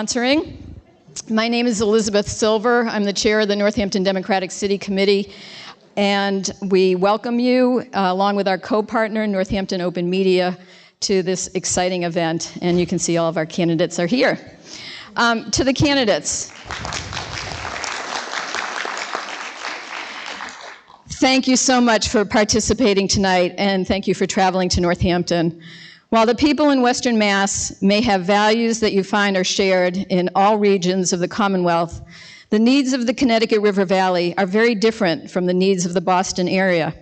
Sponsoring. My name is Elizabeth Silver. I'm the chair of the Northampton Democratic City Committee, and we welcome you, along with our co-partner, Northampton Open Media, to this exciting event. And you can see all of our candidates are here. To the candidates. Thank you so much for participating tonight, and thank you for traveling to Northampton. While the people in Western Mass may have values that you find are shared in all regions of the Commonwealth, the needs of the Connecticut River Valley are very different from the needs of the Boston area.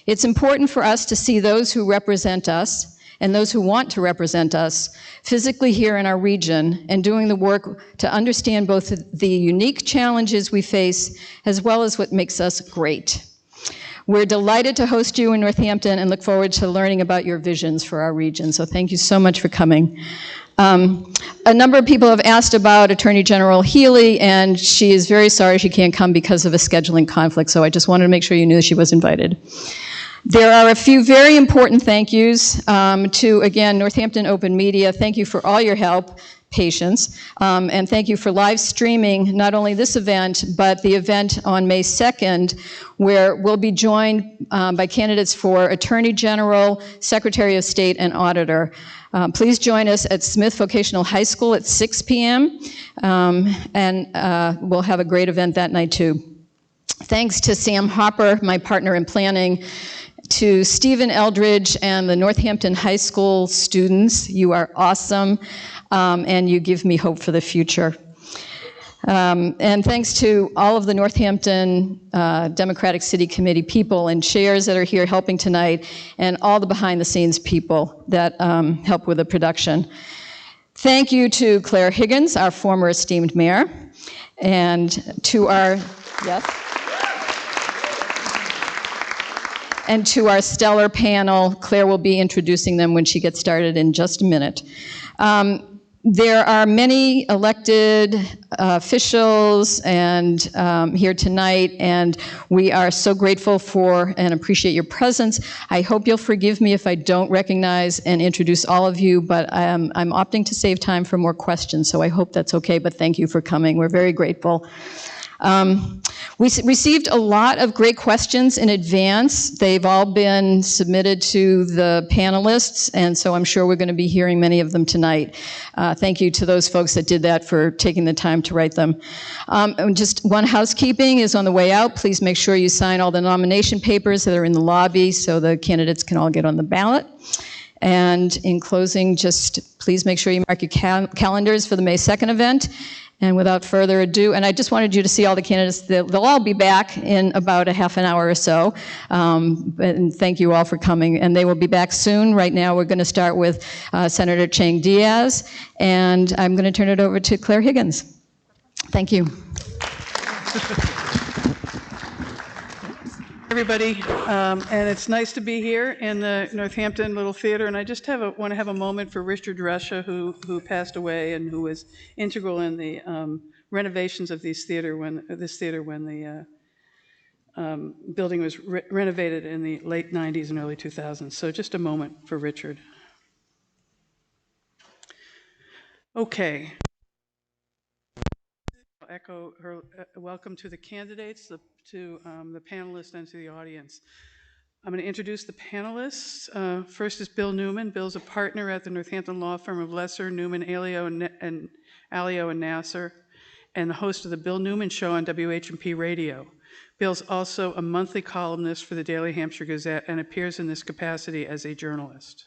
It's important for us to see those who represent us and those who want to represent us physically here in our region and doing the work to understand both the unique challenges we face as well as what makes us great. We're delighted to host you in Northampton and look forward to learning about your visions for our region. So thank you so much for coming. A number of people have asked about Attorney General Healy, and she is very sorry she can't come because of a scheduling conflict, so I just wanted to make sure you knew she was invited. There are a few very important thank yous to, again, Northampton Open Media. Thank you for all your help, patience, and thank you for live streaming not only this event, but the event on May 2nd, where we'll be joined by candidates for Attorney General, Secretary of State, and Auditor. Please join us at Smith Vocational High School at 6 p.m., and we'll have a great event that night too. Thanks to Sam Hopper, my partner in planning, to Stephen Eldridge and the Northampton High School students. You are awesome, and you give me hope for the future. And thanks to all of the Northampton Democratic City Committee people and chairs that are here helping tonight, and all the behind-the-scenes people that help with the production. Thank you to Clare Higgins, our former esteemed mayor, and to our, yes? And to our stellar panel. Claire will be introducing them when she gets started in just a minute. There are many elected officials and here tonight, and we are so grateful for and appreciate your presence. I hope you'll forgive me if I don't recognize and introduce all of you, but I'm opting to save time for more questions, so I hope that's okay, but thank you for coming. We're very grateful. We received a lot of great questions in advance. They've all been submitted to the panelists, and so I'm sure we're going to be hearing many of them tonight. Thank you to those folks that did that for taking the time to write them. Just one housekeeping is on the way out. Please make sure you sign all the nomination papers that are in the lobby so the candidates can all get on the ballot. And in closing, just please make sure you mark your calendars for the May 2nd event. And without further ado, and I just wanted you to see all the candidates. They'll all be back in about a half an hour or so. And thank you all for coming. And they will be back soon. Right now, we're going to start with Senator Chang Diaz. And I'm going to turn it over to Clare Higgins. Thank you. Everybody, and it's nice to be here in the Northampton Little Theater, and I just want to have a moment for Richard Russia, who passed away and who was integral in the renovations of this theater when the building was renovated in the late 90s and early 2000s. So just a moment for Richard. Okay. I'll echo her welcome to the candidates, to the panelists, and to the audience. I'm going to introduce the panelists. First is Bill Newman. Bill's a partner at the Northampton law firm of Lesser, Newman, Alio, and Nasser, and the host of the Bill Newman Show on WHMP Radio. Bill's also a monthly columnist for the Daily Hampshire Gazette and appears in this capacity as a journalist.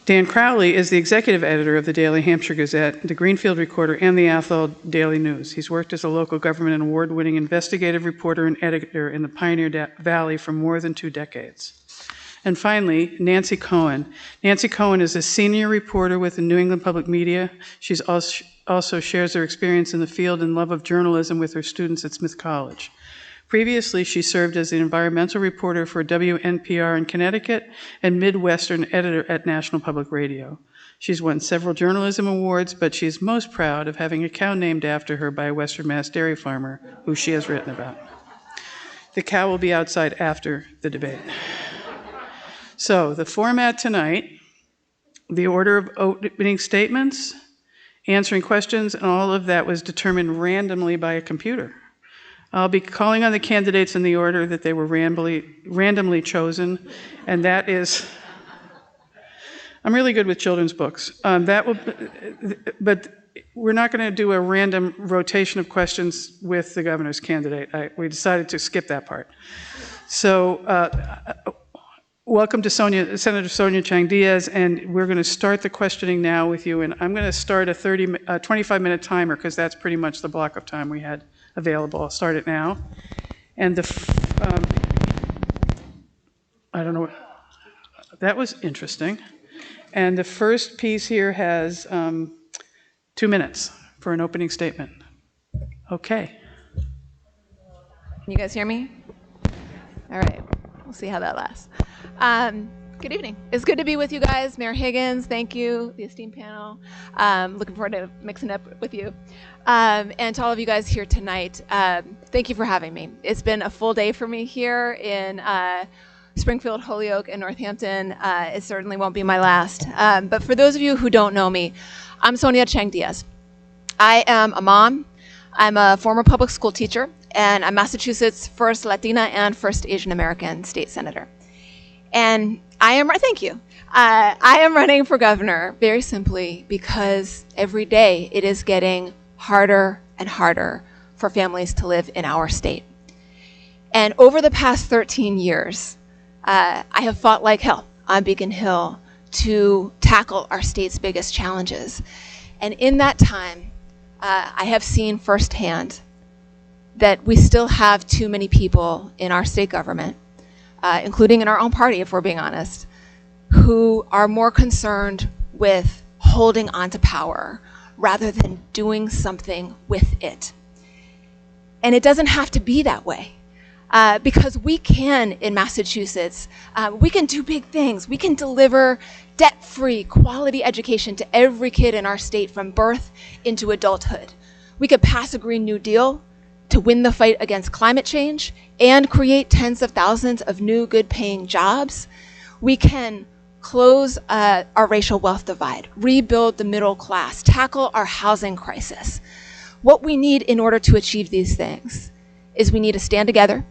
Dan Crowley is the executive editor of the Daily Hampshire Gazette, the Greenfield Recorder, and the Athol Daily News. He's worked as a local government and award-winning investigative reporter and editor in the Pioneer Valley for more than 2 decades. And finally, Nancy Cohen. Nancy Cohen is a senior reporter with the New England Public Media. She's also shares her experience in the field and love of journalism with her students at Smith College. Previously, she served as the environmental reporter for WNPR in Connecticut and Midwestern editor at National Public Radio. She's won several journalism awards, but she's most proud of having a cow named after her by a Western Mass dairy farmer who she has written about. The cow will be outside after the debate. So the format tonight, the order of opening statements, answering questions, and all of that was determined randomly by a computer. I'll be calling on the candidates in the order that they were randomly chosen, and that is, I'm really good with children's books. But we're not going to do a random rotation of questions with the governor's candidate. We decided to skip that part. So welcome to Senator Sonia Chang Diaz, and we're going to start the questioning now with you, and I'm going to start a 25-minute timer because that's pretty much the block of time we had available. I'll start it now. And I don't know, that was interesting. And the first piece here has 2 minutes for an opening statement. Okay. Can you guys hear me? All right, we'll see how that lasts. Good evening. It's good to be with you guys. Mayor Higgins, thank you, the esteemed panel. Looking forward to mixing up with you. And to all of you guys here tonight, thank you for having me. It's been a full day for me here in Springfield, Holyoke, and Northampton. It certainly won't be my last. But for those of you who don't know me, I'm Sonia Chang Diaz. I am a mom. I'm a former public school teacher, and I'm Massachusetts' first Latina and first Asian American state senator. And thank you. I am running for governor very simply because every day it is getting harder and harder for families to live in our state. And over the past 13 years, I have fought like hell on Beacon Hill to tackle our state's biggest challenges. And in that time, I have seen firsthand that we still have too many people in our state government, including in our own party, if we're being honest, who are more concerned with holding on to power rather than doing something with it. And it doesn't have to be that way. Because we can, in Massachusetts, we can do big things. We can deliver debt-free, quality education to every kid in our state from birth into adulthood. We could pass a Green New Deal to win the fight against climate change and create tens of thousands of new good-paying jobs. We can close our racial wealth divide, rebuild the middle class, tackle our housing crisis. What we need in order to achieve these things is we need to stand together.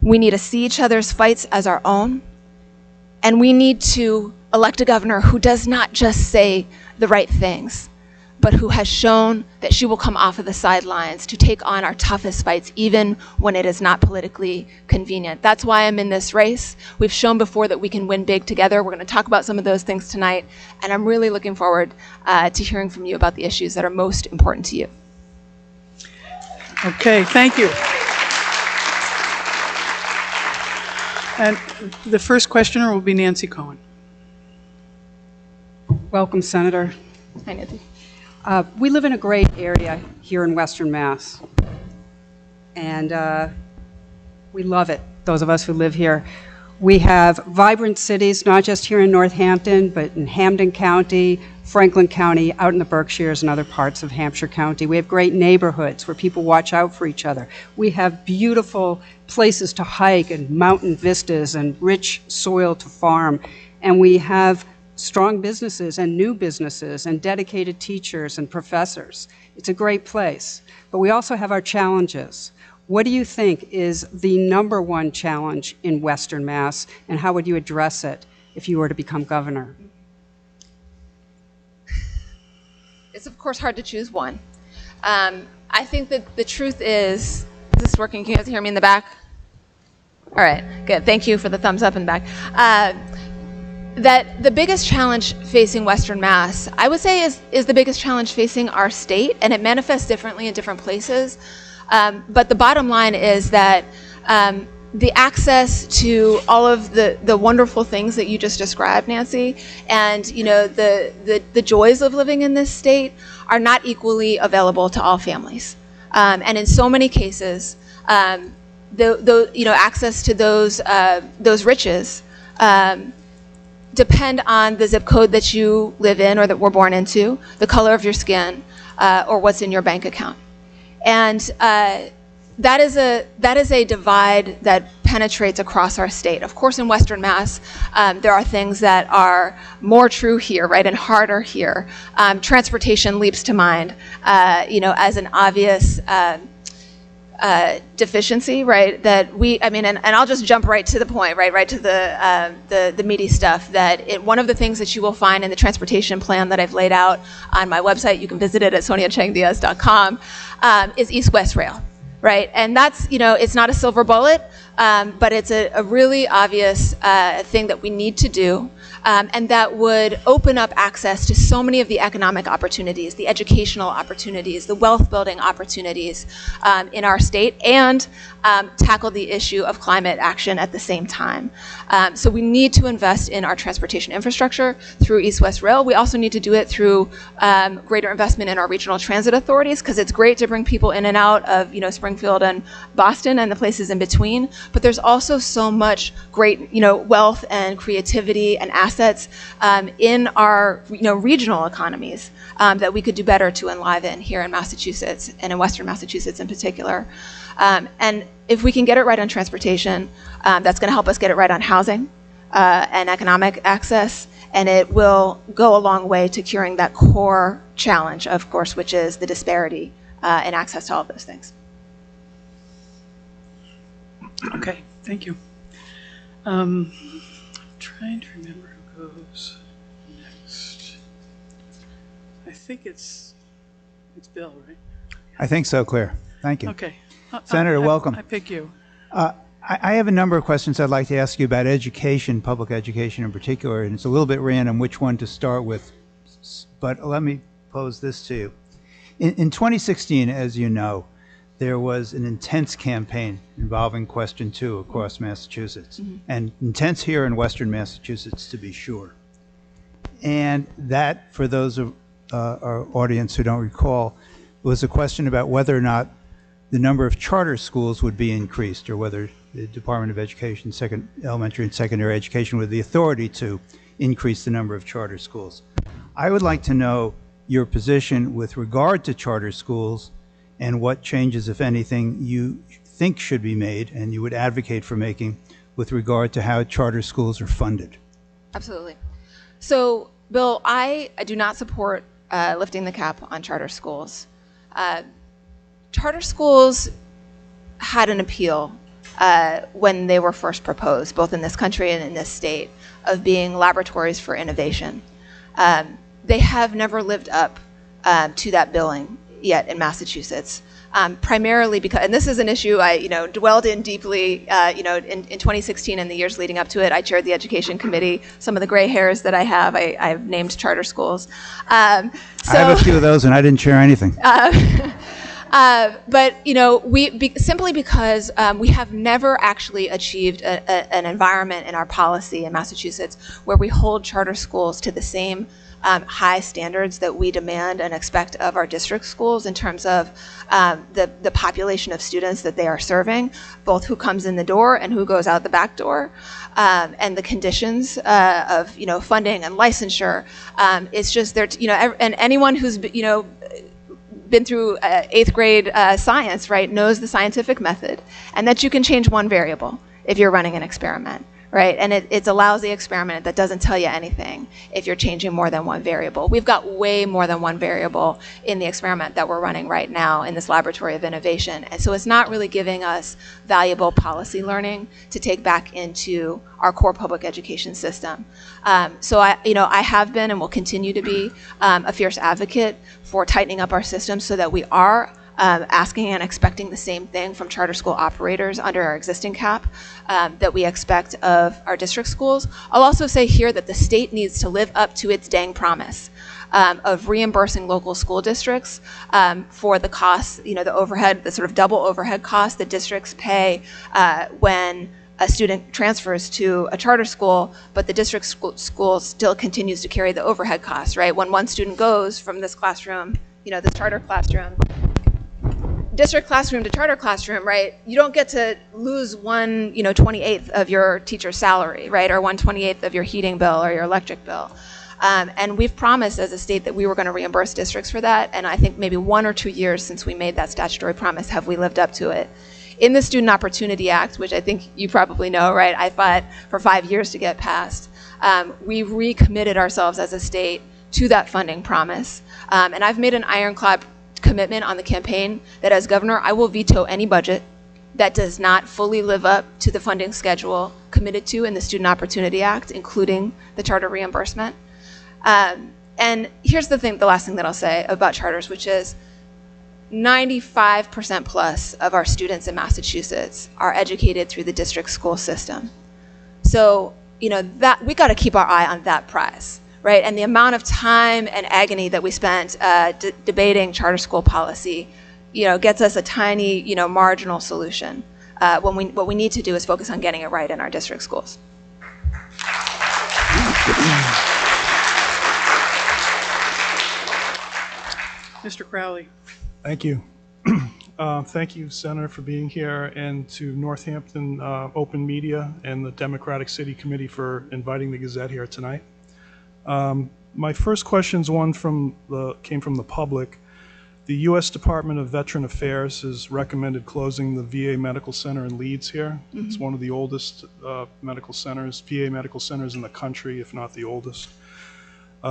We need to see each other's fights as our own, and we need to elect a governor who does not just say the right things, but who has shown that she will come off of the sidelines to take on our toughest fights, even when it is not politically convenient. That's why I'm in this race. We've shown before that we can win big together. We're going to talk about some of those things tonight, and I'm really looking forward to hearing from you about the issues that are most important to you. Okay, thank you. And the first questioner will be Nancy Cohen. Welcome, Senator. Hi, Nancy. We live in a great area here in Western Mass, and we love it, those of us who live here. We have vibrant cities, not just here in Northampton, but in Hampden County, Franklin County, out in the Berkshires and other parts of Hampshire County. We have great neighborhoods where people watch out for each other. We have beautiful places to hike and mountain vistas and rich soil to farm. And we have strong businesses and new businesses and dedicated teachers and professors. It's a great place. But we also have our challenges. What do you think is the number one challenge in Western Mass, and how would you address it if you were to become governor? It's of course hard to choose one. I think that the truth is this working? Can you guys hear me in the back? All right, good. Thank you for the thumbs up in the back. That the biggest challenge facing Western Mass, I would say, is the biggest challenge facing our state, and it manifests differently in different places. But the bottom line is that the access to all of the wonderful things that you just described, Nancy, and the joys of living in this state are not equally available to all families. And in so many cases, access to those riches depend on the zip code that you live in or that were born into, the color of your skin, or what's in your bank account. And that is a divide that penetrates across our state. Of course, in Western Mass, there are things that are more true here, right, and harder here. Transportation leaps to mind, as an obvious deficiency, right? That and I'll just jump right to the point, right to the meaty stuff. One of the things that you will find in the transportation plan that I've laid out on my website, you can visit it at soniachangdiaz.com, is East-West Rail, right? And that's, it's not a silver bullet, but it's a really obvious thing that we need to do. And that would open up access to so many of the economic opportunities, the educational opportunities, the wealth building opportunities in our state, and tackle the issue of climate action at the same time. So we need to invest in our transportation infrastructure through East-West Rail. We also need to do it through greater investment in our regional transit authorities, because it's great to bring people in and out of Springfield and Boston and the places in between, but there's also so much great wealth and creativity and assets in our regional economies that we could do better to enliven here in Massachusetts, and in Western Massachusetts in particular. And if we can get it right on transportation, that's going to help us get it right on housing and economic access, and it will go a long way to curing that core challenge, of course, which is the disparity in access to all of those things. Okay, thank you. Trying to remember who goes next. I think it's Bill, right? I think so, Claire. Thank you. Okay. Senator, welcome. I pick you. I have a number of questions I'd like to ask you about education, public education in particular, and it's a little bit random which one to start with, but let me pose this to you. In 2016, as you know, there was an intense campaign involving Question 2 across Massachusetts, and intense here in Western Massachusetts, to be sure. And that, for those of our audience who don't recall, was a question about whether or not the number of charter schools would be increased, or whether the Department of Education, elementary and secondary education, would have the authority to increase the number of charter schools. I would like to know your position with regard to charter schools, and what changes, if anything, you think should be made and you would advocate for making with regard to how charter schools are funded. Absolutely. So, Bill, I do not support lifting the cap on charter schools. Charter schools had an appeal when they were first proposed, both in this country and in this state, of being laboratories for innovation. They have never lived up to that billing yet in Massachusetts, primarily because, and this is an issue I dwelled in deeply in 2016 and the years leading up to it. I chaired the education committee. Some of the gray hairs that I have, I've named charter schools. I have a few of those and I didn't share anything. But simply because we have never actually achieved an environment in our policy in Massachusetts where we hold charter schools to the same high standards that we demand and expect of our district schools in terms of the population of students that they are serving, both who comes in the door and who goes out the back door, and the conditions of funding and licensure. It's just there, and anyone who's been through 8th grade science, right, knows the scientific method, and that you can change one variable if you're running an experiment. Right, and it's a lousy experiment that doesn't tell you anything if you're changing more than one variable. We've got way more than one variable in the experiment that we're running right now in this laboratory of innovation, and so it's not really giving us valuable policy learning to take back into our core public education system. So I have been and will continue to be a fierce advocate for tightening up our system so that we are asking and expecting the same thing from charter school operators under our existing cap that we expect of our district schools. I'll also say here that the state needs to live up to its dang promise of reimbursing local school districts for the costs, the overhead, the sort of double overhead costs that districts pay when a student transfers to a charter school, but the district school still continues to carry the overhead costs, right? When one student goes from this classroom, this charter classroom, district classroom to charter classroom, right, you don't get to lose 1/28th of your teacher's salary, right, or 1/28th of your heating bill or your electric bill. And we've promised as a state that we were going to reimburse districts for that, and I think maybe 1 or 2 years since we made that statutory promise have we lived up to it. in the Student Opportunity Act, which I think you probably know, right? I fought for 5 years to get passed. We recommitted ourselves as a state to that funding promise. And I've made an ironclad commitment on the campaign that as governor, I will veto any budget that does not fully live up to the funding schedule committed to in the Student Opportunity Act, including the charter reimbursement. And here's the last thing that I'll say about charters, which is 95% plus of our students in Massachusetts are educated through the district school system. So, that we got to keep our eye on that prize, right? And the amount of time and agony that we spent debating charter school policy, gets us a tiny, marginal solution. What we need to do is focus on getting it right in our district schools. Mr. Crowley. Thank you. Thank you, Senator, for being here, and to Northampton Open Media and the Democratic City Committee for inviting the Gazette here tonight. My first question is one came from the public. The U.S. Department of Veteran Affairs has recommended closing the VA Medical Center in Leeds here. Mm-hmm. It's one of the oldest VA medical centers in the country, if not the oldest.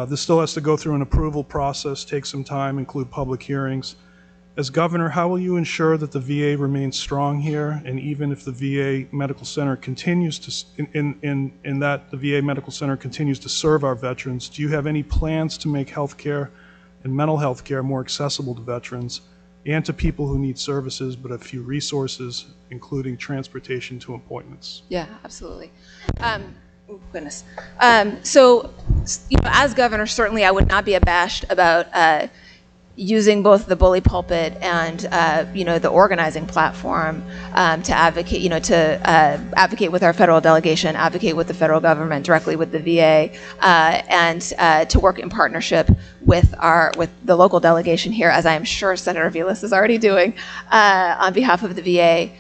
This still has to go through an approval process, take some time, include public hearings. As governor, how will you ensure that the VA remains strong here, and even if the VA Medical Center continues to, in that the VA Medical Center continues to serve our veterans, do you have any plans to make healthcare and mental health care more accessible to veterans and to people who need services but have few resources, including transportation to appointments? Yeah, absolutely. Oh, goodness. So, as governor, certainly I would not be abashed about using both the bully pulpit and the organizing platform to advocate, advocate with our federal delegation, advocate with the federal government, directly with the VA, and to work in partnership with the local delegation here, as I am sure Senator Vilas is already doing, on behalf of the VA,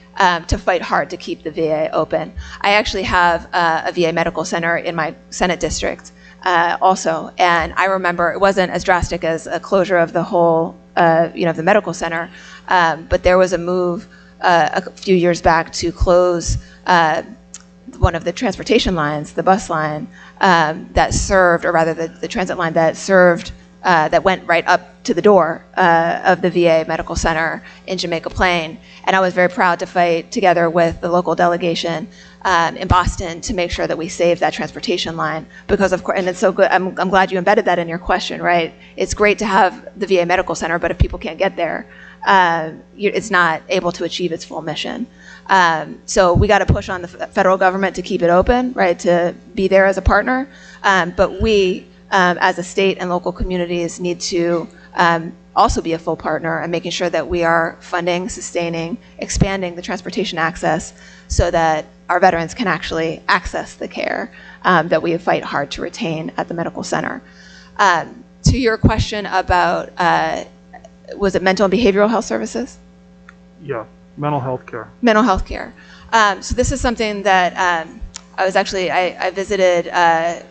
to fight hard to keep the VA open. I actually have a VA medical center in my Senate district. Also, and I remember it wasn't as drastic as a closure of the whole, the medical center, but there was a move a few years back to close one of the transportation lines, the bus line, that served, or rather the transit line that served, that went right up to the door of the VA Medical Center in Jamaica Plain. And I was very proud to fight together with the local delegation in Boston to make sure that we saved that transportation line, because of course, and it's so good, I'm glad you embedded that in your question, right? It's great to have the VA Medical Center, but if people can't get there, it's not able to achieve its full mission. So we got to push on the federal government to keep it open, right, to be there as a partner, but we, as a state and local communities, need to also be a full partner and making sure that we are funding, sustaining, expanding the transportation access so that our veterans can actually access the care that we fight hard to retain at the medical center. To your question about, was it mental and behavioral health services? Yeah, mental health care. Mental health care. So this is something that I visited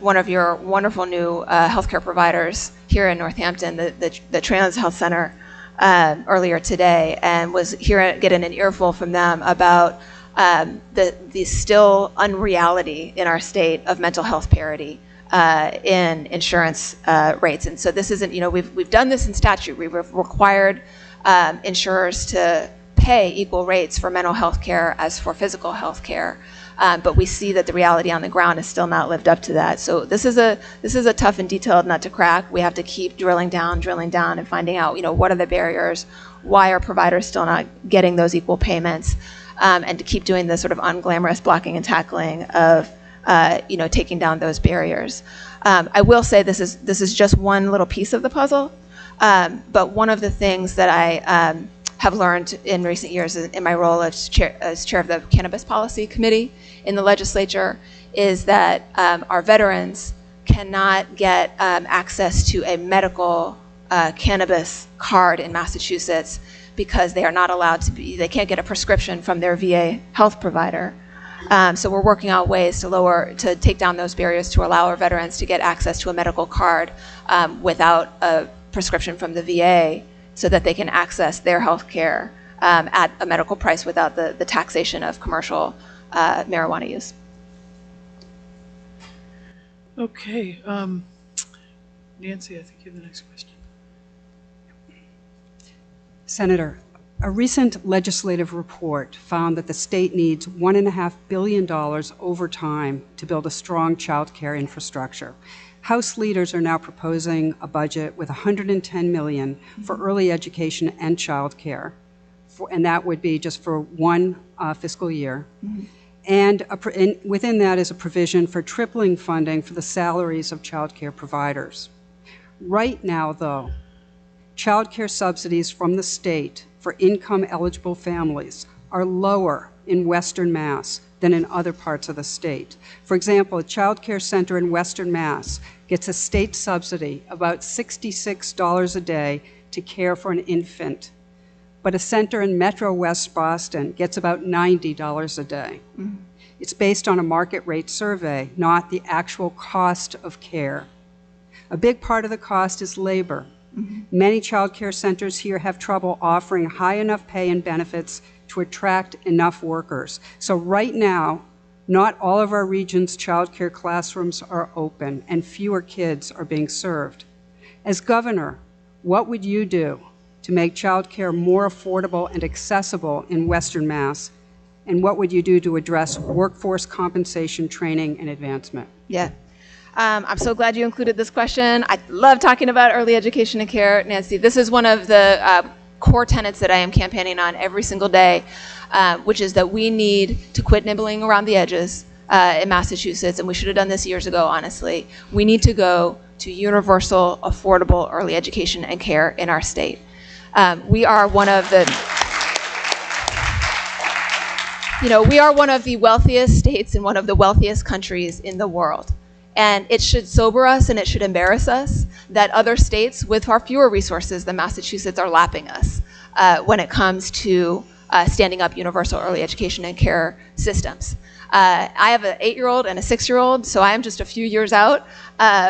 one of your wonderful new healthcare providers here in Northampton, the Trans Health Center, earlier today, and was getting an earful from them about the still unreality in our state of mental health parity in insurance rates. And so this isn't, we've done this in statute. We've required insurers to pay equal rates for mental health care as for physical health care. But we see that the reality on the ground is still not lived up to that. So this is a tough and detailed nut to crack. We have to keep drilling down and finding out, what are the barriers? Why are providers still not getting those equal payments? And to keep doing the sort of unglamorous blocking and tackling of, taking down those barriers. I will say this is just one little piece of the puzzle. But one of the things that I have learned in recent years in my role as chair of the Cannabis Policy Committee in the legislature is that our veterans cannot get access to a medical cannabis card in Massachusetts because they are not allowed they can't get a prescription from their VA health provider. So we're working out ways to take down those barriers to allow our veterans to get access to a medical card without a prescription from the VA, so that they can access their health care at a medical price without the taxation of commercial marijuana use. Okay, Nancy, I think you have the next question. Senator, a recent legislative report found that the state needs $1.5 billion over time to build a strong child care infrastructure. House leaders are now proposing a budget with $110 million for early education and child care, and that would be just for one fiscal year. And within that is a provision for tripling funding for the salaries of child care providers. Right now, though, child care subsidies from the state for income-eligible families are lower in Western Mass than in other parts of the state. For example, a child care center in Western Mass gets a state subsidy about $66 a day to care for an infant, but a center in Metro West Boston gets about $90 a day. It's based on a market rate survey, not the actual cost of care. A big part of the cost is labor. Many child care centers here have trouble offering high enough pay and benefits to attract enough workers. So right now, not all of our region's child care classrooms are open and fewer kids are being served. As governor, what would you do to make child care more affordable and accessible in Western Mass? And what would you do to address workforce compensation, training, and advancement? Yeah. I'm so glad you included this question. I love talking about early education and care, Nancy. This is one of the core tenets that I am campaigning on every single day, which is that we need to quit nibbling around the edges in Massachusetts, and we should have done this years ago, honestly. We need to go to universal, affordable early education and care in our state. We are one of the wealthiest states and one of the wealthiest countries in the world. And it should sober us and it should embarrass us that other states with far fewer resources than Massachusetts are lapping us when it comes to standing up universal early education and care systems. I have an 8-year-old and a 6-year-old, so I am just a few years out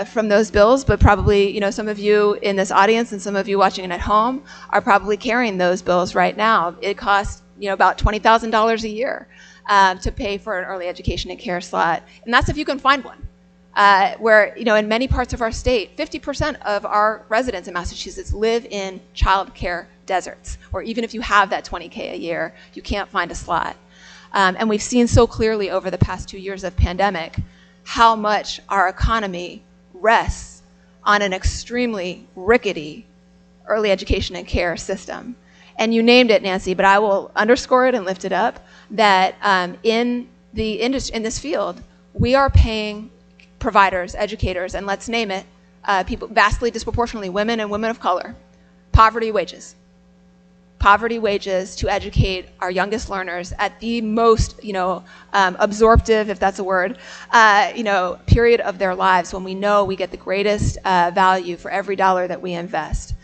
from those bills, but probably some of you in this audience and some of you watching at home are probably carrying those bills right now. It costs about $20,000 a year to pay for an early education and care slot, and that's if you can find one. Where, in many parts of our state, 50% of our residents in Massachusetts live in child care deserts, or even if you have that $20K a year, you can't find a slot. And we've seen so clearly over the past 2 years of pandemic how much our economy rests on an extremely rickety early education and care system. And you named it, Nancy, but I will underscore it and lift it up, that in this field, we are paying providers, educators, and let's name it, people vastly disproportionately women and women of color, poverty wages to educate our youngest learners at the most, absorptive, if that's a word, period of their lives when we know we get the greatest value for every dollar that we invest.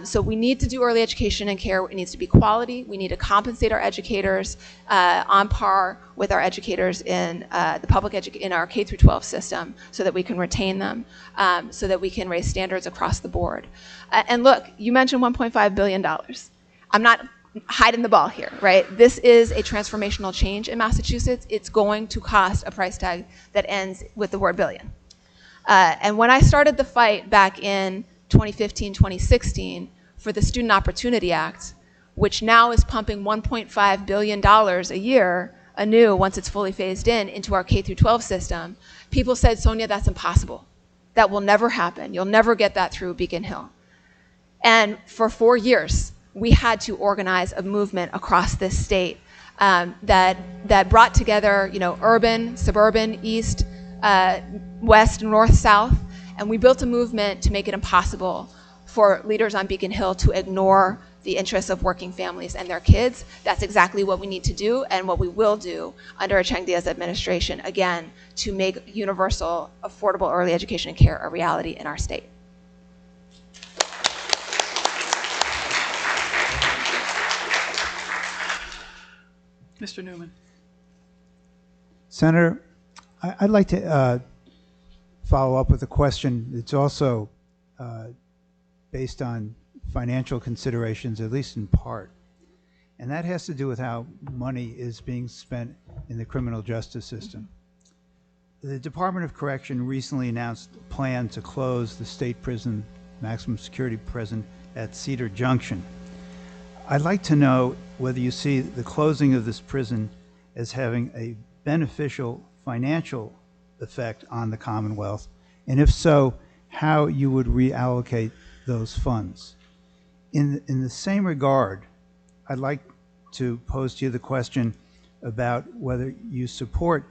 So we need to do early education and care. It needs to be quality. We need to compensate our educators on par with our educators in in our K through 12 system, so that we can retain them, so that we can raise standards across the board. And look, you mentioned $1.5 billion. I'm not hiding the ball here, right? This is a transformational change in Massachusetts. It's going to cost a price tag that ends with the word billion. And when I started the fight back in 2015, 2016 for the Student Opportunity Act, which now is pumping $1.5 billion a year anew once it's fully phased in into our K through 12 system, people said, Sonia, that's impossible. That will never happen. You'll never get that through Beacon Hill. And for 4 years, we had to organize a movement across this state that brought together, urban, suburban, east, west, north, south, and we built a movement to make it impossible for leaders on Beacon Hill to ignore the interests of working families and their kids. That's exactly what we need to do and what we will do under a Chang Diaz administration, again, to make universal, affordable early education and care a reality in our state. Mr. Newman. Senator, I'd like to follow up with a question that's also based on financial considerations, at least in part. and that has to do with how money is being spent in the criminal justice system. The Department of Correction recently announced a plan to close the state prison, maximum security prison at Cedar Junction. I'd like to know whether you see the closing of this prison as having a beneficial financial effect on the Commonwealth, and if so, how you would reallocate those funds. In the same regard, I'd like to pose to you the question about whether you support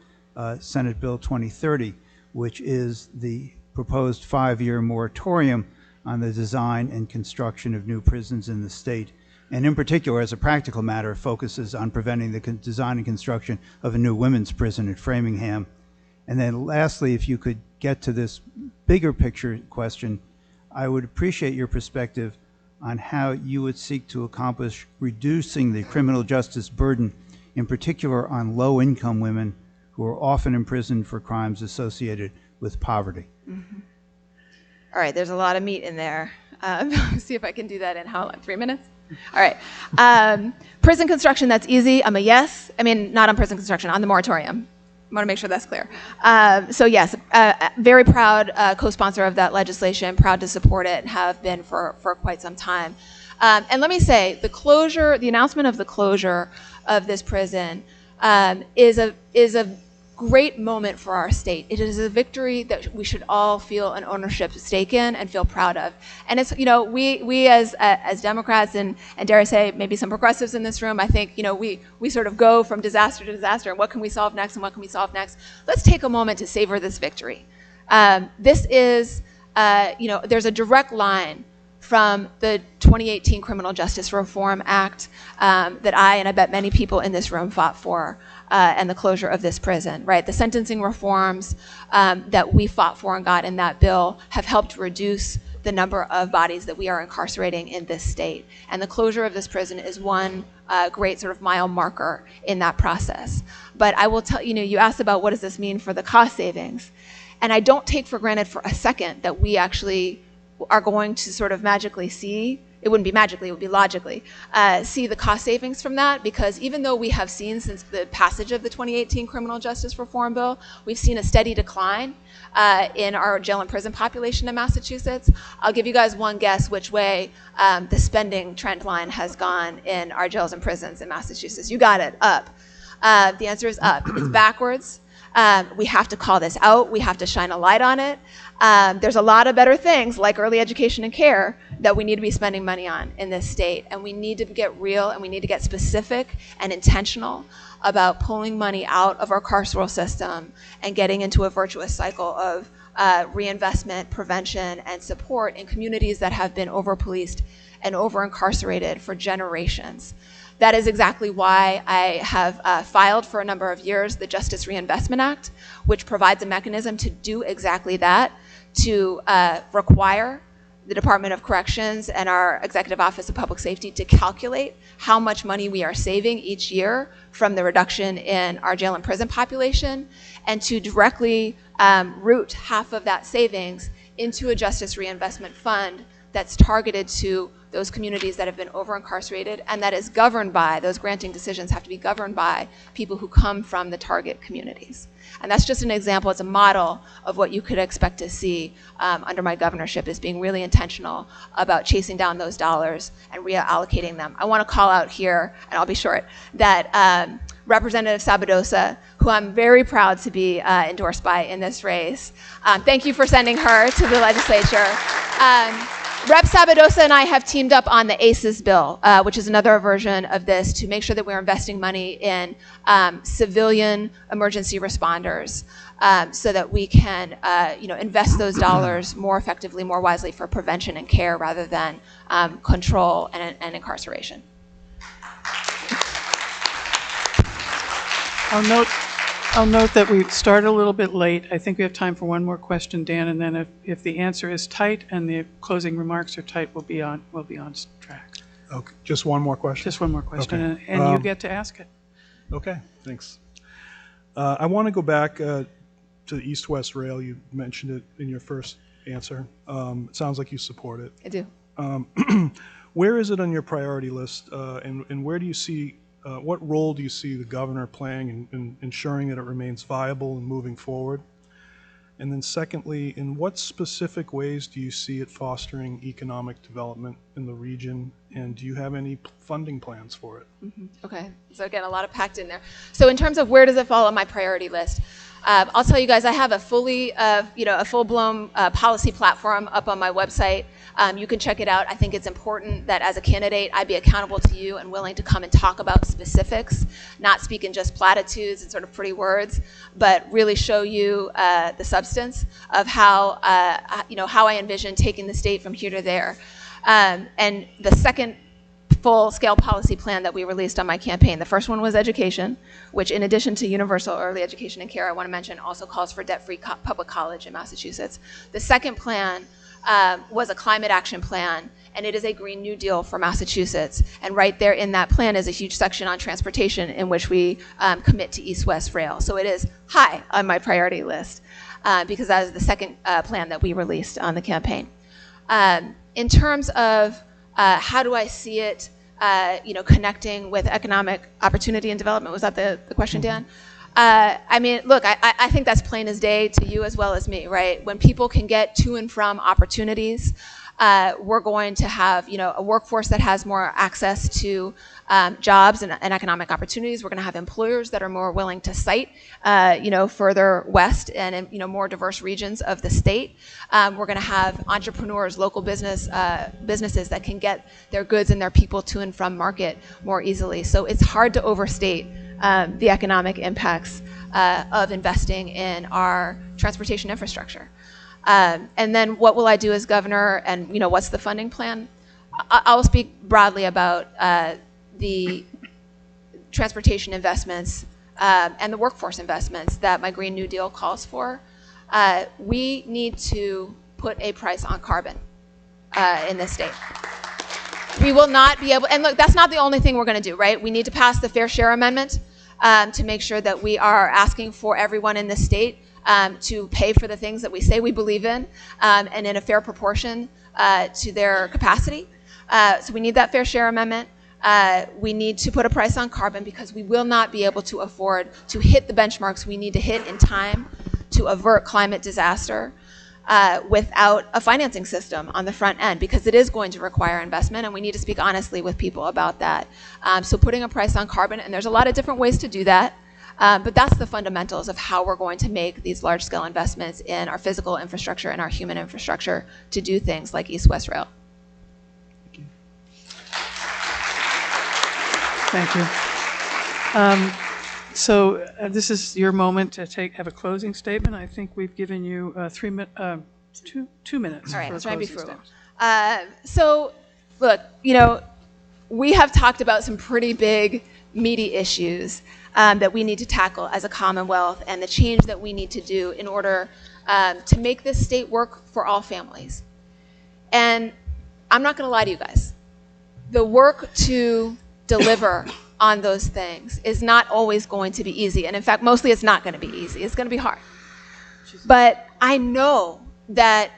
Senate Bill 2030, which is the proposed 5-year moratorium on the design and construction of new prisons in the state, and in particular, as a practical matter, focuses on preventing the design and construction of a new women's prison at Framingham. And then lastly, if you could get to this bigger picture question, I would appreciate your perspective on how you would seek to accomplish reducing the criminal justice burden, in particular on low-income women who are often imprisoned for crimes associated with poverty. Mm-hmm. All right, there's a lot of meat in there. See if I can do that in how long? 3 minutes? All right. Prison construction, that's easy. I'm a yes. I mean, not on prison construction, on the moratorium. I want to make sure that's clear. So yes, very proud co-sponsor of that legislation, proud to support it, have been for quite some time. And let me say, the announcement of the closure of this prison is a great moment for our state. It is a victory that we should all feel an ownership stake in and feel proud of. And it's, we as Democrats and dare I say maybe some progressives in this room, I think, we sort of go from disaster to disaster and what can we solve next and what can we solve next? Let's take a moment to savor this victory. This is, there's a direct line from the 2018 Criminal Justice Reform Act that I bet many people in this room fought for, and the closure of this prison, right? The sentencing reforms that we fought for and got in that bill have helped reduce the number of bodies that we are incarcerating in this state. And the closure of this prison is one great sort of mile marker in that process. But I will tell you asked about what does this mean for the cost savings. And I don't take for granted for a second that we actually are going to sort of magically see, it wouldn't be magically, it would be logically, see the cost savings from that, because even though we have seen since the passage of the 2018 Criminal Justice Reform Bill, we've seen a steady decline in our jail and prison population in Massachusetts. I'll give you guys one guess which way the spending trend line has gone in our jails and prisons in Massachusetts. You got it, up. The answer is up. It's backwards. We have to call this out. We have to shine a light on it. There's a lot of better things like early education and care that we need to be spending money on in this state. And we need to get real and we need to get specific and intentional about pulling money out of our carceral system and getting into a virtuous cycle of reinvestment, prevention, and support in communities that have been over-policed and over-incarcerated for generations. That is exactly why I have filed for a number of years the Justice Reinvestment Act, which provides a mechanism to do exactly that, to require the Department of Corrections and our Executive Office of Public Safety to calculate how much money we are saving each year from the reduction in our jail and prison population, and to directly route half of that savings into a Justice Reinvestment Fund that's targeted to those communities that have been over-incarcerated, and that is governed by, those granting decisions have to be governed by people who come from the target communities. And that's just an example, it's a model of what you could expect to see under my governorship, is being really intentional about chasing down those dollars and reallocating them. I want to call out here, and I'll be short, that Representative Sabadosa, who I'm very proud to be endorsed by in this race. Thank you for sending her to the legislature. Rep. Sabadosa and I have teamed up on the ACES bill, which is another version of this, to make sure that we're investing money in civilian emergency responders, so that we can invest those dollars more effectively, more wisely for prevention and care rather than control and incarceration. I'll note that we started a little bit late. I think we have time for one more question, Dan, and then if the answer is tight and the closing remarks are tight, we'll be on track. Okay, just one more question? Just one more question, Okay. and you get to ask it. Okay, thanks. I want to go back to the East-West Rail. You mentioned it in your first answer. It sounds like you support it. I do. where is it on your priority list, and where do you see, what role do you see the governor playing in ensuring that it remains viable and moving forward? And then secondly, in what specific ways do you see it fostering economic development in the region, and do you have any funding plans for it? Okay, so again, a lot of packed in there. So in terms of where does it fall on my priority list, I'll tell you guys, I have a full-blown policy platform up on my website. You can check it out. I think it's important that as a candidate, I be accountable to you and willing to come and talk about specifics, not speak in just platitudes and sort of pretty words, but really show you the substance of how, how I envision taking the state from here to there. And the second full-scale policy plan that we released on my campaign. The first one was education, which in addition to universal early education and care, I want to mention also calls for debt-free public college in Massachusetts. The second plan was a climate action plan, and it is a Green New Deal for Massachusetts. And right there in that plan is a huge section on transportation in which we commit to East-West Rail. So it is high on my priority list because that is the second plan that we released on the campaign. In terms of how do I see it, connecting with economic opportunity and development? Was that the question, Dan? I mean, look, I think that's plain as day to you as well as me, right? When people can get to and from opportunities, we're going to have, a workforce that has more access to jobs and economic opportunities. We're going to have employers that are more willing to site, further west and in, more diverse regions of the state. We're going to have entrepreneurs, local businesses that can get their goods and their people to and from market more easily. So it's hard to overstate the economic impacts of investing in our transportation infrastructure. And then what will I do as governor, and what's the funding plan? I'll speak broadly about the transportation investments and the workforce investments that my Green New Deal calls for. We need to put a price on carbon in this state. We will not be able, and look, that's not the only thing we're going to do, right? We need to pass the Fair Share Amendment to make sure that we are asking for everyone in this state to pay for the things that we say we believe in and in a fair proportion to their capacity. So we need that Fair Share Amendment. We need to put a price on carbon because we will not be able to afford to hit the benchmarks we need to hit in time to avert climate disaster without a financing system on the front end, because it is going to require investment, and we need to speak honestly with people about that. So putting a price on carbon, and there's a lot of different ways to do that, but that's the fundamentals of how we're going to make these large-scale investments in our physical infrastructure and our human infrastructure to do things like East-West Rail. Thank you. So this is your moment to have a closing statement. I think we've given you 2 minutes. All right, for I'll try and be frugal. statement. So, look, we have talked about some pretty big, meaty issues that we need to tackle as a Commonwealth, and the change that we need to do in order to make this state work for all families. And I'm not going to lie to you guys. The work to deliver on those things is not always going to be easy. And in fact, mostly it's not going to be easy. It's going to be hard. But I know that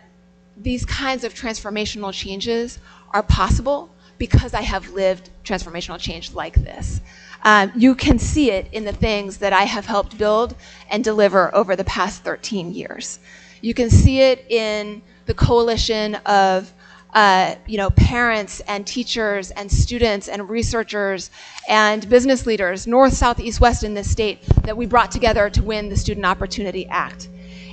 these kinds of transformational changes are possible because I have lived transformational change like this. You can see it in the things that I have helped build and deliver over the past 13 years. You can see it in the coalition of parents and teachers and students and researchers and business leaders, north, south, east, west in this state, that we brought together to win the Student Opportunity Act.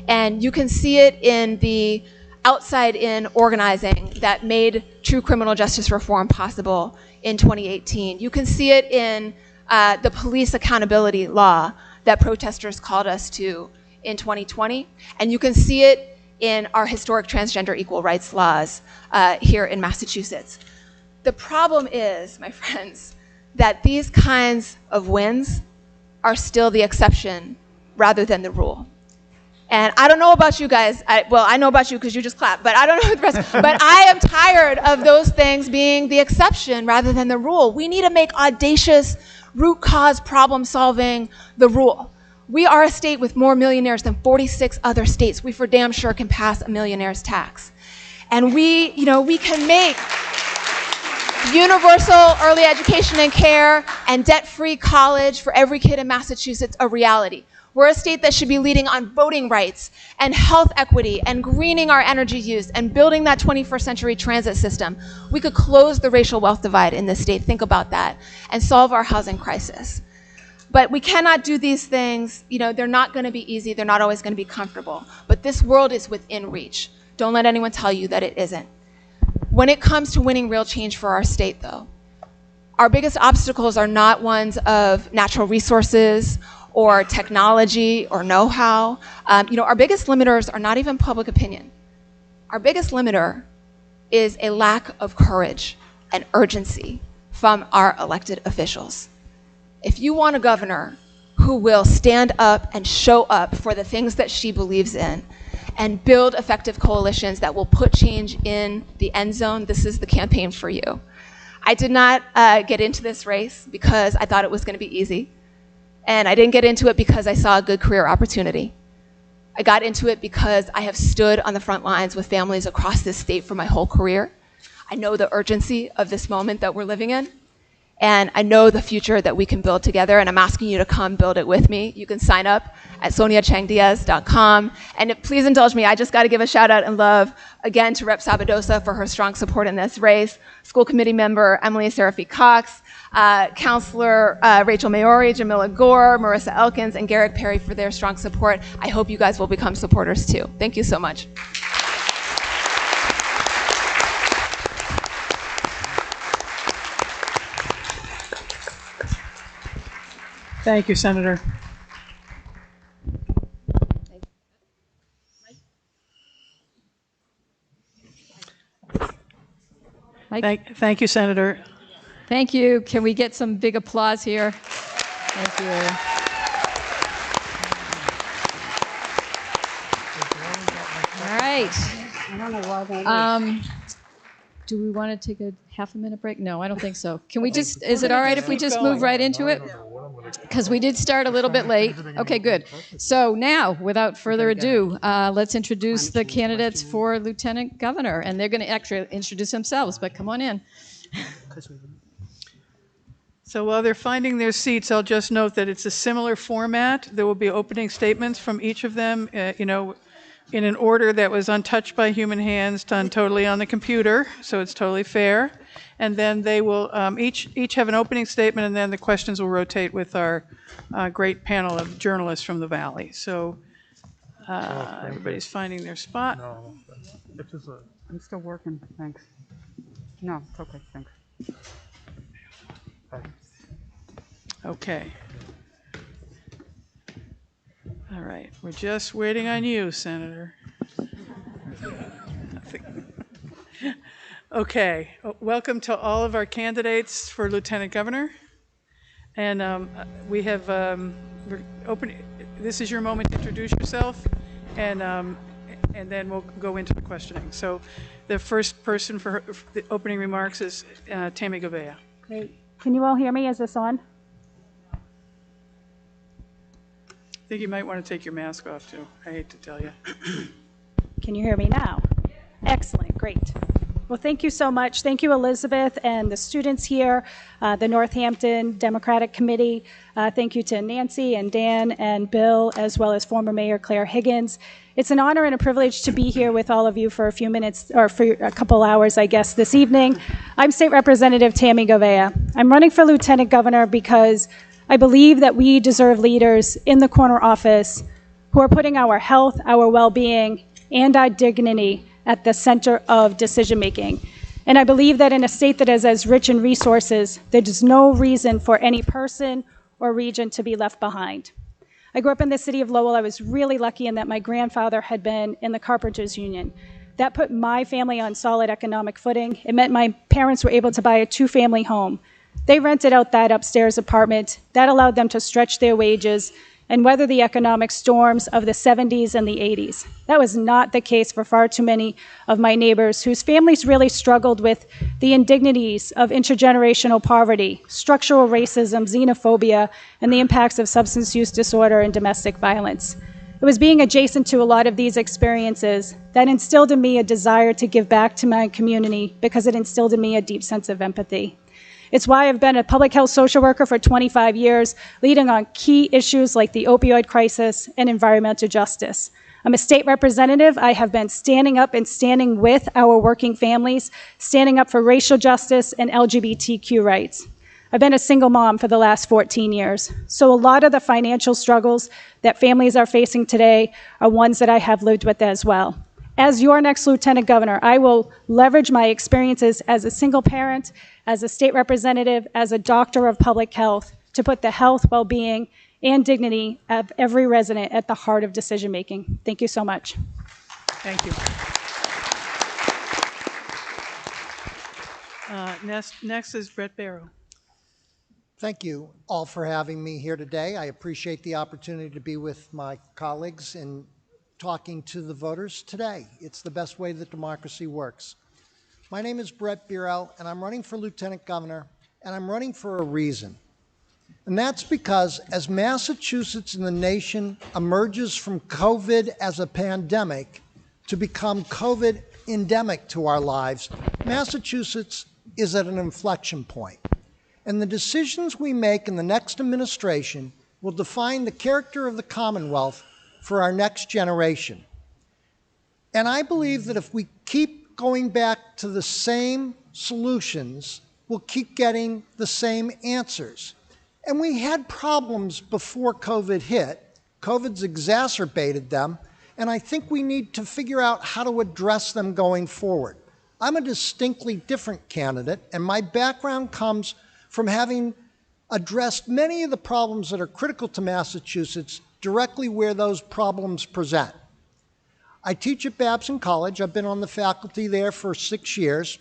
And you can see it in the outside-in organizing that made true criminal justice reform possible in 2018. You can see it in the police accountability law that protesters called us to in 2020. And you can see it in our historic transgender equal rights laws here in Massachusetts. The problem is, my friends, that these kinds of wins are still the exception rather than the rule. And I don't know about you guys, I know about you because you just clapped, but I don't know the rest. But I am tired of those things being the exception rather than the rule. We need to make audacious, root cause problem solving the rule. We are a state with more millionaires than 46 other states. We for damn sure can pass a millionaire's tax. And we can make universal early education and care, and debt-free college for every kid in Massachusetts a reality. We're a state that should be leading on voting rights and health equity and greening our energy use and building that 21st century transit system. We could close the racial wealth divide in this state, think about that, and solve our housing crisis. But we cannot do these things, they're not gonna be easy, they're not always gonna be comfortable, but this world is within reach. Don't let anyone tell you that it isn't. When it comes to winning real change for our state though, our biggest obstacles are not ones of natural resources or technology or know-how. Our biggest limiters are not even public opinion. Our biggest limiter is a lack of courage and urgency from our elected officials. If you want a governor who will stand up and show up for the things that she believes in and build effective coalitions that will put change in the end zone, this is the campaign for you. I did not get into this race because I thought it was going to be easy. And I didn't get into it because I saw a good career opportunity. I got into it because I have stood on the front lines with families across this state for my whole career. I know the urgency of this moment that we're living in. And I know the future that we can build together, and I'm asking you to come build it with me. You can sign up at soniachangdiaz.com. And please indulge me, I just got to give a shout out and love again to Rep. Sabadosa for her strong support in this race, school committee member Emily Seraphy Cox, Councilor Rachel Maori, Jamila Gore, Marissa Elkins, and Garrick Perry for their strong support. I hope you guys will become supporters too. Thank you so much. Thank you, Senator. Thank you, Senator. Thank you. Can we get some big applause here? Thank you. All right. I don't know why that is. Do we want to take a half a minute break? No, I don't think so. Can we just, is it all right if we just move right into it? Because we did start a little bit late. Okay, good. So now, without further ado, let's introduce the candidates for Lieutenant Governor. And they're going to actually introduce themselves, but come on in. So while they're finding their seats, I'll just note that it's a similar format. There will be opening statements from each of them, in an order that was untouched by human hands, done totally on the computer, so it's totally fair. And then they will each have an opening statement, and then the questions will rotate with our great panel of journalists from the Valley. So everybody's finding their spot. No, I'm still working, thanks. No, it's okay, thanks. Okay. All right, we're just waiting on you, Senator. Okay, welcome to all of our candidates for Lieutenant Governor. And we have, we're open, this is your moment to introduce yourself, and then we'll go into the questioning. So the first person for the opening remarks is Tammy Govea. Great. Can you all hear me? Is this on? I think you might want to take your mask off, too. I hate to tell you. Can you hear me now? Excellent. Great. Well, thank you so much. Thank you, Elizabeth, and the students here, the Northampton Democratic Committee. Thank you to Nancy and Dan and Bill, as well as former Mayor Clare Higgins. It's an honor and a privilege to be here with all of you for a few minutes, or for a couple hours, I guess, this evening. I'm State Representative Tammy Govea. I'm running for Lieutenant Governor because I believe that we deserve leaders in the corner office who are putting our health, our well-being, and our dignity at the center of decision-making. And I believe that in a state that is as rich in resources, there's no reason for any person or region to be left behind. I grew up in the city of Lowell. I was really lucky in that my grandfather had been in the Carpenters Union. That put my family on solid economic footing. It meant my parents were able to buy a two-family home. They rented out that upstairs apartment. That allowed them to stretch their wages and weather the economic storms of the 70s and the 80s. That was not the case for far too many of my neighbors whose families really struggled with the indignities of intergenerational poverty, structural racism, xenophobia, and the impacts of substance use disorder and domestic violence. It was being adjacent to a lot of these experiences that instilled in me a desire to give back to my community because it instilled in me a deep sense of empathy. It's why I've been a public health social worker for 25 years, leading on key issues like the opioid crisis and environmental justice. I'm a state representative. I have been standing up and standing with our working families, standing up for racial justice and LGBTQ rights. I've been a single mom for the last 14 years, so a lot of the financial struggles that families are facing today are ones that I have lived with as well. As your next Lieutenant Governor, I will leverage my experiences as a single parent, as a state representative, as a doctor of public health, to put the health, well-being, and dignity of every resident at the heart of decision-making. Thank you so much. Thank you. Next is Brett Barrow. Thank you all for having me here today. I appreciate the opportunity to be with my colleagues and talking to the voters today. It's the best way that democracy works. My name is Brett Barrow, and I'm running for Lieutenant Governor, and I'm running for a reason. And that's because as Massachusetts and the nation emerges from COVID as a pandemic to become COVID endemic to our lives, Massachusetts is at an inflection point. And the decisions we make in the next administration will define the character of the Commonwealth for our next generation. And I believe that if we keep going back to the same solutions, we'll keep getting the same answers. And we had problems before COVID hit. COVID's exacerbated them, and I think we need to figure out how to address them going forward. I'm a distinctly different candidate, and my background comes from having addressed many of the problems that are critical to Massachusetts directly where those problems present. I teach at Babson College. I've been on the faculty there for 6 years.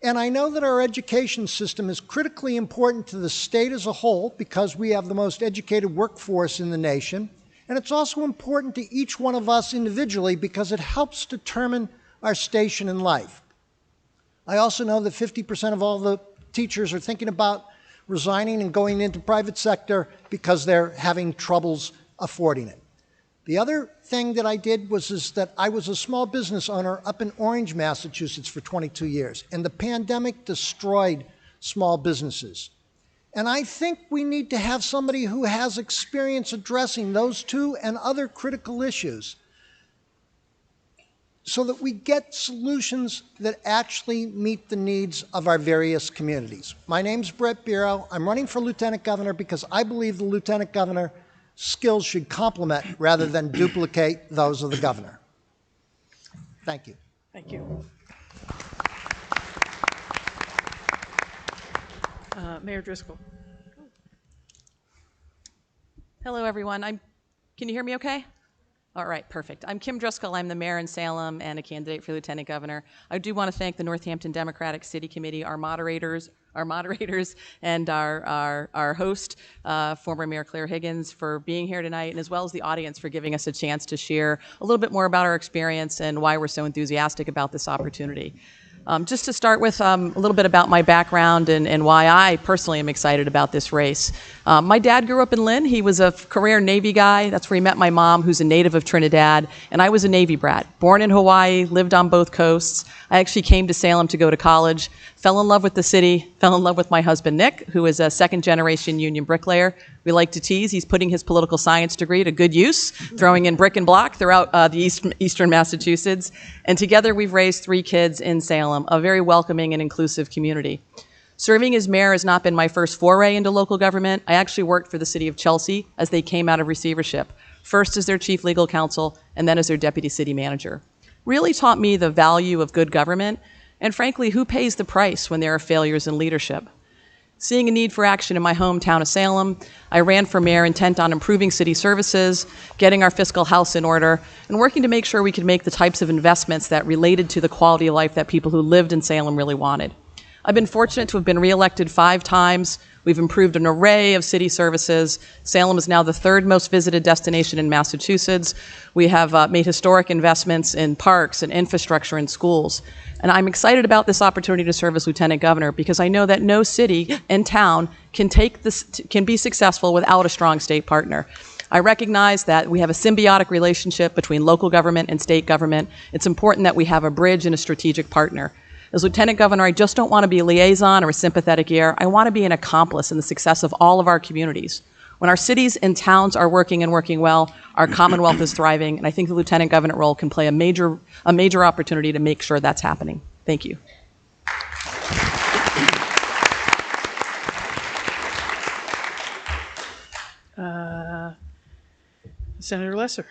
And I know that our education system is critically important to the state as a whole because we have the most educated workforce in the nation. And it's also important to each one of us individually because it helps determine our station in life. I also know that 50% of all the teachers are thinking about resigning and going into private sector because they're having troubles affording it. The other thing that I did was that I was a small business owner up in Orange, Massachusetts for 22 years, and the pandemic destroyed small businesses. And I think we need to have somebody who has experience addressing those two and other critical issues so that we get solutions that actually meet the needs of our various communities. My name's Brett Barrow. I'm running for Lieutenant Governor because I believe the Lieutenant Governor skills should complement rather than duplicate those of the governor. Thank you. Thank you. Mayor Driscoll. Hello, everyone. Can you hear me okay? All right, perfect. I'm Kim Driscoll. I'm the mayor in Salem and a candidate for Lieutenant Governor. I do want to thank the Northampton Democratic City Committee, our moderators, and our host, former Mayor Clare Higgins, for being here tonight, and as well as the audience for giving us a chance to share a little bit more about our experience and why we're so enthusiastic about this opportunity. Just to start with a little bit about my background and why I personally am excited about this race. My dad grew up in Lynn. He was a career Navy guy. That's where he met my mom, who's a native of Trinidad, and I was a Navy brat. Born in Hawaii, lived on both coasts. I actually came to Salem to go to college, fell in love with the city, fell in love with my husband, Nick, who is a second-generation union bricklayer. We like to tease. He's putting his political science degree to good use, throwing in brick and block throughout the eastern Massachusetts. And together we've raised 3 kids in Salem, a very welcoming and inclusive community. Serving as mayor has not been my first foray into local government. I actually worked for the city of Chelsea as they came out of receivership, first as their chief legal counsel and then as their deputy city manager. Really taught me the value of good government and, frankly, who pays the price when there are failures in leadership. Seeing a need for action in my hometown of Salem, I ran for mayor intent on improving city services, getting our fiscal house in order, and working to make sure we could make the types of investments that related to the quality of life that people who lived in Salem really wanted. I've been fortunate to have been reelected 5 times. We've improved an array of city services. Salem is now the 3rd most visited destination in Massachusetts. We have made historic investments in parks and infrastructure and schools. And I'm excited about this opportunity to serve as Lieutenant Governor because I know that no city and town can be successful without a strong state partner. I recognize that we have a symbiotic relationship between local government and state government. It's important that we have a bridge and a strategic partner. As Lieutenant Governor, I just don't want to be a liaison or a sympathetic ear. I want to be an accomplice in the success of all of our communities. When our cities and towns are working and working well, our Commonwealth is thriving, and I think the Lieutenant Governor role can play a major opportunity to make sure that's happening. Thank you. Senator Lesser.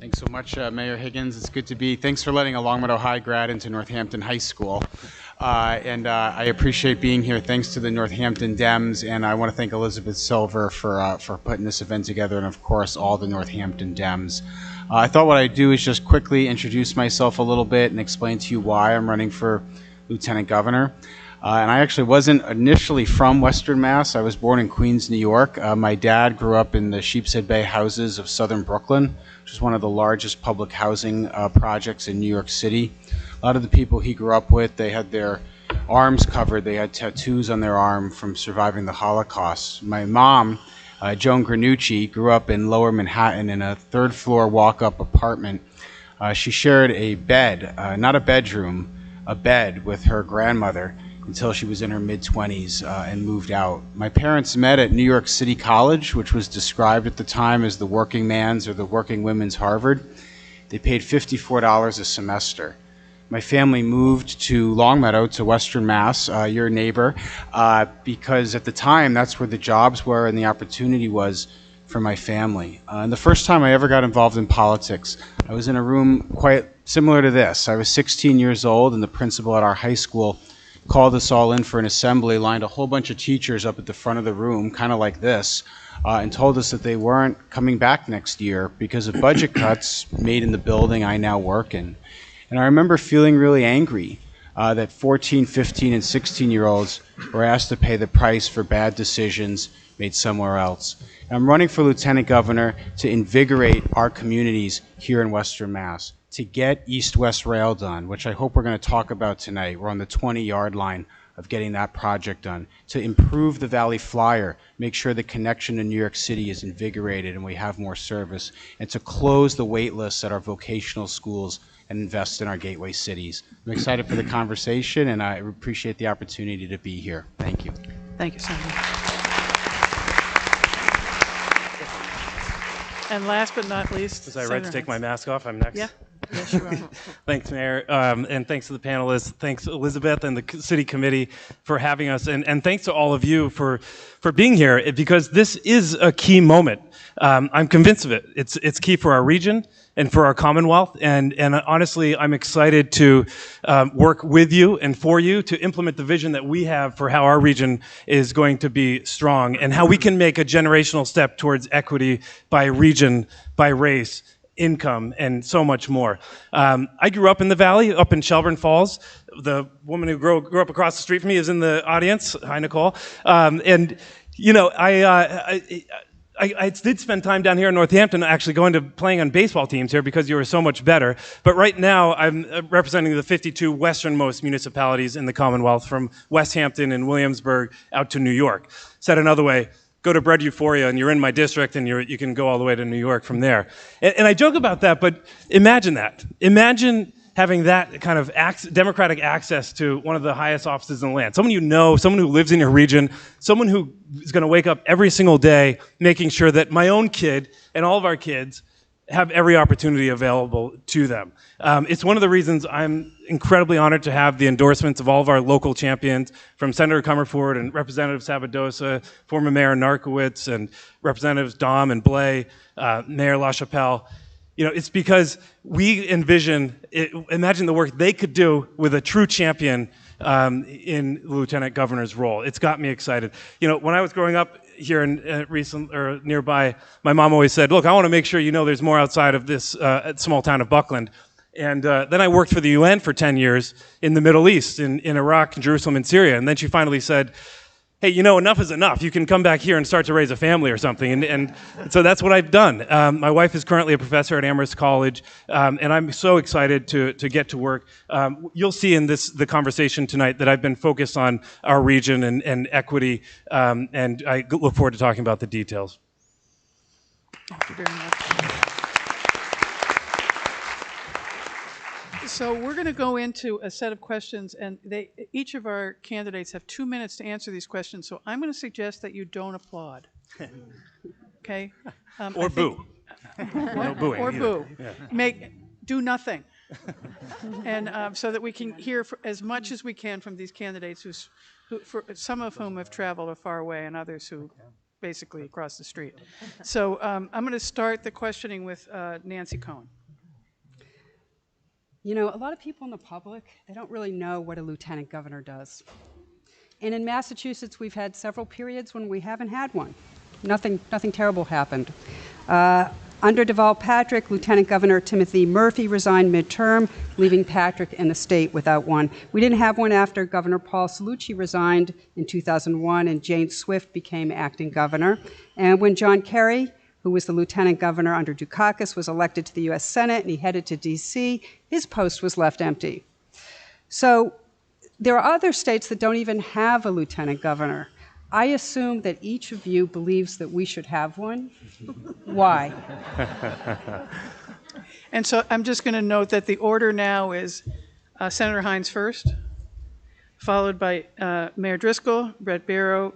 Thanks so much, Mayor Higgins. It's good to be. Thanks for letting a Longmeadow High grad into Northampton High School. I appreciate being here. Thanks to the Northampton Dems, and I want to thank Elizabeth Silver for putting this event together, and of course all the Northampton Dems. I thought what I'd do is just quickly introduce myself a little bit and explain to you why I'm running for Lieutenant Governor. And I actually wasn't initially from Western Mass. I was born in Queens, New York. My dad grew up in the Sheepshead Bay houses of southern Brooklyn, which is one of the largest public housing projects in New York City. A lot of the people he grew up with, they had their arms covered. They had tattoos on their arm from surviving the Holocaust. My mom, Joan Granucci, grew up in Lower Manhattan in a third-floor walk-up apartment. She shared a bed, not a bedroom, a bed with her grandmother until she was in her mid-20s and moved out. My parents met at New York City College, which was described at the time as the working man's or the working women's Harvard. They paid $54 a semester. My family moved to Longmeadow, to Western Mass, your neighbor, because at the time that's where the jobs were and the opportunity was for my family. And the first time I ever got involved in politics, I was in a room quite similar to this. I was 16 years old, and the principal at our high school called us all in for an assembly, lined a whole bunch of teachers up at the front of the room, kind of like this, and told us that they weren't coming back next year because of budget cuts made in the building I now work in. And I remember feeling really angry that 14, 15, and 16-year-olds were asked to pay the price for bad decisions made somewhere else. And I'm running for Lieutenant Governor to invigorate our communities here in Western Mass, to get East-West Rail done, which I hope we're going to talk about tonight. We're on the 20-yard line of getting that project done, to improve the Valley Flyer, make sure the connection to New York City is invigorated and we have more service, and to close the wait lists at our vocational schools and invest in our gateway cities. I'm excited for the conversation, and I appreciate the opportunity to be here. Thank you. Thank you, Senator. And last but not least, was I right to take my mask off? I'm next. Yeah. Yes, you are. Thanks, Mayor, and thanks to the panelists. Thanks, Elizabeth and the city committee for having us, and thanks to all of you for being here, because this is a key moment. I'm convinced of it. It's key for our region and for our Commonwealth, and honestly, I'm excited to work with you and for you to implement the vision that we have for how our region is going to be strong and how we can make a generational step towards equity by region, by race, income, and so much more. I grew up in the Valley, up in Shelburne Falls. The woman who grew up across the street from me is in the audience. Hi, Nicole. And you know, I did spend time down here in Northampton actually going to playing on baseball teams here because you were so much better. But right now, I'm representing the 52 westernmost municipalities in the Commonwealth, from West Hampton and Williamsburg out to New York. Said another way, go to Bread Euphoria and you're in my district and you can go all the way to New York from there. And I joke about that, but imagine that. Imagine having that kind of democratic access to one of the highest offices in the land. Someone you know, someone who lives in your region, someone who is going to wake up every single day making sure that my own kid and all of our kids have every opportunity available to them. It's one of the reasons I'm incredibly honored to have the endorsements of all of our local champions, from Senator Comerford and Representative Sabadosa, former Mayor Narkowitz, and Representatives Dom and Blay, Mayor LaChapelle. You know, it's because we imagine the work they could do with a true champion in the Lieutenant Governor's role. It's got me excited. You know, when I was growing up here in nearby, my mom always said, look, I want to make sure you know there's more outside of this small town of Buckland. And then I worked for the UN for 10 years in the Middle East, in Iraq, Jerusalem, and Syria. And then she finally said, hey, enough is enough. You can come back here and start to raise a family or something. And so that's what I've done. My wife is currently a professor at Amherst College, and I'm so excited to get to work. You'll see in the conversation tonight that I've been focused on our region and equity, and I look forward to talking about the details. Thank you very much. So we're going to go into a set of questions, and each of our candidates have 2 minutes to answer these questions. So I'm going to suggest that you don't applaud. Okay? Or boo. No booing. Or either. boo. Yeah. Do nothing. And so that we can hear as much as we can from these candidates, some of whom have traveled a far way, and others who basically across the street. So I'm going to start the questioning with Nancy Cohen. A lot of people in the public, they don't really know what a lieutenant governor does. And in Massachusetts, we've had several periods when we haven't had one. Nothing terrible happened. Under Deval Patrick, Lieutenant Governor Timothy Murphy resigned midterm, leaving Patrick in the state without one. We didn't have one after Governor Paul Cellucci resigned in 2001 and Jane Swift became acting governor. And when John Kerry, who was the lieutenant governor under Dukakis, was elected to the U.S. Senate and he headed to D.C., his post was left empty. So there are other states that don't even have a lieutenant governor. I assume that each of you believes that we should have one. Why? And so I'm just going to note that the order now is Senator Hines first, followed by Mayor Driscoll, Brett Barrow,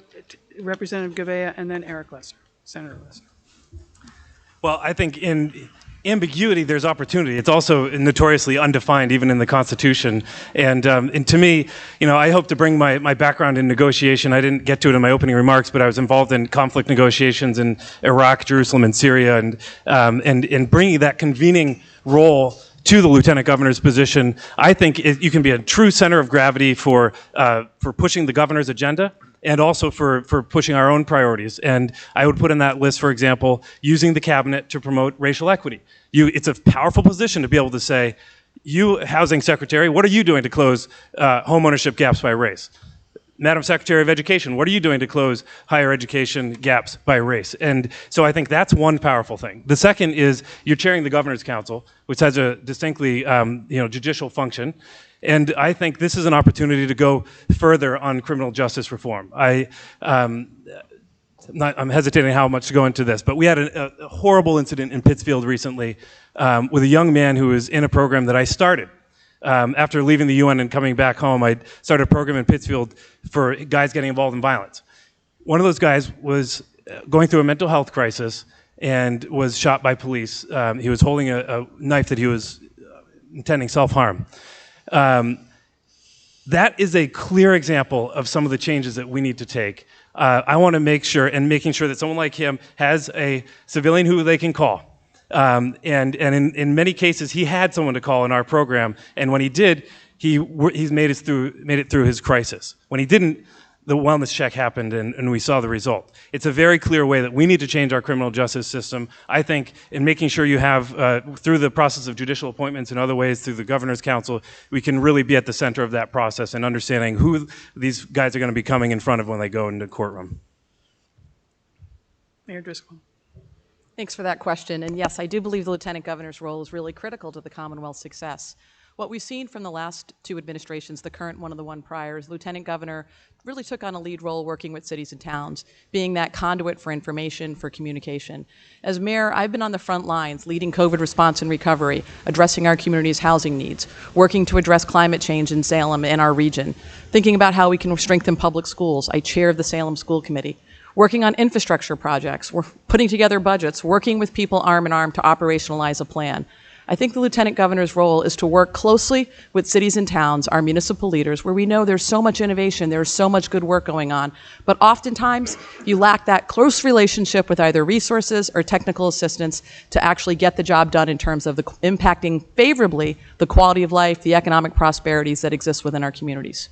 Representative Govea, and then Eric Lesser, Senator Lesser. Well, I think in ambiguity, there's opportunity. It's also notoriously undefined, even in the Constitution. And to me, I hope to bring my background in negotiation. I didn't get to it in my opening remarks, but I was involved in conflict negotiations in Iraq, Jerusalem, and Syria, and bringing that convening role to the lieutenant governor's position. I think you can be a true center of gravity for pushing the governor's agenda, and also for pushing our own priorities. And I would put in that list, for example, using the cabinet to promote racial equity. It's a powerful position to be able to say, you, housing secretary, what are you doing to close home ownership gaps by race? Madam Secretary of Education, what are you doing to close higher education gaps by race? And so I think that's one powerful thing. The second is you're chairing the Governor's Council, which has a distinctly judicial function. And I think this is an opportunity to go further on criminal justice reform. I'm hesitating how much to go into this, but we had a horrible incident in Pittsfield recently with a young man who was in a program that I started. After leaving the UN and coming back home, I started a program in Pittsfield for guys getting involved in violence. One of those guys was going through a mental health crisis and was shot by police. He was holding a knife that he was intending self-harm. That is a clear example of some of the changes that we need to take. I want to make sure, and making sure that someone like him has a civilian who they can call. And in many cases, he had someone to call in our program, and when he did, he's made it through his crisis. When he didn't, the wellness check happened, and we saw the result. It's a very clear way that we need to change our criminal justice system. I think in making sure you have, through the process of judicial appointments and other ways, through the Governor's Council, we can really be at the center of that process and understanding who these guys are going to be coming in front of when they go into the courtroom. Mayor Driscoll. Thanks for that question. And yes, I do believe the Lieutenant Governor's role is really critical to the Commonwealth's success. What we've seen from the last two administrations, the current one and the one prior, is Lieutenant Governor really took on a lead role working with cities and towns, being that conduit for information, for communication. As mayor, I've been on the front lines, leading COVID response and recovery, addressing our community's housing needs, working to address climate change in Salem and our region, thinking about how we can strengthen public schools. I chair the Salem School Committee. Working on infrastructure projects, we're putting together budgets, working with people arm in arm to operationalize a plan. I think the Lieutenant Governor's role is to work closely with cities and towns, our municipal leaders, where we know there's so much innovation, there's so much good work going on, but oftentimes you lack that close relationship with either resources or technical assistance to actually get the job done in terms of impacting favorably the quality of life, the economic prosperities that exist within our communities.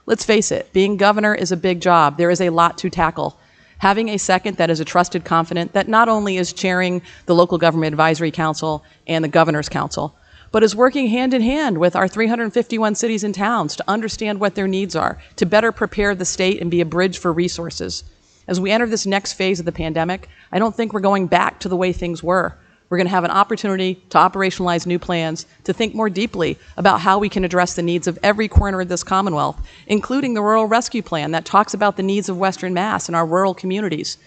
Let's face it, being governor is a big job. There is a lot to tackle. Having a second that is a trusted confidant that not only is chairing the local government advisory council and the governor's council, but is working hand in hand with our 351 cities and towns to understand what their needs are, to better prepare the state and be a bridge for resources. As we enter this next phase of the pandemic, I don't think we're going back to the way things were. We're going to have an opportunity to operationalize new plans, to think more deeply about how we can address the needs of every corner of this Commonwealth, including the Rural Rescue Plan that talks about the needs of Western Mass and our rural communities.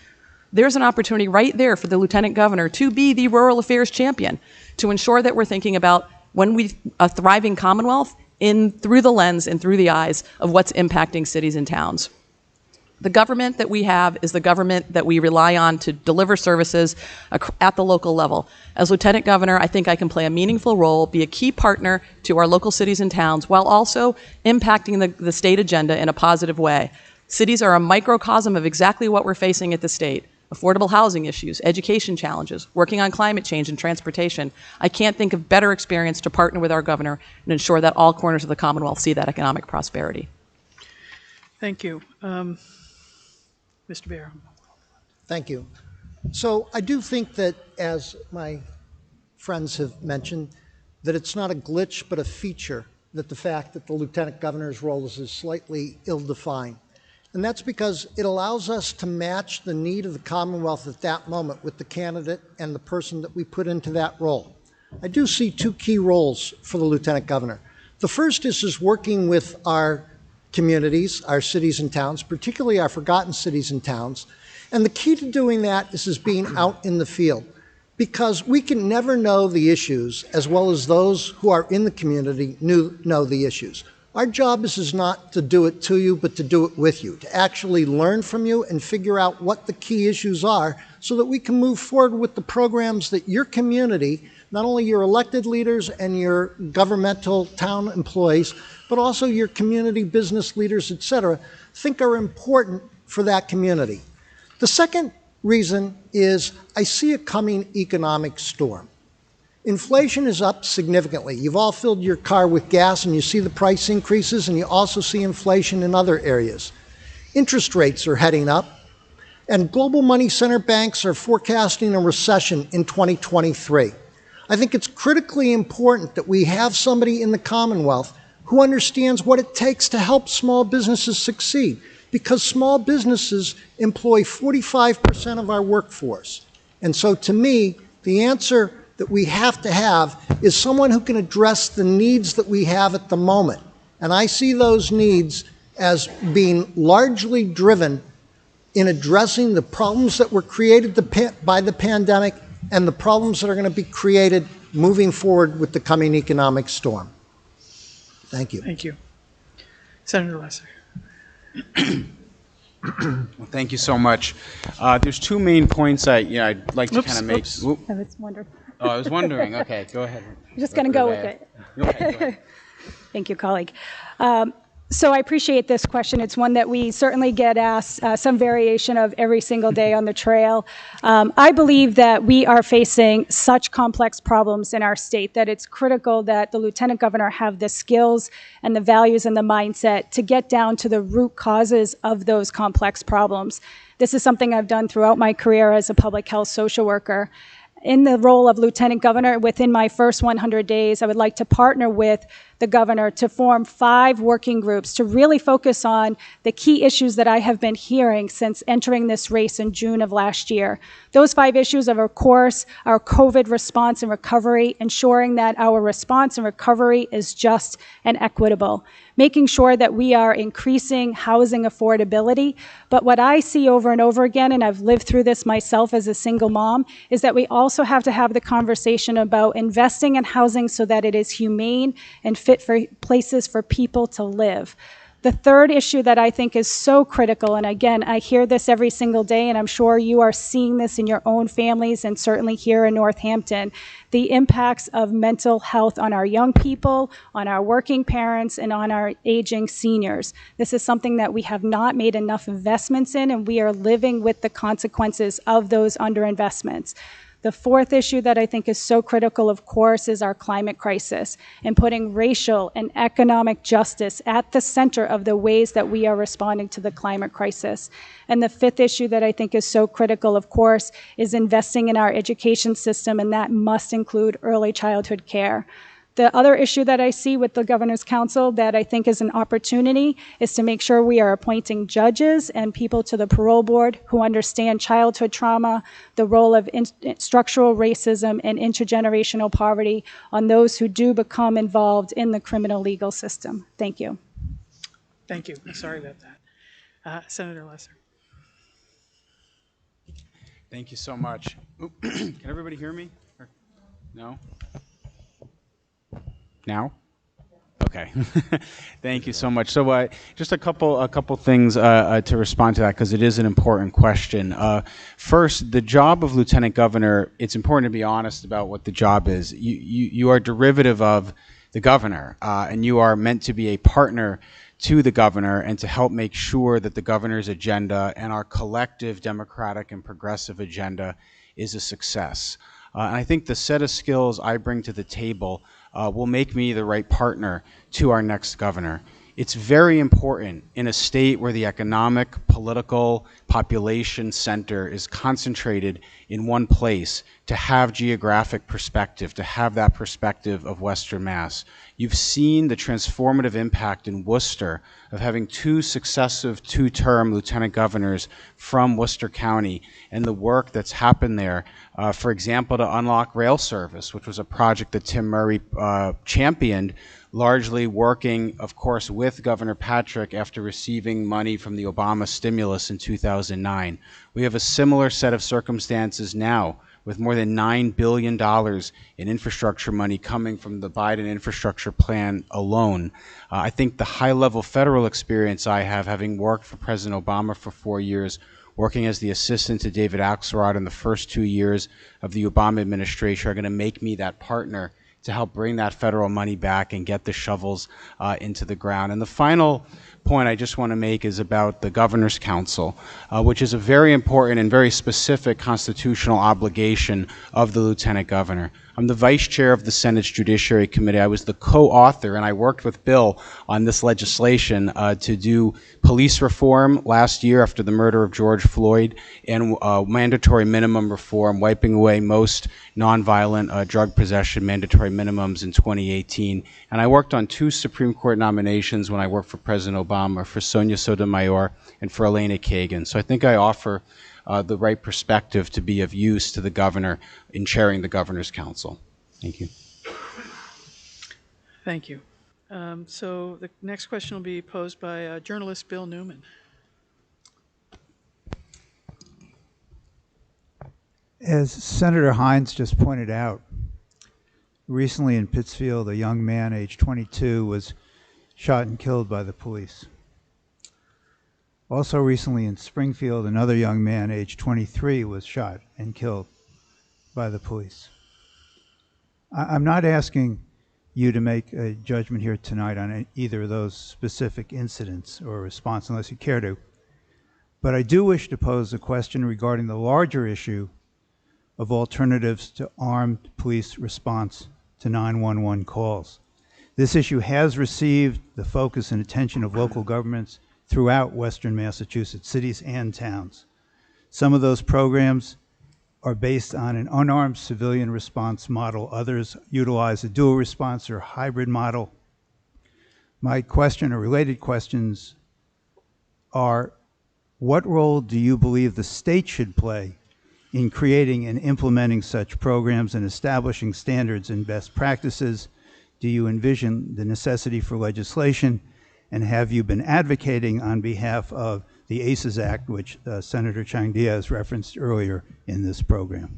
There's an opportunity right there for the Lieutenant Governor to be the rural affairs champion, to ensure that we're thinking about a thriving Commonwealth through the lens and through the eyes of what's impacting cities and towns. The government that we have is the government that we rely on to deliver services at the local level. As Lieutenant Governor, I think I can play a meaningful role, be a key partner to our local cities and towns, while also impacting the state agenda in a positive way. Cities are a microcosm of exactly what we're facing at the state. Affordable housing issues, education challenges, working on climate change and transportation. I can't think of better experience to partner with our governor and ensure that all corners of the Commonwealth see that economic prosperity. Thank you. Mr. Barrow. Thank you. So I do think that, as my friends have mentioned, that it's not a glitch but a feature that the fact that the Lieutenant Governor's role is slightly ill-defined. And that's because it allows us to match the need of the Commonwealth at that moment with the candidate and the person that we put into that role. I do see two key roles for the Lieutenant Governor. The first is working with our communities, our cities and towns, particularly our forgotten cities and towns. And the key to doing that is being out in the field, because we can never know the issues as well as those who are in the community know the issues. Our job is not to do it to you, but to do it with you, to actually learn from you and figure out what the key issues are so that we can move forward with the programs that your community, not only your elected leaders and your governmental town employees, but also your community business leaders, et cetera, think are important for that community. The second reason is I see a coming economic storm. Inflation is up significantly. You've all filled your car with gas and you see the price increases, and you also see inflation in other areas. Interest rates are heading up, and global money center banks are forecasting a recession in 2023. I think it's critically important that we have somebody in the Commonwealth who understands what it takes to help small businesses succeed, because small businesses employ 45% of our workforce. And so to me, the answer that we have to have is someone who can address the needs that we have at the moment. And I see those needs as being largely driven in addressing the problems that were created by the pandemic and the problems that are going to be created moving forward with the coming economic storm. Thank you. Thank you. Senator Lesser. Well, thank you so much. There's two main points I'd like to kind of make. Oh, that's wonderful. Oh, I was wondering. Okay, go ahead. I'm just going to go with it. Okay, go ahead. Thank you, colleague. So I appreciate this question. It's one that we certainly get asked some variation of every single day on the trail. I believe that we are facing such complex problems in our state that it's critical that the Lieutenant Governor have the skills and the values and the mindset to get down to the root causes of those complex problems. This is something I've done throughout my career as a public health social worker. In the role of Lieutenant Governor, within my first 100 days, I would like to partner with the governor to form 5 working groups to really focus on the key issues that I have been hearing since entering this race in June of last year. Those 5 issues are, of course, our COVID response and recovery, ensuring that our response and recovery is just and equitable, making sure that we are increasing housing affordability. But what I see over and over again, and I've lived through this myself as a single mom, is that we also have to have the conversation about investing in housing so that it is humane and fit for places for people to live. The third issue that I think is so critical, and again, I hear this every single day, and I'm sure you are seeing this in your own families and certainly here in Northampton, the impacts of mental health on our young people, on our working parents, and on our aging seniors. This is something that we have not made enough investments in, and we are living with the consequences of those underinvestments. The fourth issue that I think is so critical, of course, is our climate crisis and putting racial and economic justice at the center of the ways that we are responding to the climate crisis. And the fifth issue that I think is so critical, of course, is investing in our education system, and that must include early childhood care. The other issue that I see with the Governor's Council that I think is an opportunity is to make sure we are appointing judges and people to the parole board who understand childhood trauma, the role of structural racism and intergenerational poverty on those who do become involved in the criminal legal system. Thank you. Thank you. Sorry about that. Senator Lesser. Thank you so much. Can everybody hear me? No? Now? Okay. Thank you so much. So just a couple things to respond to that, because it is an important question. First, the job of Lieutenant Governor, it's important to be honest about what the job is. You are derivative of the governor, and you are meant to be a partner to the governor and to help make sure that the governor's agenda and our collective democratic and progressive agenda is a success. And I think the set of skills I bring to the table will make me the right partner to our next governor. It's very important in a state where the economic, political, population center is concentrated in one place to have geographic perspective, to have that perspective of Western Mass. You've seen the transformative impact in Worcester of having two successive two-term lieutenant governors from Worcester County and the work that's happened there. For example, to unlock rail service, which was a project that Tim Murray championed, largely working, of course, with Governor Patrick after receiving money from the Obama stimulus in 2009. We have a similar set of circumstances now, with more than $9 billion in infrastructure money coming from the Biden infrastructure plan alone. I think the high-level federal experience I have, having worked for President Obama for 4 years, working as the assistant to David Axelrod in the first 2 years of the Obama administration, are going to make me that partner to help bring that federal money back and get the shovels into the ground. And the final point I just want to make is about the Governor's Council, which is a very important and very specific constitutional obligation of the Lieutenant Governor. I'm the Vice Chair of the Senate's Judiciary Committee. I was the co-author, and I worked with Bill on this legislation to do police reform last year after the murder of George Floyd, and mandatory minimum reform, wiping away most nonviolent drug possession mandatory minimums in 2018. And I worked on 2 Supreme Court nominations when I worked for President Obama, for Sonia Sotomayor and for Elena Kagan. So I think I offer the right perspective to be of use to the governor in chairing the Governor's Council. Thank you. Thank you. So the next question will be posed by journalist Bill Newman. As Senator Hines just pointed out, recently in Pittsfield, a young man, age 22, was shot and killed by the police. Also recently in Springfield, another young man, age 23, was shot and killed by the police. I'm not asking you to make a judgment here tonight on either of those specific incidents or response, unless you care to. But I do wish to pose a question regarding the larger issue of alternatives to armed police response to 911 calls. This issue has received the focus and attention of local governments throughout Western Massachusetts, cities and towns. Some of those programs are based on an unarmed civilian response model. Others utilize a dual response or hybrid model. My question, or related questions, are what role do you believe the state should play in creating and implementing such programs and establishing standards and best practices? Do you envision the necessity for legislation? And have you been advocating on behalf of the ACES Act, which Senator Chang Diaz referenced earlier in this program?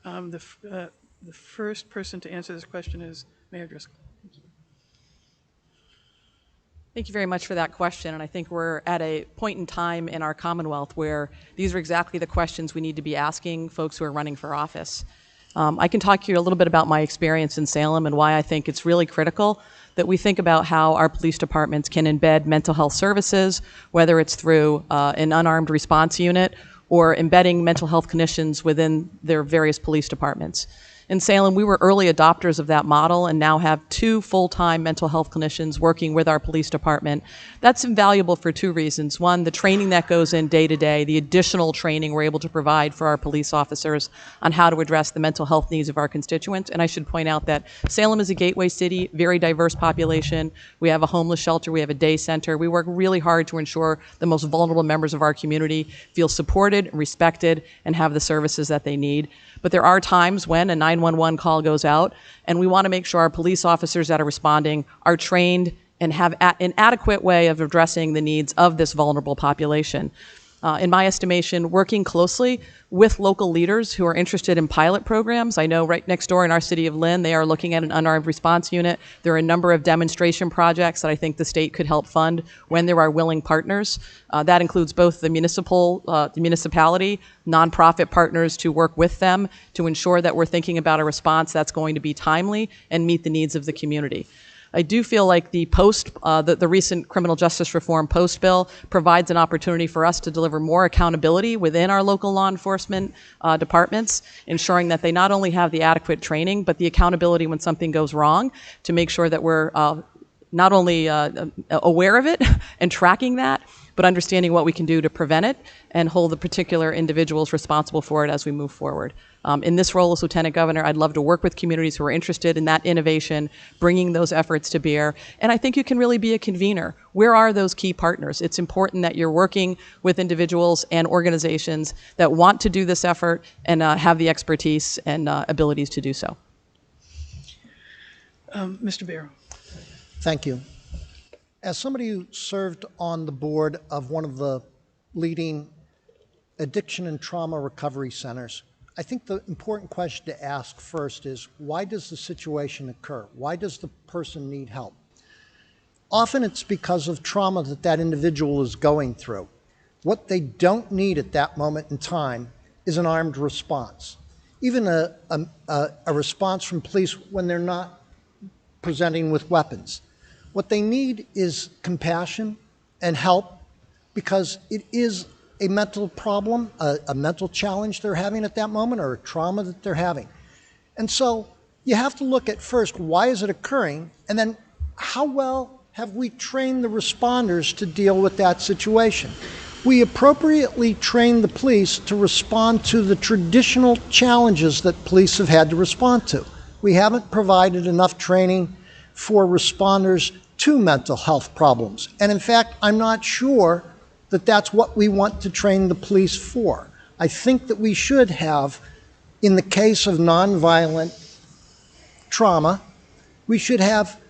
The first person to answer this question is Mayor Driscoll. Thank you very much for that question, and I think we're at a point in time in our Commonwealth where these are exactly the questions we need to be asking folks who are running for office. I can talk to you a little bit about my experience in Salem and why I think it's really critical that we think about how our police departments can embed mental health services, whether it's through an unarmed response unit or embedding mental health clinicians within their various police departments. In Salem, we were early adopters of that model and now have 2 full-time mental health clinicians working with our police department. That's invaluable for 2 reasons. One, the training that goes in day to day, the additional training we're able to provide for our police officers on how to address the mental health needs of our constituents. And I should point out that Salem is a gateway city, very diverse population. We have a homeless shelter, we have a day center. We work really hard to ensure the most vulnerable members of our community feel supported, respected, and have the services that they need. But there are times when a 911 call goes out, and we want to make sure our police officers that are responding are trained and have an adequate way of addressing the needs of this vulnerable population. In my estimation, working closely with local leaders who are interested in pilot programs. I know right next door in our city of Lynn, they are looking at an unarmed response unit. There are a number of demonstration projects that I think the state could help fund when there are willing partners. That includes both the municipality, nonprofit partners to work with them to ensure that we're thinking about a response that's going to be timely and meet the needs of the community. I do feel like the recent criminal justice reform post bill provides an opportunity for us to deliver more accountability within our local law enforcement departments, ensuring that they not only have the adequate training, but the accountability when something goes wrong to make sure that we're not only aware of it and tracking that, but understanding what we can do to prevent it and hold the particular individuals responsible for it as we move forward. In this role as Lieutenant Governor, I'd love to work with communities who are interested in that innovation, bringing those efforts to bear. And I think you can really be a convener. Where are those key partners? It's important that you're working with individuals and organizations that want to do this effort and have the expertise and abilities to do so. Mr. Barrow. Thank you. As somebody who served on the board of one of the leading addiction and trauma recovery centers, I think the important question to ask first is, why does the situation occur? Why does the person need help? Often it's because of trauma that that individual is going through. What they don't need at that moment in time is an armed response. Even a response from police when they're not presenting with weapons. What they need is compassion and help, because it is a mental problem, a mental challenge they're having at that moment, or a trauma that they're having. And so you have to look at first, why is it occurring? And then how well have we trained the responders to deal with that situation? We appropriately train the police to respond to the traditional challenges that police have had to respond to. We haven't provided enough training for responders to mental health problems. And in fact, I'm not sure that that's what we want to train the police for. I think that we should have, in the case of nonviolent trauma, we should have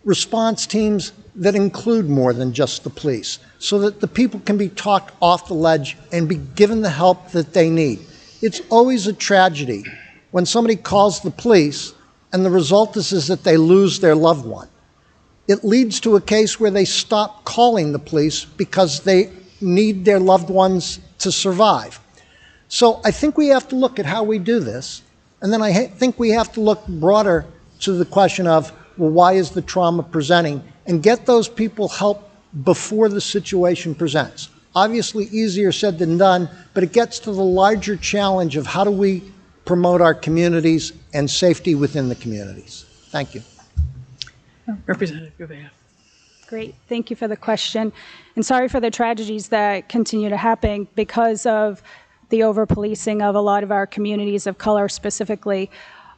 response teams that include more than just the police, so that the people can be talked off the ledge and be given the help that they need. It's always a tragedy when somebody calls the police and the result is that they lose their loved one. It leads to a case where they stop calling the police because they need their loved ones to survive. So I think we have to look at how we do this, and then I think we have to look broader to the question of, well, why is the trauma presenting, and get those people help before the situation presents. Obviously easier said than done, but it gets to the larger challenge of how do we promote our communities and safety within the communities. Thank you. Representative Govea. Great, thank you for the question. And sorry for the tragedies that continue to happen because of the over-policing of a lot of our communities of color specifically.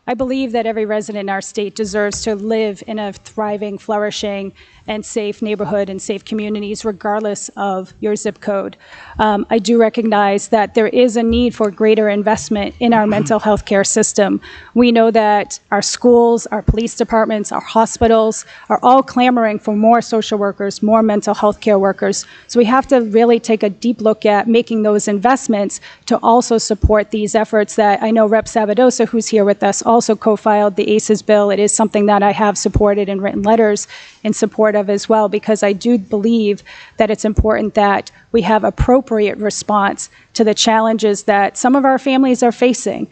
I believe that every resident in our state deserves to live in a thriving, flourishing, and safe neighborhood and safe communities, regardless of your zip code. I do recognize that there is a need for greater investment in our mental health care system. We know that our schools, our police departments, our hospitals are all clamoring for more social workers, more mental health care workers. So we have to really take a deep look at making those investments to also support these efforts that I know Rep. Savadosa, who's here with us, also co-filed the ACEs bill. It is something that I have supported in written letters in support of as well, because I do believe that it's important that we have appropriate response to the challenges that some of our families are facing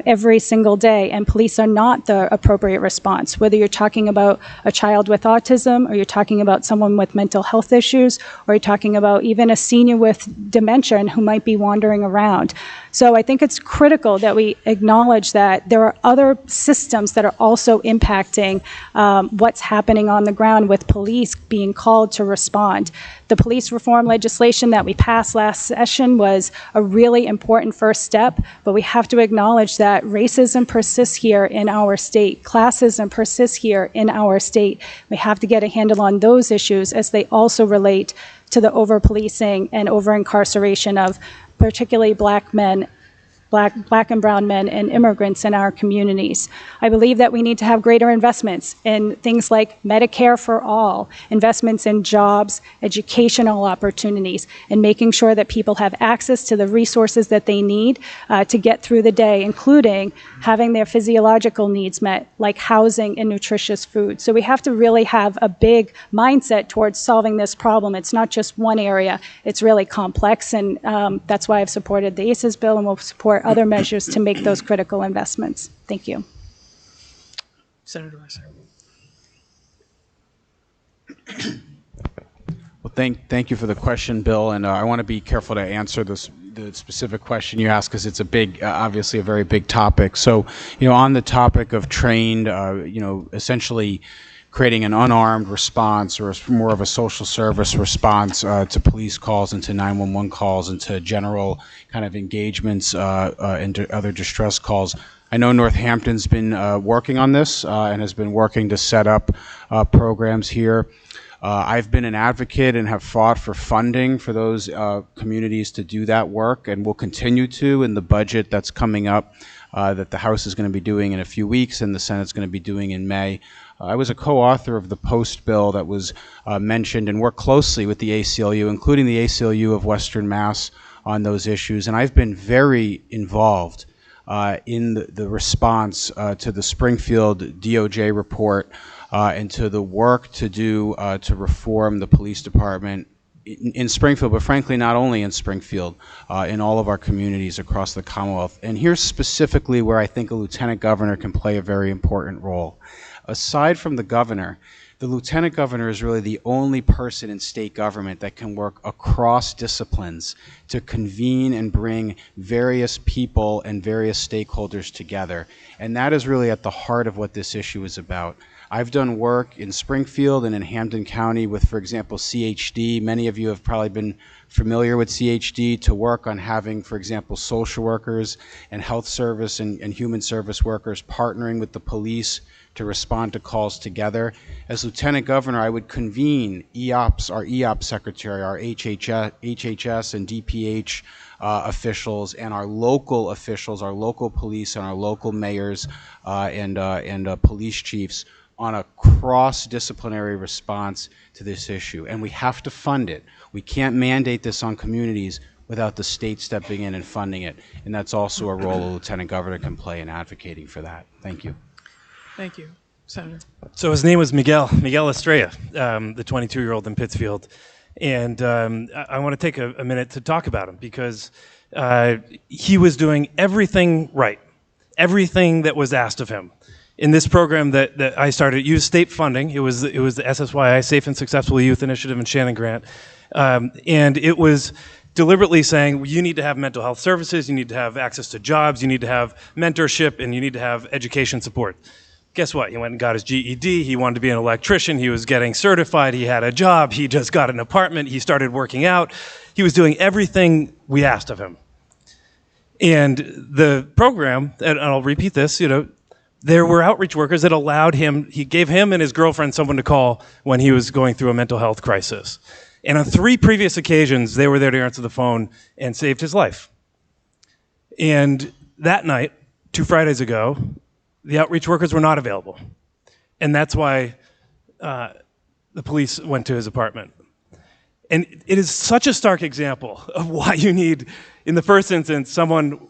every single day, and police are not the appropriate response. Whether you're talking about a child with autism, or you're talking about someone with mental health issues, or you're talking about even a senior with dementia and who might be wandering around. So I think it's critical that we acknowledge that there are other systems that are also impacting what's happening on the ground, with police being called to respond. The police reform legislation that we passed last session was a really important first step, but we have to acknowledge that racism persists here in our state. Classism persists here in our state. We have to get a handle on those issues, as they also relate to the over-policing and over-incarceration of particularly black men, black and brown men and immigrants in our communities. I believe that we need to have greater investments in things like Medicare for all, investments in jobs, educational opportunities, and making sure that people have access to the resources that they need to get through the day, including having their physiological needs met, like housing and nutritious food. So we have to really have a big mindset towards solving this problem. It's not just one area, it's really complex, and that's why I've supported the ACES bill, and will support other measures to make those critical investments. Thank you. Senator Lesser. Well, thank you for the question, Bill, and I want to be careful to answer the specific question you asked, because it's a big, obviously a very big topic. So, on the topic of trained, essentially creating an unarmed response, or more of a social service response to police calls and to 911 calls and to general kind of engagements and to other distress calls. I know Northampton's been working on this and has been working to set up programs here. I've been an advocate and have fought for funding for those communities to do that work, and will continue to in the budget that's coming up that the House is going to be doing in a few weeks and the Senate's going to be doing in May. I was a co-author of the post bill that was mentioned, and worked closely with the ACLU, including the ACLU of Western Mass, on those issues. And I've been very involved in the response to the Springfield DOJ report and to the work to do to reform the police department in Springfield, but frankly not only in Springfield, in all of our communities across the Commonwealth. And here's specifically where I think a lieutenant governor can play a very important role. Aside from the governor, the lieutenant governor is really the only person in state government that can work across disciplines to convene and bring various people and various stakeholders together. And that is really at the heart of what this issue is about. I've done work in Springfield and in Hampden County with, for example, CHD. Many of you have probably been familiar with CHD, to work on having, for example, social workers and health service and human service workers partnering with the police to respond to calls together. As Lieutenant Governor, I would convene EOPS, our EOPS secretary, our HHS and DPH officials, and our local officials, our local police and our local mayors and police chiefs on a cross-disciplinary response to this issue. And we have to fund it. We can't mandate this on communities without the state stepping in and funding it. And that's also a role a lieutenant governor can play in advocating for that. Thank you. Thank you. Senator. So his name was Miguel Estrella, the 22-year-old in Pittsfield. And I want to take a minute to talk about him, because he was doing everything right, everything that was asked of him. In this program that I started, used state funding. It was the SSYI, Safe and Successful Youth Initiative and Shannon Grant. And it was deliberately saying, you need to have mental health services, you need to have access to jobs, you need to have mentorship, and you need to have education support. Guess what? He went and got his GED, he wanted to be an electrician, he was getting certified, he had a job, he just got an apartment, he started working out. He was doing everything we asked of him. And the program, and I'll repeat this, there were outreach workers that allowed him, he gave him and his girlfriend someone to call when he was going through a mental health crisis. And on 3 previous occasions, they were there to answer the phone and saved his life. And that night, 2 Fridays ago, the outreach workers were not available. And that's why the police went to his apartment. And it is such a stark example of why you need, in the first instance, someone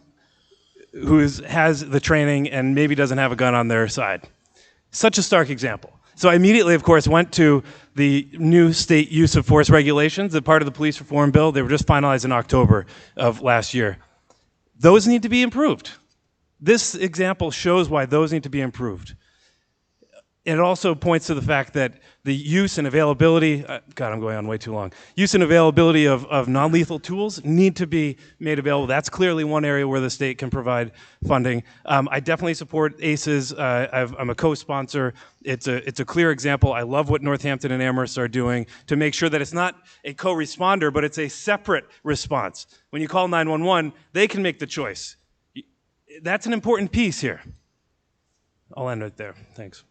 who has the training and maybe doesn't have a gun on their side. Such a stark example. So I immediately, of course, went to the new state use of force regulations, that part of the police reform bill. They were just finalized in October of last year. Those need to be improved. This example shows why those need to be improved. It also points to the fact that the use and availability, God, I'm going on way too long. Use and availability of non-lethal tools need to be made available. That's clearly one area where the state can provide funding. I definitely support ACEs. I'm a co-sponsor. It's a clear example. I love what Northampton and Amherst are doing to make sure that it's not a co-responder, but it's a separate response. When you call 911, they can make the choice. That's an important piece here. I'll end right there. Thanks.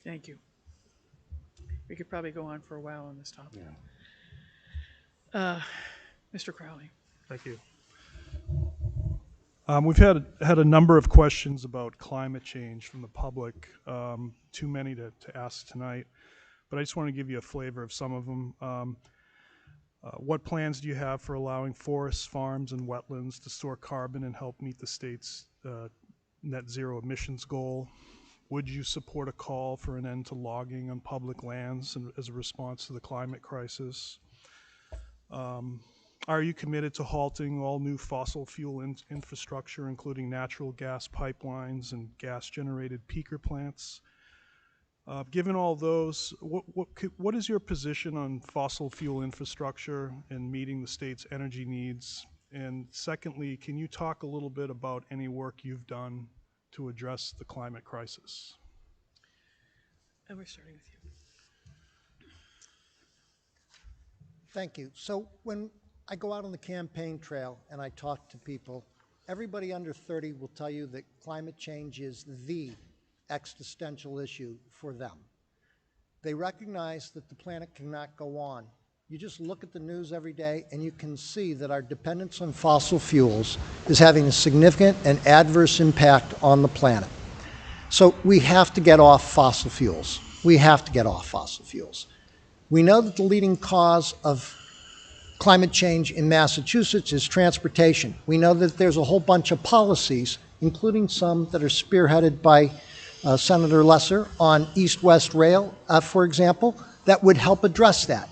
Thank you. We could probably go on for a while on this topic. Yeah. Mr. Crowley. Thank you. We've had a number of questions about climate change from the public, too many to ask tonight, but I just want to give you a flavor of some of them. What plans do you have for allowing forests, farms, and wetlands to store carbon and help meet the state's net zero emissions goal? Would you support a call for an end to logging on public lands as a response to the climate crisis? Are you committed to halting all new fossil fuel infrastructure, including natural gas pipelines and gas-generated peaker plants? Given all those, what is your position on fossil fuel infrastructure and meeting the state's energy needs? And secondly, can you talk a little bit about any work you've done to address the climate crisis? And we're starting with you. Thank you. So when I go out on the campaign trail and I talk to people, everybody under 30 will tell you that climate change is the existential issue for them. They recognize that the planet cannot go on. You just look at the news every day and you can see that our dependence on fossil fuels is having a significant and adverse impact on the planet. So we have to get off fossil fuels. We have to get off fossil fuels. We know that the leading cause of climate change in Massachusetts is transportation. We know that there's a whole bunch of policies, including some that are spearheaded by Senator Lesser on East-West Rail, for example, that would help address that.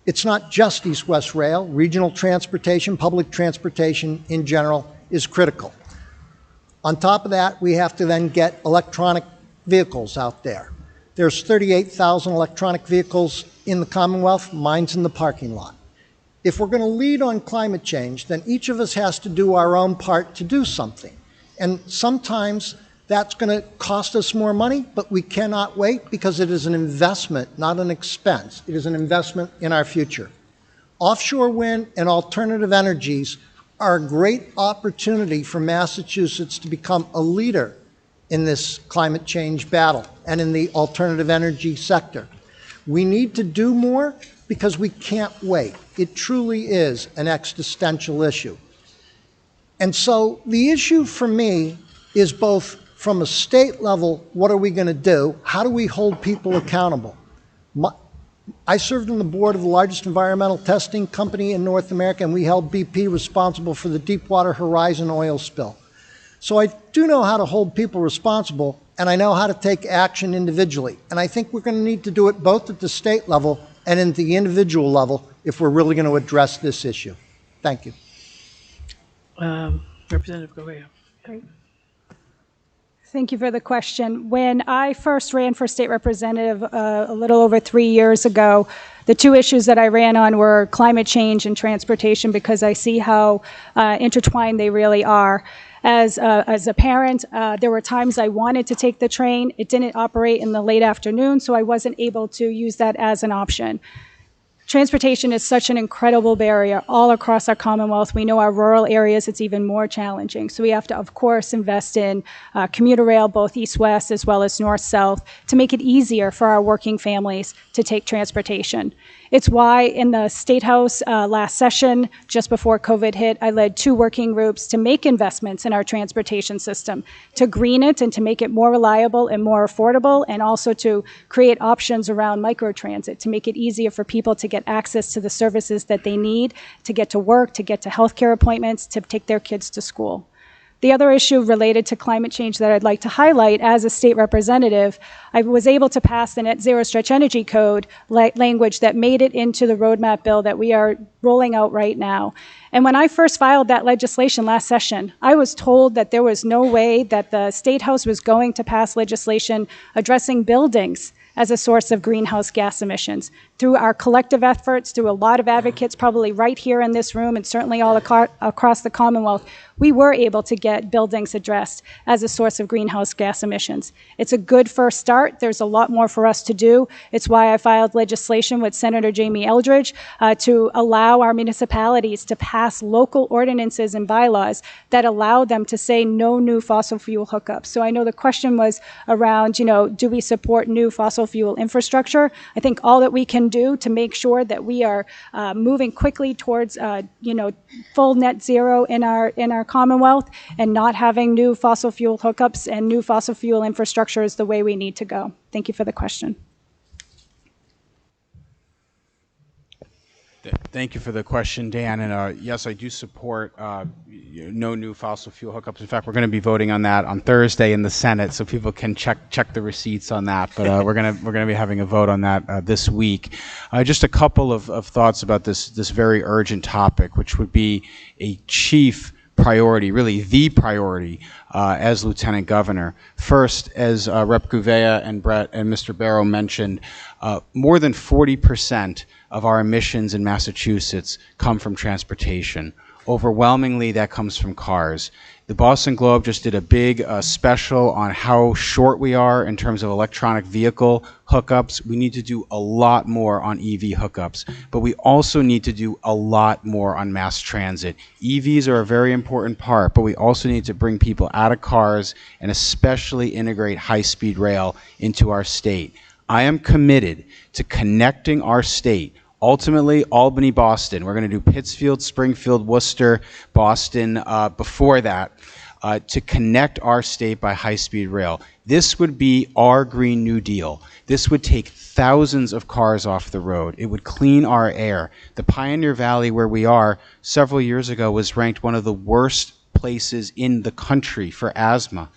It's not just East-West Rail. Regional transportation, public transportation in general is critical. On top of that, we have to then get electronic vehicles out there. There's 38,000 electronic vehicles in the Commonwealth. Mine's in the parking lot. If we're going to lead on climate change, then each of us has to do our own part to do something. And sometimes that's going to cost us more money, but we cannot wait because it is an investment, not an expense. It is an investment in our future. Offshore wind and alternative energies are a great opportunity for Massachusetts to become a leader in this climate change battle and in the alternative energy sector. We need to do more because we can't wait. It truly is an existential issue. And so the issue for me is both from a state level, what are we going to do? How do we hold people accountable? I served on the board of the largest environmental testing company in North America, and we held BP responsible for the Deepwater Horizon oil spill. So I do know how to hold people responsible, and I know how to take action individually. And I think we're going to need to do it both at the state level and at the individual level if we're really going to address this issue. Thank you. Representative Govea. Great. Thank you for the question. When I first ran for state representative a little over 3 years ago, the two issues that I ran on were climate change and transportation because I see how intertwined they really are. As a parent, there were times I wanted to take the train. It didn't operate in the late afternoon, so I wasn't able to use that as an option. Transportation is such an incredible barrier all across our Commonwealth. We know our rural areas, it's even more challenging. So we have to, of course, invest in commuter rail, both east-west as well as north-south, to make it easier for our working families to take transportation. It's why in the State House last session, just before COVID hit, I led 2 working groups to make investments in our transportation system, to green it and to make it more reliable and more affordable, and also to create options around microtransit to make it easier for people to get access to the services that they need, to get to work, to get to healthcare appointments, to take their kids to school. The other issue related to climate change that I'd like to highlight as a state representative, I was able to pass the Net Zero Stretch Energy Code language that made it into the roadmap bill that we are rolling out right now. And when I first filed that legislation last session, I was told that there was no way that the State House was going to pass legislation addressing buildings as a source of greenhouse gas emissions. Through our collective efforts, through a lot of advocates probably right here in this room and certainly all across the Commonwealth, we were able to get buildings addressed as a source of greenhouse gas emissions. It's a good first start. There's a lot more for us to do. It's why I filed legislation with Senator Jamie Eldridge to allow our municipalities to pass local ordinances and bylaws that allow them to say no new fossil fuel hookups. So I know the question was around, do we support new fossil fuel infrastructure? I think all that we can do to make sure that we are moving quickly towards, full net zero in our Commonwealth and not having new fossil fuel hookups and new fossil fuel infrastructure is the way we need to go. Thank you for the question. Thank you for the question, Dan. And yes, I do support no new fossil fuel hookups. In fact, we're going to be voting on that on Thursday in the Senate, so people can check the receipts on that. But we're going to be having a vote on that this week. Just a couple of thoughts about this very urgent topic, which would be a chief priority, really the priority, as Lieutenant Governor. First, as Rep. Govea and Brett and Mr. Barrow mentioned, more than 40% of our emissions in Massachusetts come from transportation. Overwhelmingly, that comes from cars. The Boston Globe just did a big special on how short we are in terms of electronic vehicle hookups. We need to do a lot more on EV hookups, but we also need to do a lot more on mass transit. EVs are a very important part, but we also need to bring people out of cars and especially integrate high-speed rail into our state. I am committed to connecting our state. Ultimately, Albany, Boston. We're going to do Pittsfield, Springfield, Worcester, Boston before that to connect our state by high-speed rail. This would be our Green New Deal. This would take thousands of cars off the road. It would clean our air. The Pioneer Valley, where we are, several years ago was ranked one of the worst places in the country for asthma.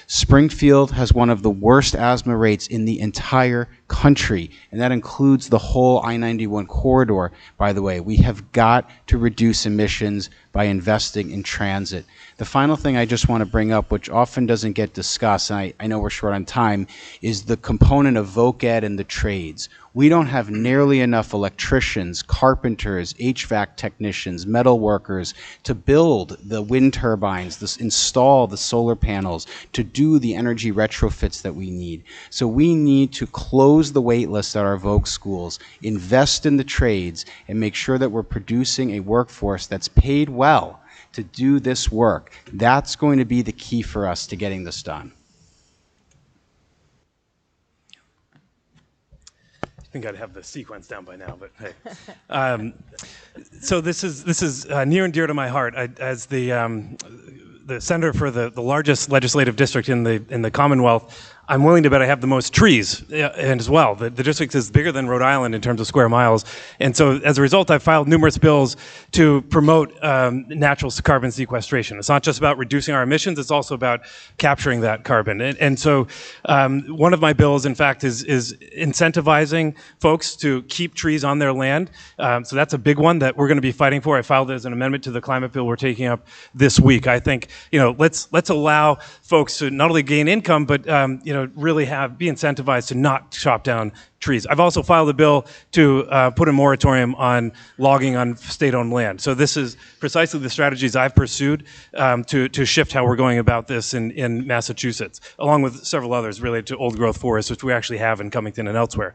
Springfield has one of the worst asthma rates in the entire country, and that includes the whole I-91 corridor, by the way. We have got to reduce emissions by investing in transit. The final thing I just want to bring up, which often doesn't get discussed, and I know we're short on time, is the component of voc ed and the trades. We don't have nearly enough electricians, carpenters, HVAC technicians, metal workers to build the wind turbines, install the solar panels, to do the energy retrofits that we need. So we need to close the wait list at our voc schools, invest in the trades, and make sure that we're producing a workforce that's paid well to do this work. That's going to be the key for us to getting this done. I think I'd have the sequence down by now, but hey. So this is near and dear to my heart. As the senator for the largest legislative district in the Commonwealth, I'm willing to bet I have the most trees and as well. The district is bigger than Rhode Island in terms of square miles. And so as a result, I've filed numerous bills to promote natural carbon sequestration. It's not just about reducing our emissions, it's also about capturing that carbon. And so one of my bills, in fact, is incentivizing folks to keep trees on their land. So that's a big one that we're going to be fighting for. I filed it as an amendment to the climate bill we're taking up this week. I think, let's allow folks to not only gain income, but really be incentivized to not chop down trees. I've also filed a bill to put a moratorium on logging on state-owned land. So this is precisely the strategies I've pursued to shift how we're going about this in Massachusetts, along with several others related to old-growth forests, which we actually have in Cummington and elsewhere.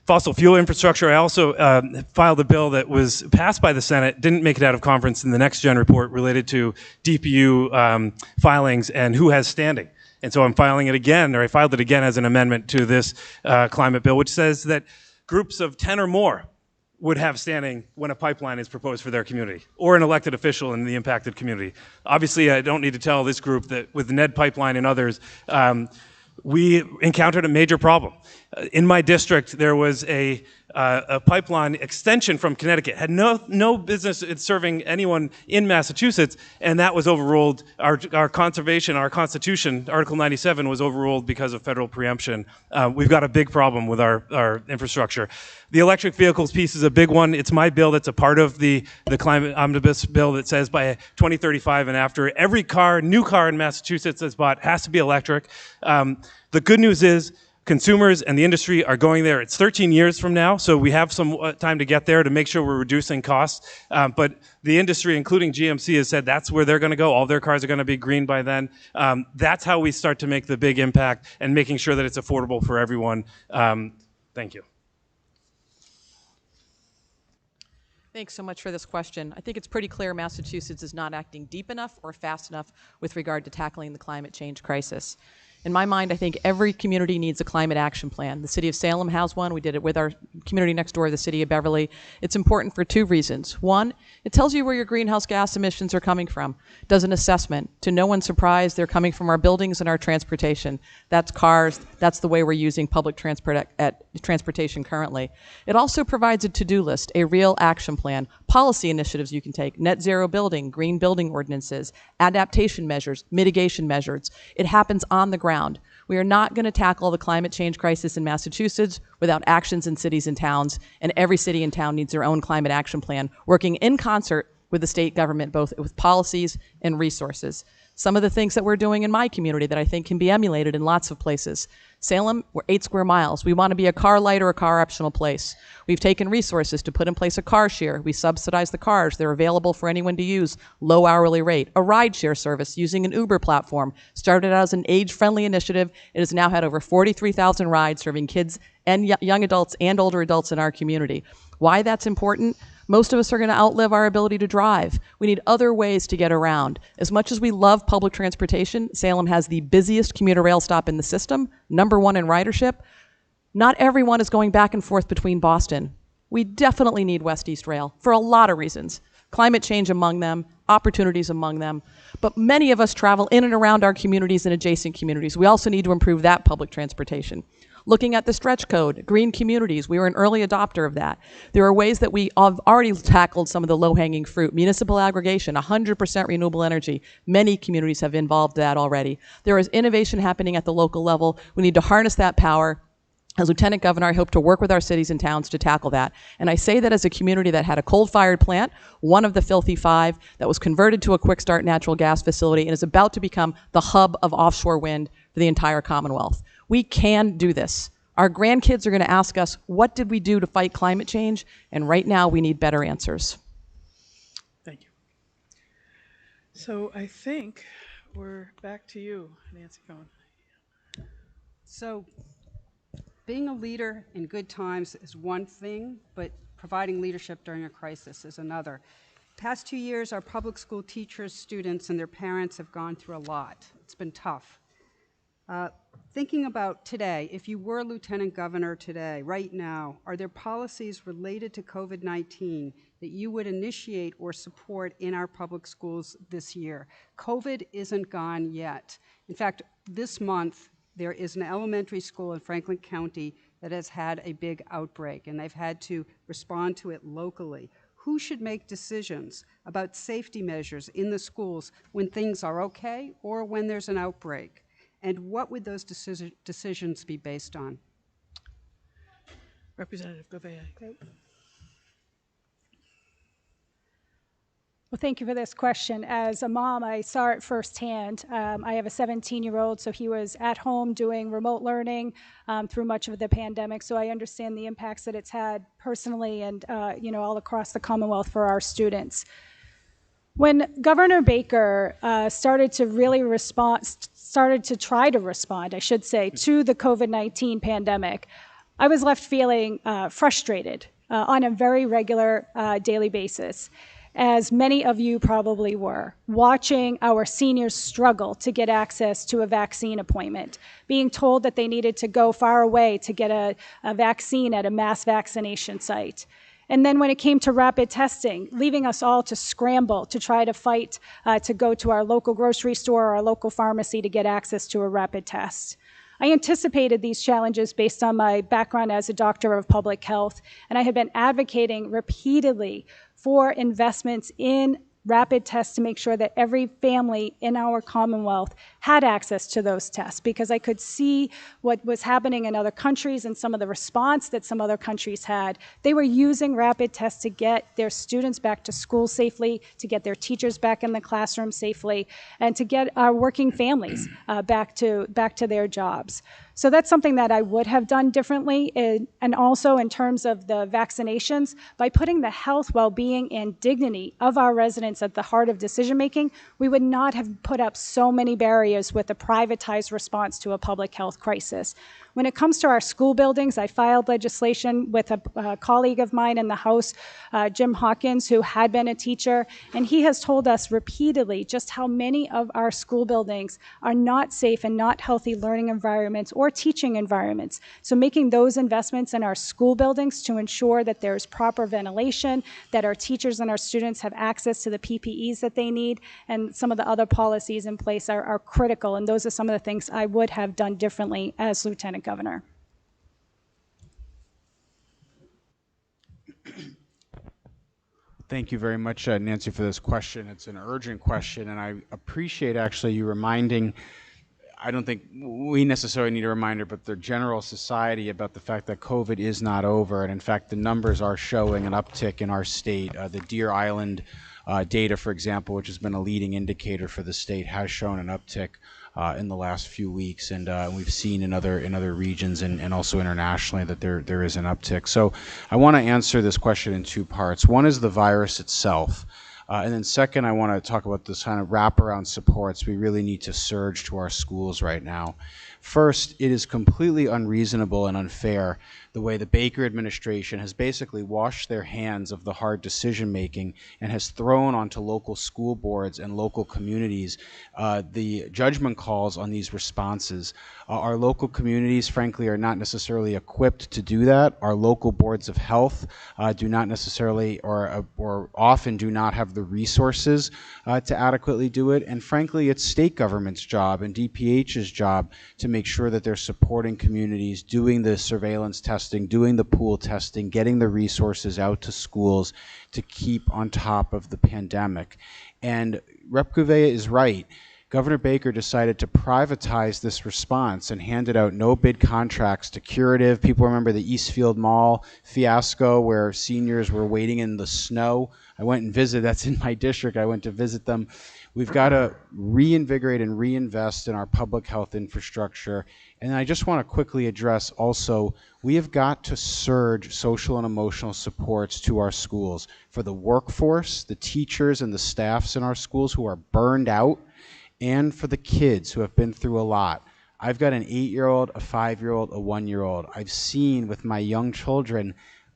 Fossil fuel infrastructure, I also filed a bill that was passed by the Senate, didn't make it out of conference in the Next Gen report related to DPU filings and who has standing. And so I'm filing it again, or I filed it again as an amendment to this climate bill, which says that groups of 10 or more would have standing when a pipeline is proposed for their community, or an elected official in the impacted community. Obviously, I don't need to tell this group that with the Ned Pipeline and others, we encountered a major problem. In my district, there was a pipeline extension from Connecticut, had no business in serving anyone in Massachusetts, and that was overruled. Our conservation, our Constitution, Article 97 was overruled because of federal preemption. We've got a big problem with our infrastructure. The electric vehicles piece is a big one. It's my bill that's a part of the climate omnibus bill that says by 2035 and after, every new car in Massachusetts that's bought has to be electric. The good news is, consumers and the industry are going there. It's 13 years from now, so we have some time to get there to make sure we're reducing costs. But the industry, including GMC, has said that's where they're going to go. All their cars are going to be green by then. That's how we start to make the big impact and making sure that it's affordable for everyone. Thank you. Thanks so much for this question. I think it's pretty clear Massachusetts is not acting deep enough or fast enough with regard to tackling the climate change crisis. In my mind, I think every community needs a climate action plan. The city of Salem has one. We did it with our community next door, the city of Beverly. It's important for two reasons. One, it tells you where your greenhouse gas emissions are coming from. It does an assessment. To no one's surprise, they're coming from our buildings and our transportation. That's cars. That's the way we're using public transportation currently. It also provides a to-do list, a real action plan, policy initiatives you can take, net zero building, green building ordinances, adaptation measures, mitigation measures. It happens on the ground. We are not going to tackle the climate change crisis in Massachusetts without actions in cities and towns, and every city and town needs their own climate action plan, working in concert with the state government, both with policies and resources. Some of the things that we're doing in my community that I think can be emulated in lots of places. Salem, we're 8 square miles. We want to be a car light or a car optional place. We've taken resources to put in place a car share. We subsidize the cars. They're available for anyone to use, low hourly rate. A ride share service using an Uber platform. Started out as an age-friendly initiative. It has now had over 43,000 rides serving kids and young adults and older adults in our community. Why that's important? Most of us are going to outlive our ability to drive. We need other ways to get around. As much as we love public transportation, Salem has the busiest commuter rail stop in the system, #1 in ridership. Not everyone is going back and forth between Boston. We definitely need West-East Rail for a lot of reasons. Climate change among them, opportunities among them. But many of us travel in and around our communities and adjacent communities. We also need to improve that public transportation. Looking at the stretch code, green communities, we were an early adopter of that. There are ways that we have already tackled some of the low-hanging fruit. Municipal aggregation, 100% renewable energy. Many communities have involved that already. There is innovation happening at the local level. We need to harness that power. As Lieutenant Governor, I hope to work with our cities and towns to tackle that. And I say that as a community that had a coal-fired plant, one of the Filthy Five, that was converted to a quick start natural gas facility and is about to become the hub of offshore wind for the entire Commonwealth. We can do this. Our grandkids are going to ask us, what did we do to fight climate change? And right now, we need better answers. Thank you. So I think we're back to you, Nancy Cohen. So being a leader in good times is one thing, but providing leadership during a crisis is another. Past 2 years, our public school teachers, students, and their parents have gone through a lot. It's been tough. Thinking about today, if you were Lieutenant Governor today, right now, are there policies related to COVID-19 that you would initiate or support in our public schools this year? COVID isn't gone yet. In fact, this month, there is an elementary school in Franklin County that has had a big outbreak, and they've had to respond to it locally. Who should make decisions about safety measures in the schools when things are okay or when there's an outbreak? And what would those decisions be based on? Representative Govea. Great. Well, thank you for this question. As a mom, I saw it firsthand. I have a 17-year-old, so he was at home doing remote learning through much of the pandemic. So I understand the impacts that it's had personally and all across the Commonwealth for our students. When Governor Baker started to try to respond, I should say, to the COVID-19 pandemic, I was left feeling frustrated on a very regular daily basis, as many of you probably were, watching our seniors struggle to get access to a vaccine appointment, being told that they needed to go far away to get a vaccine at a mass vaccination site. And then when it came to rapid testing, leaving us all to scramble to try to fight to go to our local grocery store or our local pharmacy to get access to a rapid test. I anticipated these challenges based on my background as a doctor of public health, and I had been advocating repeatedly for investments in rapid tests to make sure that every family in our Commonwealth had access to those tests, because I could see what was happening in other countries and some of the response that some other countries had. They were using rapid tests to get their students back to school safely, to get their teachers back in the classroom safely, and to get our working families back to their jobs. So that's something that I would have done differently, and also in terms of the vaccinations, by putting the health, well-being, and dignity of our residents at the heart of decision-making, we would not have put up so many barriers with a privatized response to a public health crisis. When it comes to our school buildings, I filed legislation with a colleague of mine in the House, Jim Hawkins, who had been a teacher, and he has told us repeatedly just how many of our school buildings are not safe and not healthy learning environments or teaching environments. So making those investments in our school buildings to ensure that there's proper ventilation, that our teachers and our students have access to the PPEs that they need, and some of the other policies in place are critical, and those are some of the things I would have done differently as Lieutenant Governor. Thank you very much, Nancy, for this question. It's an urgent question, and I appreciate actually you reminding, I don't think we necessarily need a reminder, but the general society about the fact that COVID is not over, and in fact the numbers are showing an uptick in our state. The Deer Island data, for example, which has been a leading indicator for the state, has shown an uptick in the last few weeks, and we've seen in other regions and also internationally that there is an uptick. So I want to answer this question in two parts. One is the virus itself, and then second, I want to talk about this kind of wraparound supports we really need to surge to our schools right now. First, it is completely unreasonable and unfair the way the Baker administration has basically washed their hands of the hard decision making and has thrown onto local school boards and local communities the judgment calls on these responses. Our local communities, frankly, are not necessarily equipped to do that. Our local boards of health do not necessarily or often do not have the resources to adequately do it. And frankly, it's state government's job and DPH's job to make sure that they're supporting communities, doing the surveillance testing, doing the pool testing, getting the resources out to schools to keep on top of the pandemic. And Rep. Govea is right. Governor Baker decided to privatize this response and handed out no-bid contracts to Curative. People remember the Eastfield Mall fiasco where seniors were waiting in the snow. I went and visited, that's in my district, I went to visit them. We've got to reinvigorate and reinvest in our public health infrastructure. And I just want to quickly address also, we have got to surge social and emotional supports to our schools for the workforce, the teachers and the staffs in our schools who are burned out, and for the kids who have been through a lot. I've got an 8-year-old, a 5-year-old, a 1-year-old. I've seen with my young children,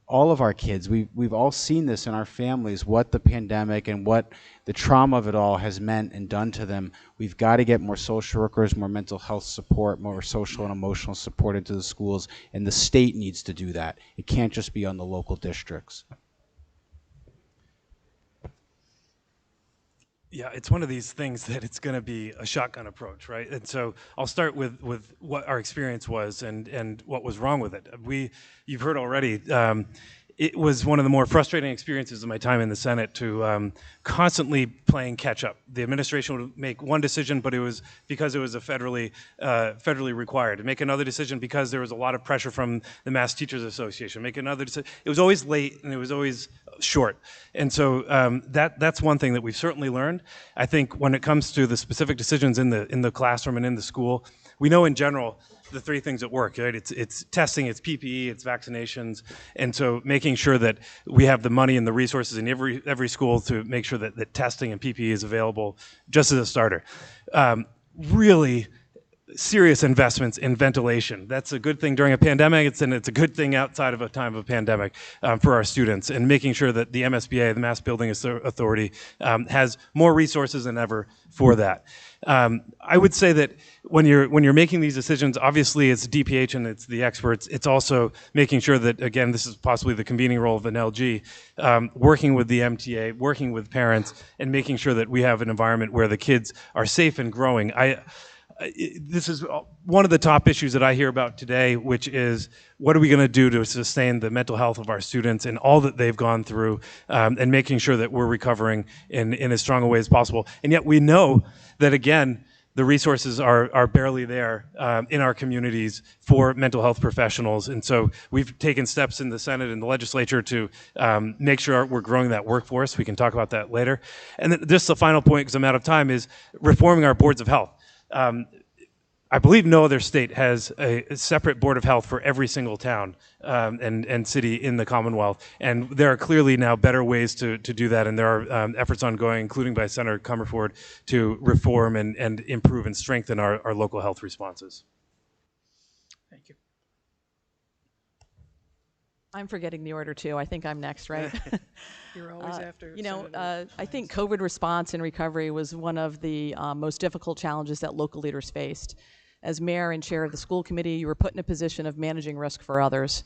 all of our kids, we've all seen this in our families, what the pandemic and what the trauma of it all has meant and done to them. We've got to get more social workers, more mental health support, more social and emotional support into the schools, and the state needs to do that. It can't just be on the local districts. Yeah, it's one of these things that it's going to be a shotgun approach, right? And so I'll start with what our experience was and what was wrong with it. You've heard already, it was one of the more frustrating experiences of my time in the Senate to constantly playing catch up. The administration would make one decision, but it was because it was a federally required. Make another decision because there was a lot of pressure from the Mass Teachers Association. Make another decision. It was always late and it was always short. And so that's one thing that we've certainly learned. I think when it comes to the specific decisions in the classroom and in the school, we know in general the three things that work, right? It's testing, it's PPE, it's vaccinations, and so making sure that we have the money and the resources in every school to make sure that testing and PPE is available, just as a starter. Really serious investments in ventilation. That's a good thing during a pandemic, it's a good thing outside of a time of a pandemic for our students, and making sure that the MSBA, the Mass Building Authority, has more resources than ever for that. I would say that when you're making these decisions, obviously it's DPH and it's the experts. It's also making sure that, again, this is possibly the convening role of an LG, working with the MTA, working with parents, and making sure that we have an environment where the kids are safe and growing. this is one of the top issues that I hear about today, which is what are we going to do to sustain the mental health of our students and all that they've gone through, and making sure that we're recovering in as strong a way as possible. And yet we know that, again, the resources are barely there in our communities for mental health professionals. And so we've taken steps in the Senate and the legislature to make sure we're growing that workforce. We can talk about that later. And then just the final point, because I'm out of time, is reforming our boards of health. I believe no other state has a separate board of health for every single town and city in the Commonwealth. And there are clearly now better ways to do that. And there are efforts ongoing, including by Senator Comerford, to reform and improve and strengthen our local health responses. Thank you. I'm forgetting the order too. I think I'm next, right? You're always after. You know, Senator I think COVID response and recovery was one of the most difficult challenges that local leaders faced. As mayor and chair of the school committee, you were put in a position of managing risk for others.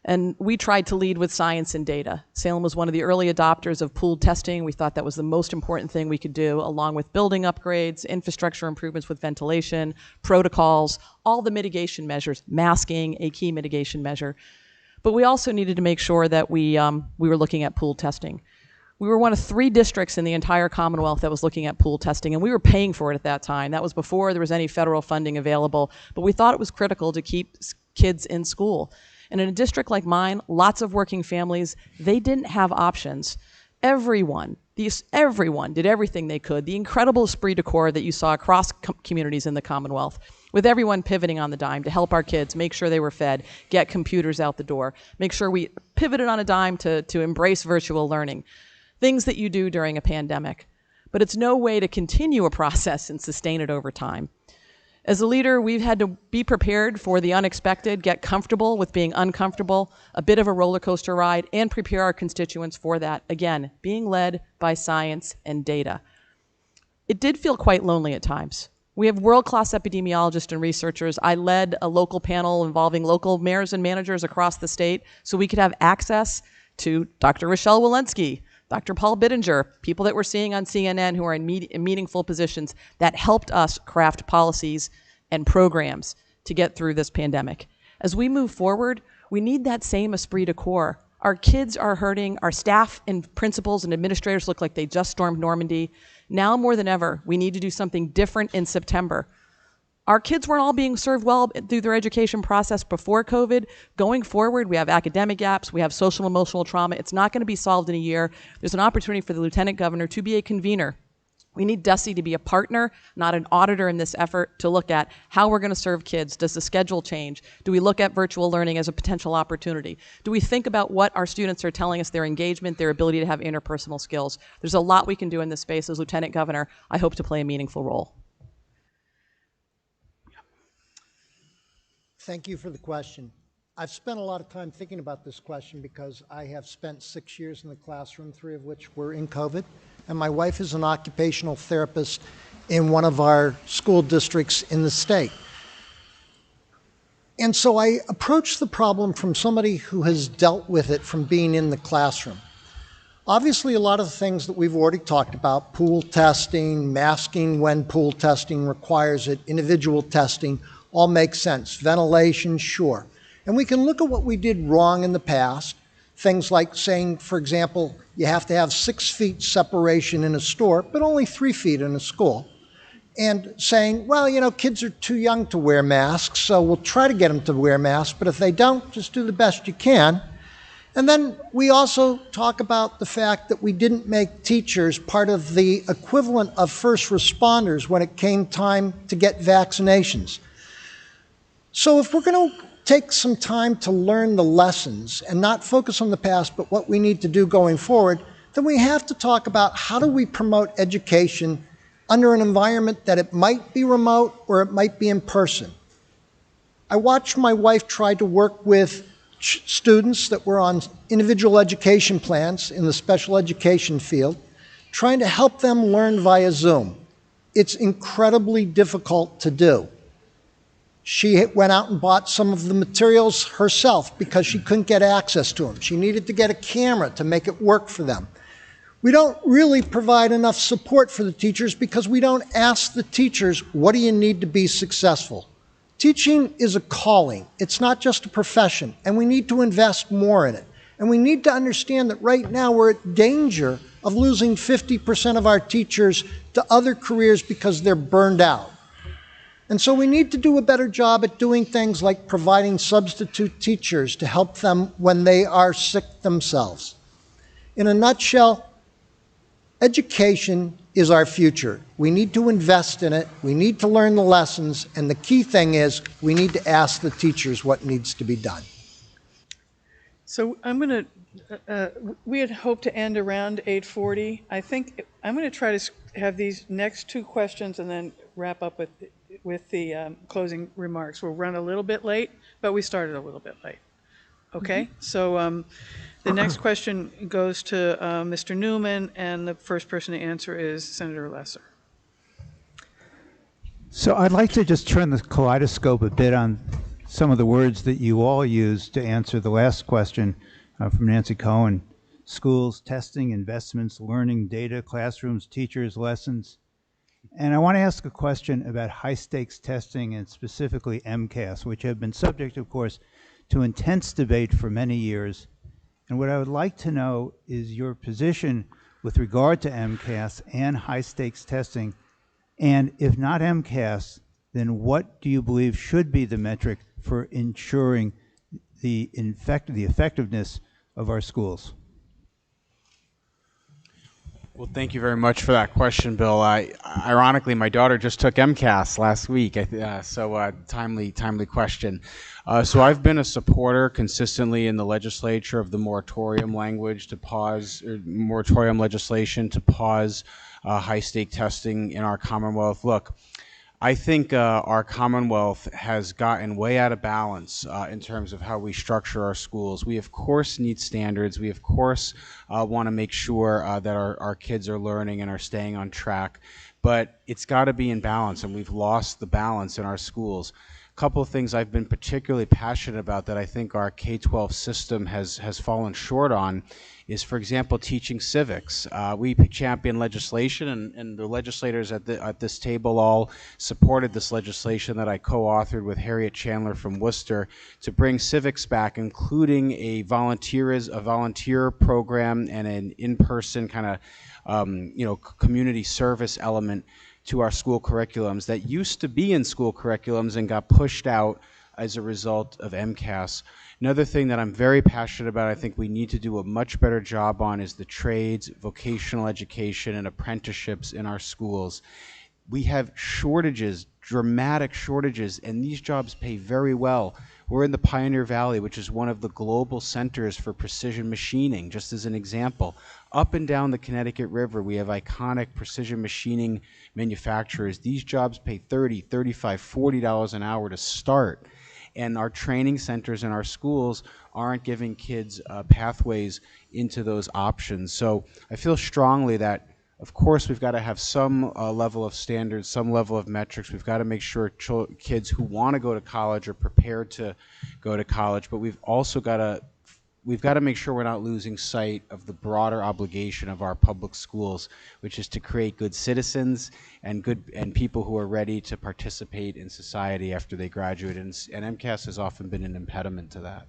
And we tried to lead with science and data. Salem was one of the early adopters of pooled testing. We thought that was the most important thing we could do, along with building upgrades, infrastructure improvements with ventilation, protocols, all the mitigation measures, masking, a key mitigation measure. But we also needed to make sure that we were looking at pooled testing. We were one of 3 districts in the entire Commonwealth that was looking at pool testing, and we were paying for it at that time. That was before there was any federal funding available, but we thought it was critical to keep kids in school. And in a district like mine, lots of working families, they didn't have options. Everyone did everything they could. The incredible esprit de corps that you saw across communities in the Commonwealth, with everyone pivoting on the dime to help our kids, make sure they were fed, get computers out the door, make sure we pivoted on a dime to embrace virtual learning. Things that you do during a pandemic. But it's no way to continue a process and sustain it over time. As a leader, we've had to be prepared for the unexpected, get comfortable with being uncomfortable, a bit of a roller coaster ride, and prepare our constituents for that. Again, being led by science and data. It did feel quite lonely at times. We have world-class epidemiologists and researchers. I led a local panel involving local mayors and managers across the state so we could have access to Dr. Rochelle Walensky, Dr. Paul Bittinger, people that we're seeing on CNN who are in meaningful positions that helped us craft policies and programs to get through this pandemic. As we move forward, we need that same esprit de corps. Our kids are hurting. Our staff and principals and administrators look like they just stormed Normandy. Now more than ever, we need to do something different in September. Our kids weren't all being served well through their education process before COVID. Going forward, we have academic gaps, we have social and emotional trauma. It's not going to be solved in a year. There's an opportunity for the lieutenant governor to be a convener. We need DESE to be a partner, not an auditor in this effort, to look at how we're going to serve kids. Does the schedule change? Do we look at virtual learning as a potential opportunity? Do we think about what our students are telling us, their engagement, their ability to have interpersonal skills? There's a lot we can do in this space. As lieutenant governor, I hope to play a meaningful role. Thank you for the question. I've spent a lot of time thinking about this question because I have spent 6 years in the classroom, 3 of which were in COVID, and my wife is an occupational therapist in one of our school districts in the state. And so I approach the problem from somebody who has dealt with it from being in the classroom. Obviously, a lot of the things that we've already talked about, pool testing, masking when pool testing requires it, individual testing, all make sense. Ventilation, sure. And we can look at what we did wrong in the past. Things like saying, for example, you have to have 6 feet separation in a store, but only 3 feet in a school. And saying, well, you know, kids are too young to wear masks, so we'll try to get them to wear masks, but if they don't, just do the best you can. And then we also talk about the fact that we didn't make teachers part of the equivalent of first responders when it came time to get vaccinations. So if we're going to take some time to learn the lessons and not focus on the past, but what we need to do going forward, then we have to talk about how do we promote education under an environment that it might be remote or it might be in person. I watched my wife try to work with students that were on individual education plans in the special education field, trying to help them learn via Zoom. It's incredibly difficult to do. She went out and bought some of the materials herself because she couldn't get access to them. She needed to get a camera to make it work for them. We don't really provide enough support for the teachers because we don't ask the teachers, what do you need to be successful? Teaching is a calling. It's not just a profession, and we need to invest more in it. And we need to understand that right now we're at danger of losing 50% of our teachers to other careers because they're burned out. And so we need to do a better job at doing things like providing substitute teachers to help them when they are sick themselves. In a nutshell, education is our future. We need to invest in it. We need to learn the lessons. And the key thing is we need to ask the teachers what needs to be done. So we had hoped to end around 8:40. I think I'm going to try to have these next two questions and then wrap up with the closing remarks. We'll run a little bit late, but we started a little bit late. Okay? So the next question goes to Mr. Newman, and the first person to answer is Senator Lesser. So I'd like to just turn the kaleidoscope a bit on some of the words that you all used to answer the last question from Nancy Cohen. Schools, testing, investments, learning, data, classrooms, teachers, lessons. And I want to ask a question about high-stakes testing and specifically MCAS, which have been subject, of course, to intense debate for many years. And what I would like to know is your position with regard to MCAS and high-stakes testing. And if not MCAS, then what do you believe should be the metric for ensuring the effectiveness of our schools? Well, thank you very much for that question, Bill. Ironically, my daughter just took MCAS last week, so timely question. So I've been a supporter consistently in the legislature of the moratorium language to pause, moratorium legislation to pause high-stake testing in our Commonwealth. Look, I think our Commonwealth has gotten way out of balance in terms of how we structure our schools. We, of course, need standards. We, of course, want to make sure that our kids are learning and are staying on track. But it's got to be in balance, and we've lost the balance in our schools. A couple of things I've been particularly passionate about that I think our K-12 system has fallen short on is, for example, teaching civics. We champion legislation, and the legislators at this table all supported this legislation that I co-authored with Harriet Chandler from Worcester to bring civics back, including a volunteer program and an in-person kind of community service element to our school curriculums that used to be in school curriculums and got pushed out as a result of MCAS. Another thing that I'm very passionate about, I think we need to do a much better job on, is the trades, vocational education, and apprenticeships in our schools. We have shortages, dramatic shortages, and these jobs pay very well. We're in the Pioneer Valley, which is one of the global centers for precision machining, just as an example. Up and down the Connecticut River, we have iconic precision machining manufacturers. These jobs pay $30, $35, $40 an hour to start. And our training centers in our schools aren't giving kids pathways into those options. So I feel strongly that, of course, we've got to have some level of standards, some level of metrics. We've got to make sure kids who want to go to college are prepared to go to college, but we've also got to make sure we're not losing sight of the broader obligation of our public schools, which is to create good citizens and people who are ready to participate in society after they graduate. And MCAS has often been an impediment to that.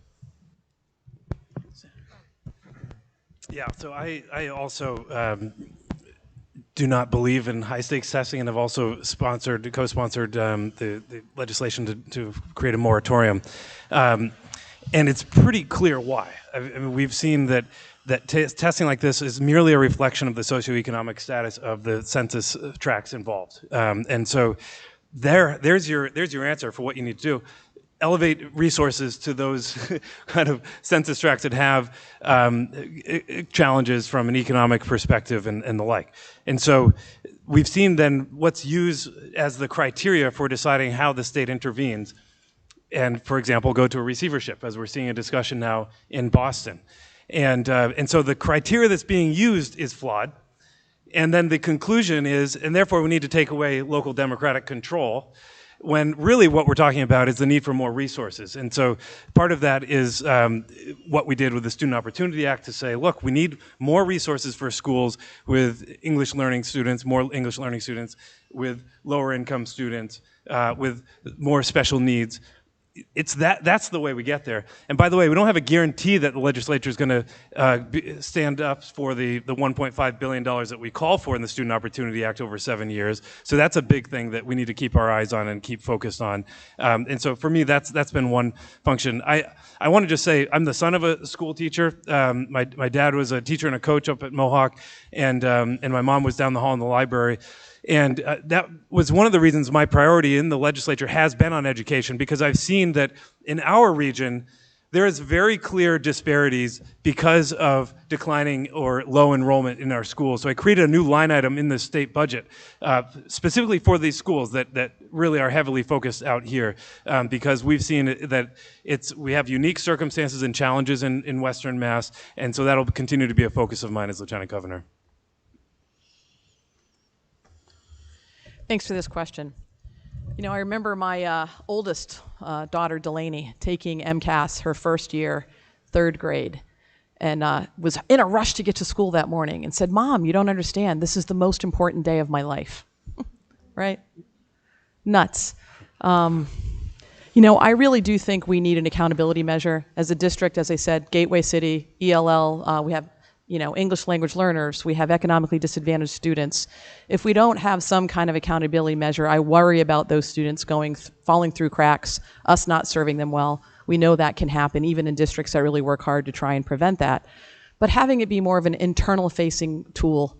Yeah, so I also do not believe in high-stakes testing, and have also co-sponsored the legislation to create a moratorium. And it's pretty clear why. I mean, we've seen that testing like this is merely a reflection of the socioeconomic status of the census tracts involved. And so there's your answer for what you need to do. Elevate resources to those kind of census tracts that have challenges from an economic perspective and the like. And so we've seen then what's used as the criteria for deciding how the state intervenes, and, for example, go to a receivership, as we're seeing a discussion now in Boston. And so the criteria that's being used is flawed. And then the conclusion is, and therefore we need to take away local democratic control. when really what we're talking about is the need for more resources. And so part of that is what we did with the Student Opportunity Act to say, look, we need more resources for schools with English learning students, more English learning students, with lower income students, with more special needs. That's the way we get there. And by the way, we don't have a guarantee that the legislature is going to stand up for the $1.5 billion that we call for in the Student Opportunity Act over 7 years. So that's a big thing that we need to keep our eyes on and keep focused on. And so for me, that's been one function. I want to just say I'm the son of a school teacher. My dad was a teacher and a coach up at Mohawk, and my mom was down the hall in the library. And that was one of the reasons my priority in the legislature has been on education, because I've seen that in our region, there is very clear disparities because of declining or low enrollment in our schools. So I created a new line item in the state budget specifically for these schools that really are heavily focused out here because we've seen that we have unique circumstances and challenges in Western Mass, and so that'll continue to be a focus of mine as Lieutenant Governor. Thanks for this question. You know, I remember my oldest daughter, Delaney, taking MCAS her first year, 3rd grade, and was in a rush to get to school that morning and said, "Mom, you don't understand. This is the most important day of my life." Right? Nuts. You know, I really do think we need an accountability measure. As a district, as I said, Gateway City, ELL, we have English language learners, we have economically disadvantaged students. If we don't have some kind of accountability measure, I worry about those students falling through cracks, us not serving them well. We know that can happen even in districts that really work hard to try and prevent that. But having it be more of an internal facing tool.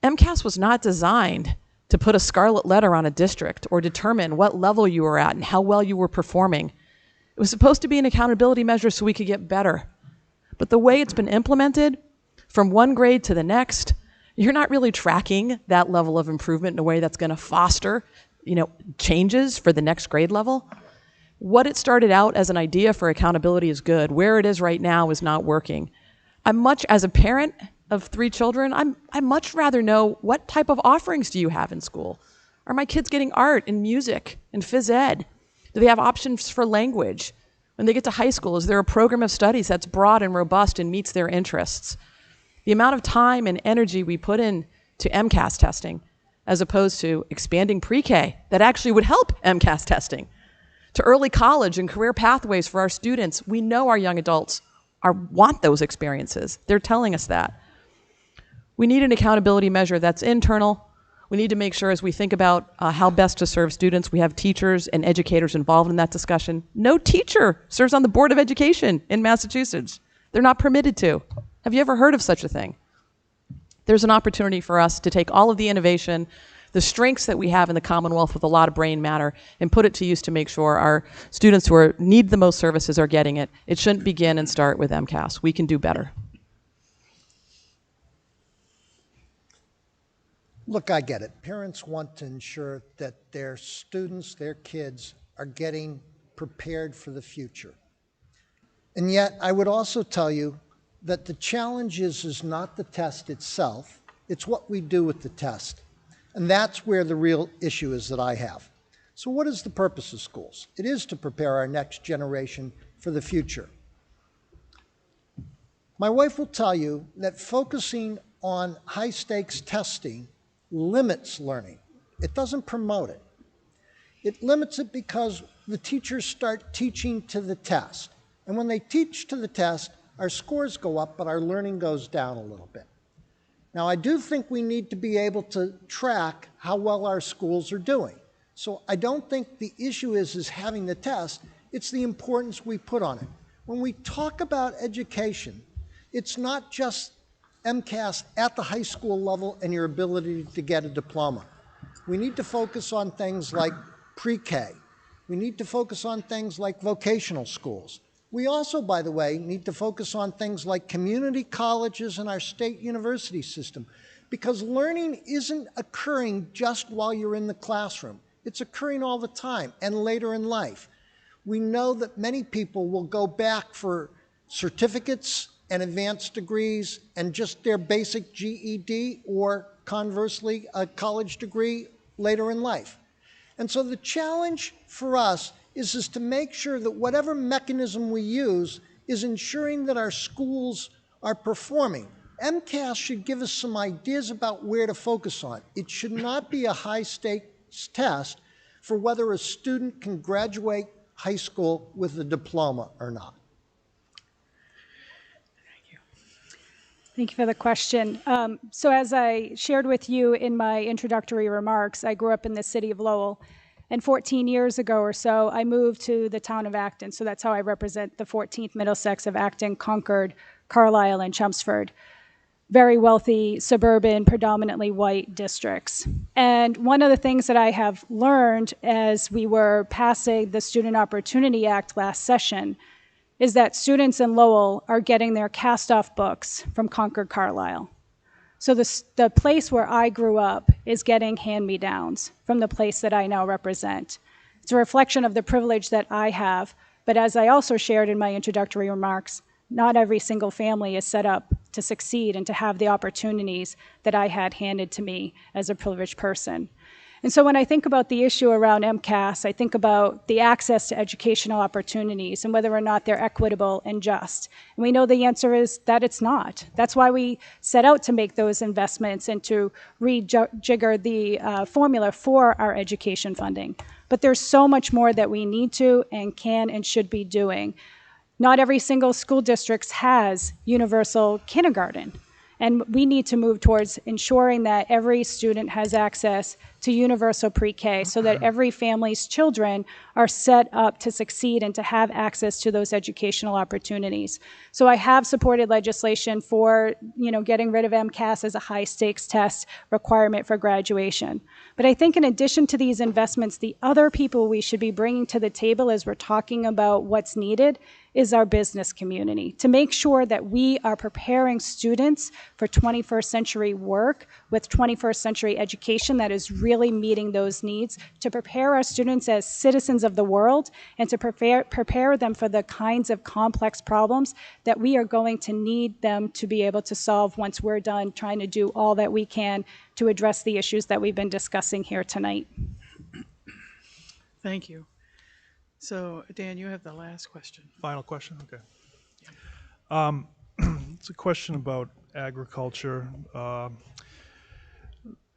MCAS was not designed to put a scarlet letter on a district or determine what level you were at and how well you were performing. It was supposed to be an accountability measure so we could get better. But the way it's been implemented, from one grade to the next, you're not really tracking that level of improvement in a way that's going to foster, changes for the next grade level. What it started out as an idea for accountability is good. Where it is right now is not working. As a parent of 3 children, I much rather know what type of offerings do you have in school? Are my kids getting art and music and phys ed? Do they have options for language? When they get to high school, is there a program of studies that's broad and robust and meets their interests? The amount of time and energy we put in to MCAS testing, as opposed to expanding pre-K that actually would help MCAS testing, to early college and career pathways for our students. We know our young adults want those experiences. They're telling us that. We need an accountability measure that's internal. We need to make sure as we think about how best to serve students, we have teachers and educators involved in that discussion. No teacher serves on the Board of Education in Massachusetts. They're not permitted to. Have you ever heard of such a thing? There's an opportunity for us to take all of the innovation, the strengths that we have in the Commonwealth with a lot of brain matter, and put it to use to make sure our students who need the most services are getting it. It shouldn't begin and start with MCAS. We can do better. Look, I get it. Parents want to ensure that their students, their kids, are getting prepared for the future. And yet, I would also tell you that the challenge is not the test itself, it's what we do with the test. And that's where the real issue is that I have. So what is the purpose of schools? It is to prepare our next generation for the future. My wife will tell you that focusing on high-stakes testing limits learning. It doesn't promote it. It limits it because the teachers start teaching to the test. And when they teach to the test, our scores go up, but our learning goes down a little bit. Now, I do think we need to be able to track how well our schools are doing. So I don't think the issue is having the test, it's the importance we put on it. When we talk about education, it's not just MCAS at the high school level and your ability to get a diploma. We need to focus on things like pre-K. We need to focus on things like vocational schools. We also, by the way, need to focus on things like community colleges and our state university system, because learning isn't occurring just while you're in the classroom. It's occurring all the time and later in life. We know that many people will go back for certificates and advanced degrees and just their basic GED, or conversely, a college degree later in life. And so the challenge for us is to make sure that whatever mechanism we use is ensuring that our schools are performing. MCAS should give us some ideas about where to focus on. It should not be a high-stakes test for whether a student can graduate high school with a diploma or not. Thank you for the question. So as I shared with you in my introductory remarks, I grew up in the city of Lowell, and 14 years ago or so, I moved to the town of Acton. So that's how I represent the 14th Middlesex of Acton, Concord, Carlisle, and Chelmsford. Very wealthy, suburban, predominantly white districts. And one of the things that I have learned as we were passing the Student Opportunity Act last session is that students in Lowell are getting their cast-off books from Concord, Carlisle. So the place where I grew up is getting hand-me-downs from the place that I now represent. It's a reflection of the privilege that I have, but as I also shared in my introductory remarks, not every single family is set up to succeed and to have the opportunities that I had handed to me as a privileged person. And so when I think about the issue around MCAS, I think about the access to educational opportunities and whether or not they're equitable and just. And we know the answer is that it's not. That's why we set out to make those investments and to rejigger the formula for our education funding. But there's so much more that we need to and can and should be doing. Not every single school district has universal kindergarten. And we need to move towards ensuring that every student has access to universal pre-K so that every family's children are set up to succeed and to have access to those educational opportunities. So I have supported legislation for, getting rid of MCAS as a high-stakes test requirement for graduation. But I think in addition to these investments, the other people we should be bringing to the table as we're talking about what's needed is our business community, to make sure that we are preparing students for 21st century work with 21st century education that is really meeting those needs, to prepare our students as citizens of the world, and to prepare them for the kinds of complex problems that we are going to need them to be able to solve once we're done trying to do all that we can to address the issues that we've been discussing here tonight. Thank you. So, Dan, you have the last question. Final question? Okay. It's a question about agriculture.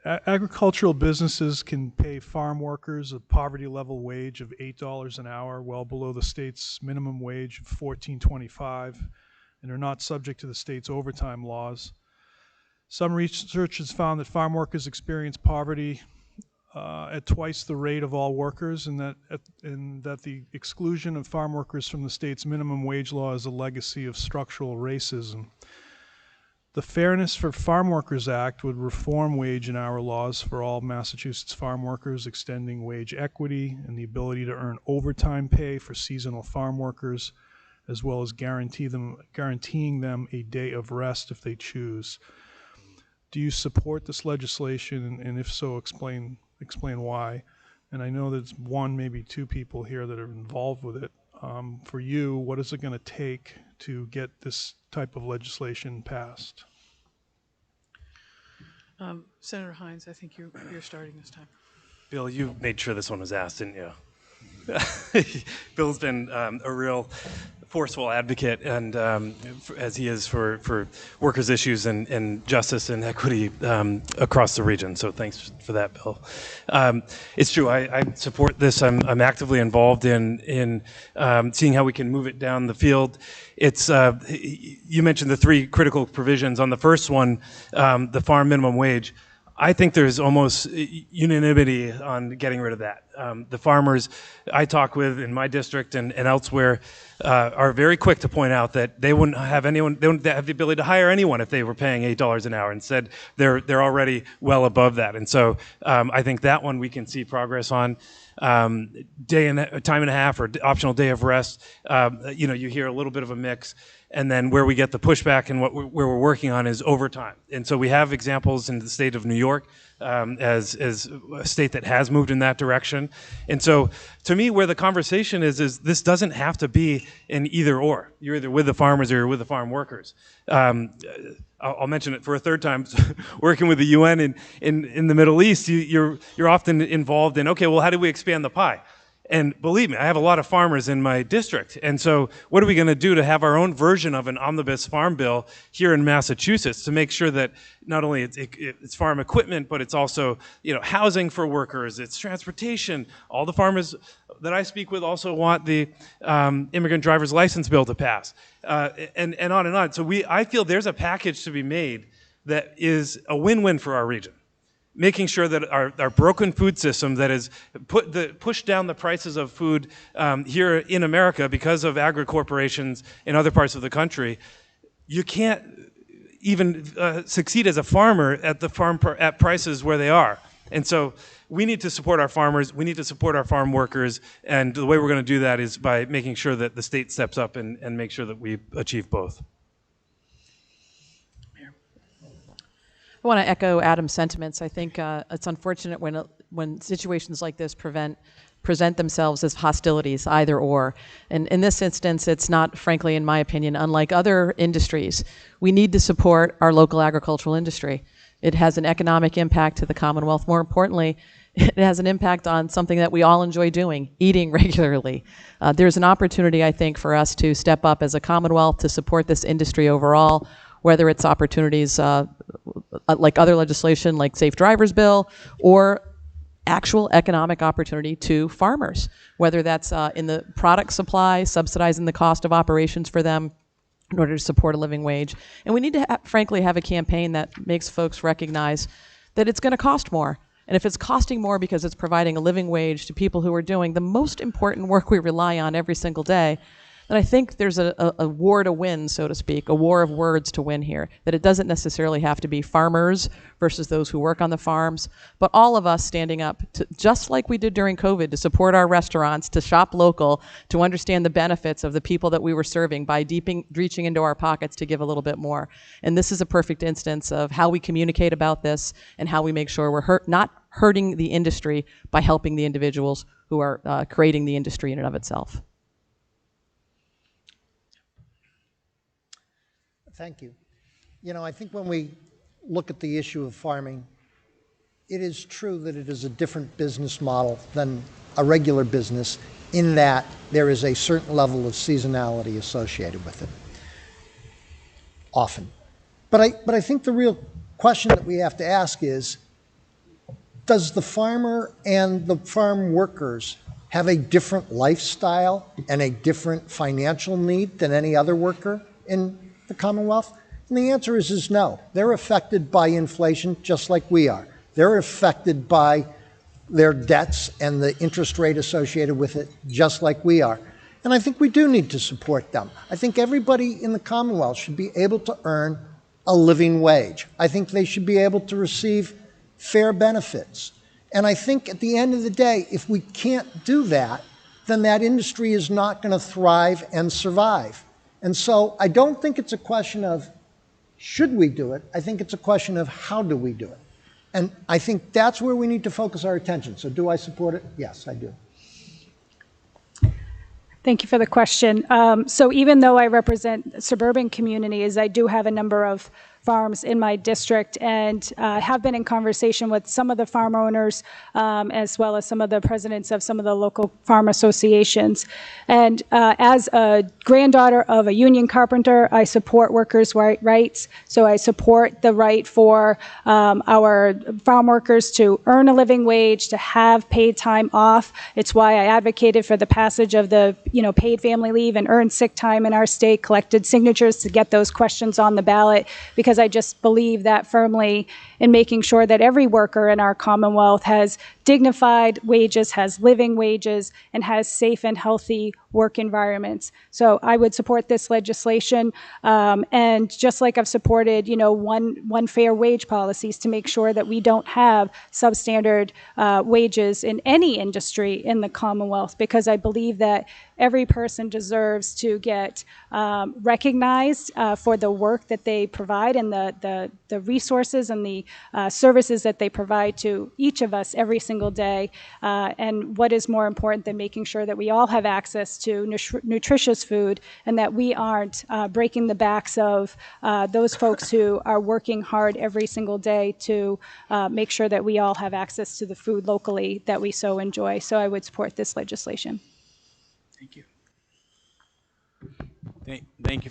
Agricultural businesses can pay farm workers a poverty level wage of $8 an hour, well below the state's minimum wage of $14.25, and are not subject to the state's overtime laws. Some research has found that farm workers experience poverty at twice the rate of all workers, and that the exclusion of farm workers from the state's minimum wage law is a legacy of structural racism. The Fairness for Farm Workers Act would reform wage and hour laws for all Massachusetts farm workers, extending wage equity and the ability to earn overtime pay for seasonal farm workers, as well as guaranteeing them a day of rest if they choose. Do you support this legislation, and if so, explain why? And I know there's one, maybe two people here that are involved with it. For you, what is it going to take to get this type of legislation passed? Senator Hines, I think you're starting this time. Bill, you made sure this one was asked, didn't you? Bill's been a real forceful advocate, and as he is for workers' issues and justice and equity across the region. So thanks for that, Bill. It's true. I support this. I'm actively involved in seeing how we can move it down the field. It's you mentioned the three critical provisions. On the first one, the farm minimum wage, I think there's almost unanimity on getting rid of that. The farmers I talk with in my district and elsewhere are very quick to point out that they wouldn't have the ability to hire anyone if they were paying $8 an hour. Instead, they're already well above that. And so I think that one we can see progress on. Time and a half or optional day of rest. You hear a little bit of a mix. And then where we get the pushback and where we're working on is overtime. And so we have examples in the state of New York as a state that has moved in that direction. And so to me, where the conversation is this doesn't have to be an either or. You're either with the farmers or you're with the farm workers. I'll mention it for a third time. Working with the UN in the Middle East, you're often involved in, okay, well, how do we expand the pie? And believe me, I have a lot of farmers in my district. And so what are we going to do to have our own version of an omnibus farm bill here in Massachusetts to make sure that not only it's farm equipment, but it's also, housing for workers, it's transportation. All the farmers that I speak with also want the immigrant driver's license bill to pass, and on and on. So I feel there's a package to be made that is a win-win for our region. Making sure that our broken food system that has pushed down the prices of food here in America because of agri-corporations in other parts of the country, you can't even succeed as a farmer at prices where they are. And so we need to support our farmers, we need to support our farm workers, and the way we're going to do that is by making sure that the state steps up and make sure that we achieve both. I want to echo Adam's sentiments. I think it's unfortunate when situations like this present themselves as hostilities, either or. And in this instance, it's not, frankly, in my opinion, unlike other industries. We need to support our local agricultural industry. It has an economic impact to the Commonwealth. More importantly, it has an impact on something that we all enjoy doing, eating regularly. There's an opportunity, I think, for us to step up as a Commonwealth to support this industry overall, whether it's opportunities like other legislation like Safe Drivers Bill or actual economic opportunity to farmers, whether that's in the product supply, subsidizing the cost of operations for them in order to support a living wage. And we need to, frankly, have a campaign that makes folks recognize that it's going to cost more. And if it's costing more because it's providing a living wage to people who are doing the most important work we rely on every single day, then I think there's a war to win, so to speak, a war of words to win here, that it doesn't necessarily have to be farmers versus those who work on the farms, but all of us standing up, to, just like we did during COVID, to support our restaurants, to shop local, to understand the benefits of the people that we were serving by reaching into our pockets to give a little bit more. And this is a perfect instance of how we communicate about this and how we make sure we're not hurting the industry by helping the individuals who are creating the industry in and of itself. Thank you. I think when we look at the issue of farming, it is true that it is a different business model than a regular business in that there is a certain level of seasonality associated with it, often. But I think the real question that we have to ask is, does the farmer and the farm workers have a different lifestyle and a different financial need than any other worker in the Commonwealth? And the answer is no. They're affected by inflation just like we are. They're affected by their debts and the interest rate associated with it just like we are. And I think we do need to support them. I think everybody in the Commonwealth should be able to earn a living wage. I think they should be able to receive fair benefits. And I think at the end of the day, if we can't do that, then that industry is not going to thrive and survive. And so I don't think it's a question of should we do it, I think it's a question of how do we do it. And I think that's where we need to focus our attention. So do I support it? Yes, I do. Thank you for the question. So even though I represent suburban communities, I do have a number of farms in my district and have been in conversation with some of the farm owners as well as some of the presidents of some of the local farm associations. And as a granddaughter of a union carpenter, I support workers' rights. So I support the right for our farm workers to earn a living wage, to have paid time off. It's why I advocated for the passage of the paid family leave and earned sick time in our state, collected signatures to get those questions on the ballot, because I just believe that firmly in making sure that every worker in our Commonwealth has dignified wages, has living wages, and has safe and healthy work environments. So I would support this legislation, and just like I've supported, one fair wage policies to make sure that we don't have substandard wages in any industry in the Commonwealth, because I believe that every person deserves to get recognized for the work that they provide and the resources and the services that they provide to each of us every single day. And what is more important than making sure that we all have access to nutritious food, and that we aren't breaking the backs of those folks who are working hard every single day to make sure that we all have access to the food locally that we so enjoy. So I would support this legislation. Thank you. Thank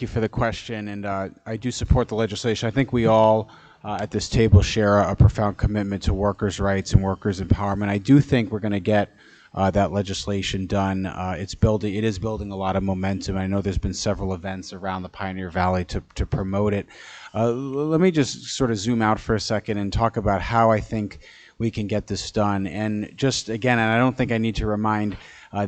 you for the question, and I do support the legislation. I think we all at this table share a profound commitment to workers' rights and workers' empowerment. I do think we're going to get that legislation done. It is building a lot of momentum. I know there's been several events around the Pioneer Valley to promote it. Let me just sort of zoom out for a second and talk about how I think we can get this done. And just again, and I don't think I need to remind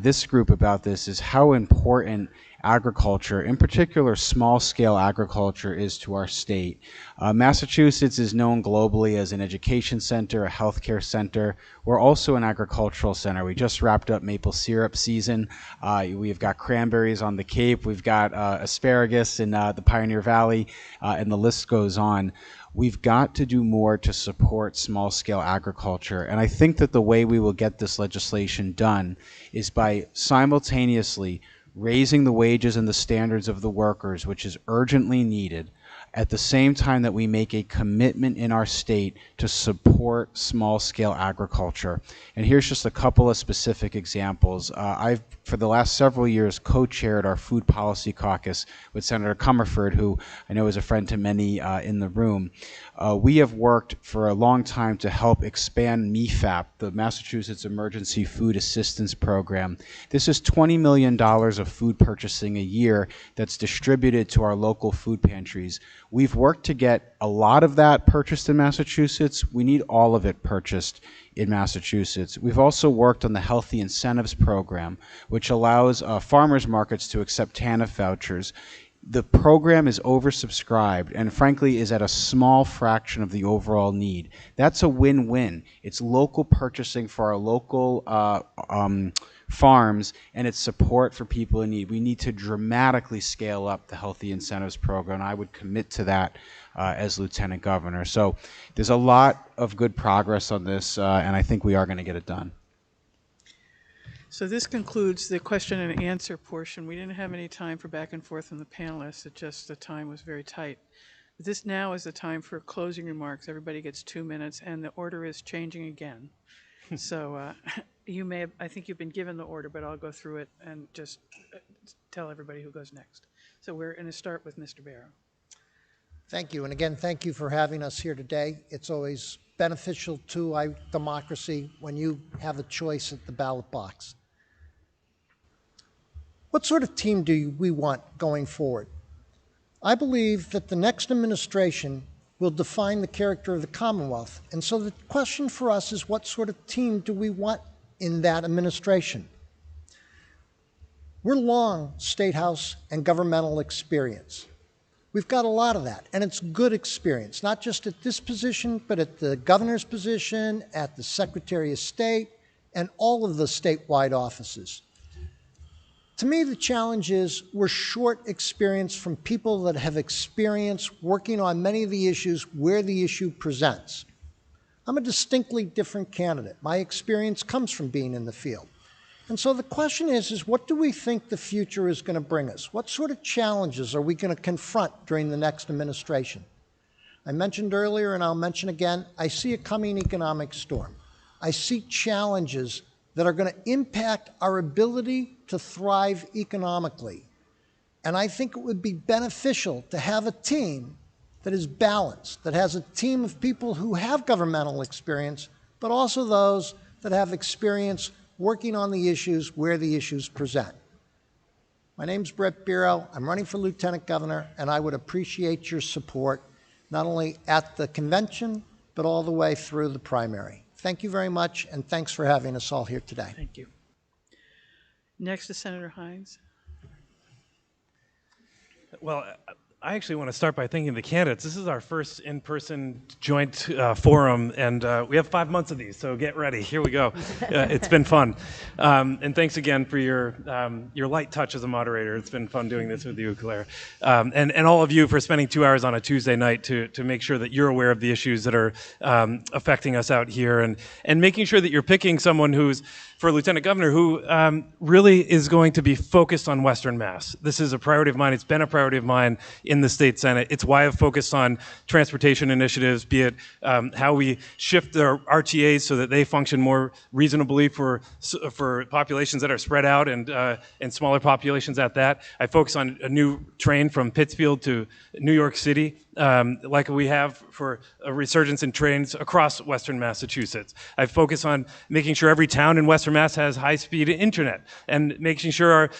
this group about this, is how important agriculture, in particular small-scale agriculture, is to our state. Massachusetts is known globally as an education center, a healthcare center. We're also an agricultural center. We just wrapped up maple syrup season. We've got cranberries on the Cape. We've got asparagus in the Pioneer Valley, and the list goes on. We've got to do more to support small-scale agriculture, and I think that the way we will get this legislation done is by simultaneously raising the wages and the standards of the workers, which is urgently needed, at the same time that we make a commitment in our state to support small-scale agriculture. And here's just a couple of specific examples. I've, for the last several years, co-chaired our Food Policy Caucus with Senator Comerford, who I know is a friend to many in the room. We have worked for a long time to help expand MEFAP, the Massachusetts Emergency Food Assistance Program. This is $20 million of food purchasing a year that's distributed to our local food pantries. We've worked to get a lot of that purchased in Massachusetts. We need all of it purchased in Massachusetts. We've also worked on the Healthy Incentives Program, which allows farmers markets to accept TANF vouchers. The program is oversubscribed and frankly is at a small fraction of the overall need. That's a win-win. It's local purchasing for our local farms, and it's support for people in need. We need to dramatically scale up the Healthy Incentives Program, and I would commit to that as Lieutenant Governor. So there's a lot of good progress on this, and I think we are going to get it done. So this concludes the question and answer portion. We didn't have any time for back and forth from the panelists. It just, the time was very tight. This now is the time for closing remarks. Everybody gets 2 minutes, and the order is changing again. So you may have, I think you've been given the order, but I'll go through it and just tell everybody who goes next. So we're going to start with Mr. Barrow. Thank you. And again, thank you for having us here today. It's always beneficial to our democracy when you have a choice at the ballot box. What sort of team do we want going forward? I believe that the next administration will define the character of the Commonwealth. And so the question for us is, what sort of team do we want in that administration? We're long State House and governmental experience. We've got a lot of that, and it's good experience, not just at this position, but at the governor's position, at the Secretary of State, and all of the statewide offices. To me, the challenge is we're short experience from people that have experience working on many of the issues where the issue presents. I'm a distinctly different candidate. My experience comes from being in the field. And so the question is what do we think the future is going to bring us? What sort of challenges are we going to confront during the next administration? I mentioned earlier, and I'll mention again, I see a coming economic storm. I see challenges that are going to impact our ability to thrive economically. And I think it would be beneficial to have a team that is balanced, that has a team of people who have governmental experience, but also those that have experience working on the issues where the issues present. My name's Brett Barrow. I'm running for Lieutenant Governor, and I would appreciate your support, not only at the convention, but all the way through the primary. Thank you very much, and thanks for having us all here today. Thank you. Next is Senator Hines. Well, I actually want to start by thanking the candidates. This is our first in-person joint forum, and we have 5 months of these, so get ready. Here we go. It's been fun. And thanks again for your light touch as a moderator. It's been fun doing this with you, Claire. And all of you for spending 2 hours on a Tuesday night to make sure that you're aware of the issues that are affecting us out here, and making sure that you're picking someone who's, for Lieutenant Governor, who really is going to be focused on Western Mass. This is a priority of mine. It's been a priority of mine in the state Senate. It's why I've focused on transportation initiatives, be it how we shift our RTAs so that they function more reasonably for populations that are spread out and smaller populations at that. I focus on a new train from Pittsfield to New York City, like we have for a resurgence in trains across Western Massachusetts. I focus on making sure every town in Western Mass has high-speed internet, and making sure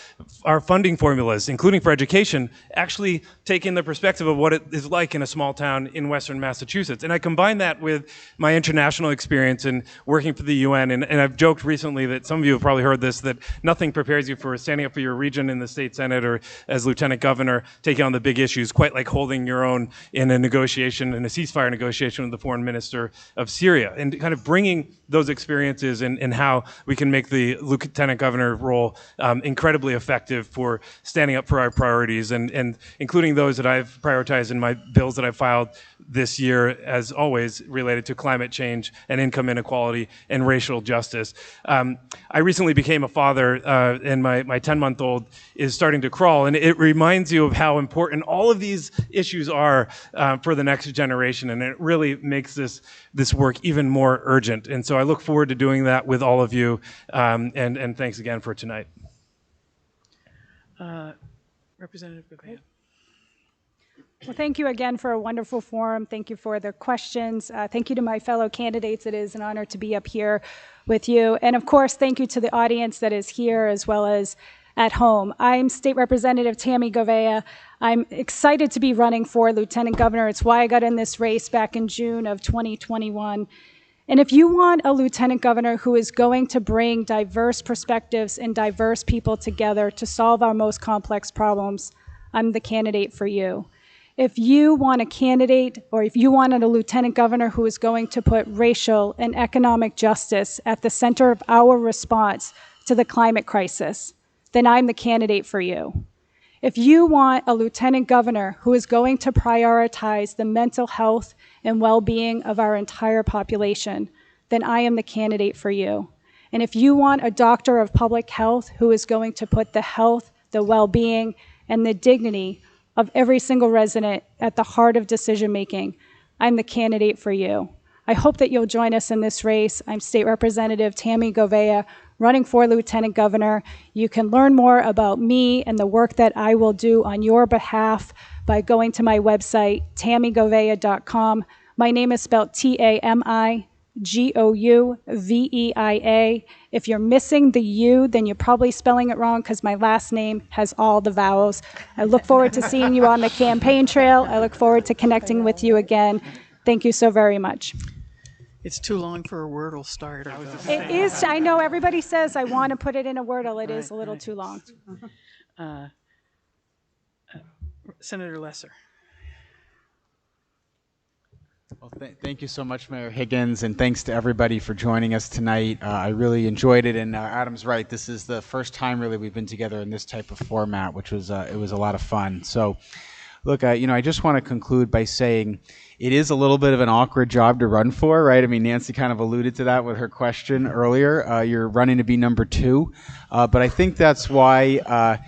our funding formulas, including for education, actually take in the perspective of what it is like in a small town in Western Massachusetts. And I combine that with my international experience in working for the UN, and I've joked recently that some of you have probably heard this, that nothing prepares you for standing up for your region in the state Senate or as Lieutenant Governor, taking on the big issues, quite like holding your own in a negotiation, in a ceasefire negotiation with the foreign minister of Syria, and kind of bringing those experiences and how we can make the Lieutenant Governor role incredibly effective for standing up for our priorities, and including those that I've prioritized in my bills that I've filed this year, as always, related to climate change and income inequality and racial justice. I recently became a father, and my 10-month-old is starting to crawl, and it reminds you of how important all of these issues are for the next generation, and it really makes this work even more urgent. And so I look forward to doing that with all of you, and thanks again for tonight. Representative Govea. Well, thank you again for a wonderful forum. Thank you for the questions. Thank you to my fellow candidates. It is an honor to be up here with you. And of course, thank you to the audience that is here as well as at home. I'm State Representative Tammy Govea. I'm excited to be running for Lieutenant Governor. It's why I got in this race back in June of 2021. And if you want a Lieutenant Governor who is going to bring diverse perspectives and diverse people together to solve our most complex problems, I'm the candidate for you. If you want a candidate, or if you want a Lieutenant Governor who is going to put racial and economic justice at the center of our response to the climate crisis, then I'm the candidate for you. If you want a Lieutenant Governor who is going to prioritize the mental health and well-being of our entire population, then I am the candidate for you. And if you want a doctor of public health who is going to put the health, the well-being, and the dignity of every single resident at the heart of decision-making, I'm the candidate for you. I hope that you'll join us in this race. I'm State Representative Tammy Govea, running for Lieutenant Governor. You can learn more about me and the work that I will do on your behalf by going to my website, tammygovea.com. My name is spelled TAMIGOUVEIA. If you're missing the U, then you're probably spelling it wrong because my last name has all the vowels. I look forward to seeing you on the campaign trail. I look forward to connecting with you again. Thank you so very much. It's too long for a Wordle starter. It is. I know everybody says I want to put it in a Wordle. It is a little too long. Senator Lesser. Well, thank you so much, Mayor Higgins, and thanks to everybody for joining us tonight. I really enjoyed it, and Adam's right. This is the first time really we've been together in this type of format, which was it was a lot of fun. So, look, I just want to conclude by saying it is a little bit of an awkward job to run for, right? I mean, Nancy kind of alluded to that with her question earlier. You're running to be number 2, but I think that's why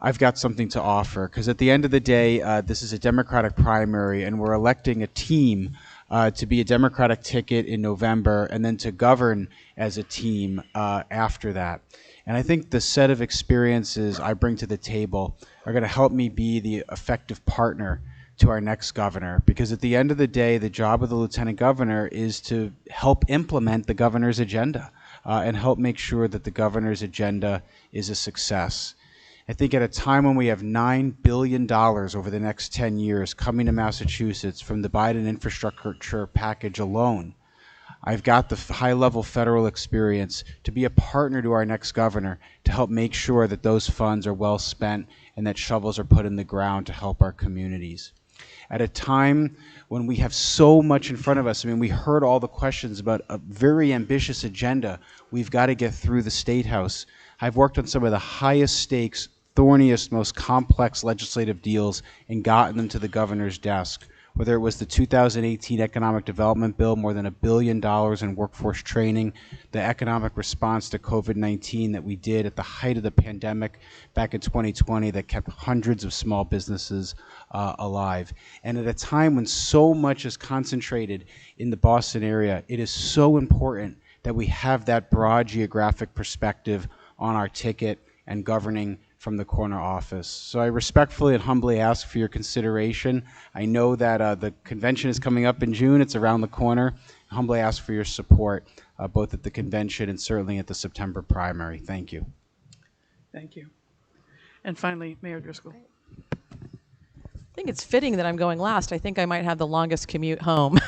I've got something to offer, because at the end of the day, this is a Democratic primary, and we're electing a team to be a Democratic ticket in November, and then to govern as a team after that. And I think the set of experiences I bring to the table are going to help me be the effective partner to our next governor, because at the end of the day, the job of the Lieutenant Governor is to help implement the governor's agenda and help make sure that the governor's agenda is a success. I think at a time when we have $9 billion over the next 10 years coming to Massachusetts from the Biden infrastructure package alone, I've got the high-level federal experience to be a partner to our next governor to help make sure that those funds are well spent and that shovels are put in the ground to help our communities. At a time when we have so much in front of us, I mean, we heard all the questions about a very ambitious agenda we've got to get through the State House. I've worked on some of the highest stakes, thorniest, most complex legislative deals and gotten them to the governor's desk. Whether it was the 2018 Economic Development Bill, more than $1 billion in workforce training, the economic response to COVID-19 that we did at the height of the pandemic back in 2020 that kept hundreds of small businesses alive. And at a time when so much is concentrated in the Boston area, it is so important that we have that broad geographic perspective on our ticket and governing from the corner office. So I respectfully and humbly ask for your consideration. I know that the convention is coming up in June. It's around the corner. I humbly ask for your support, both at the convention and certainly at the September primary. Thank you. Thank you. And finally, Mayor Driscoll. I think it's fitting that I'm going last. I think I might have the longest commute home.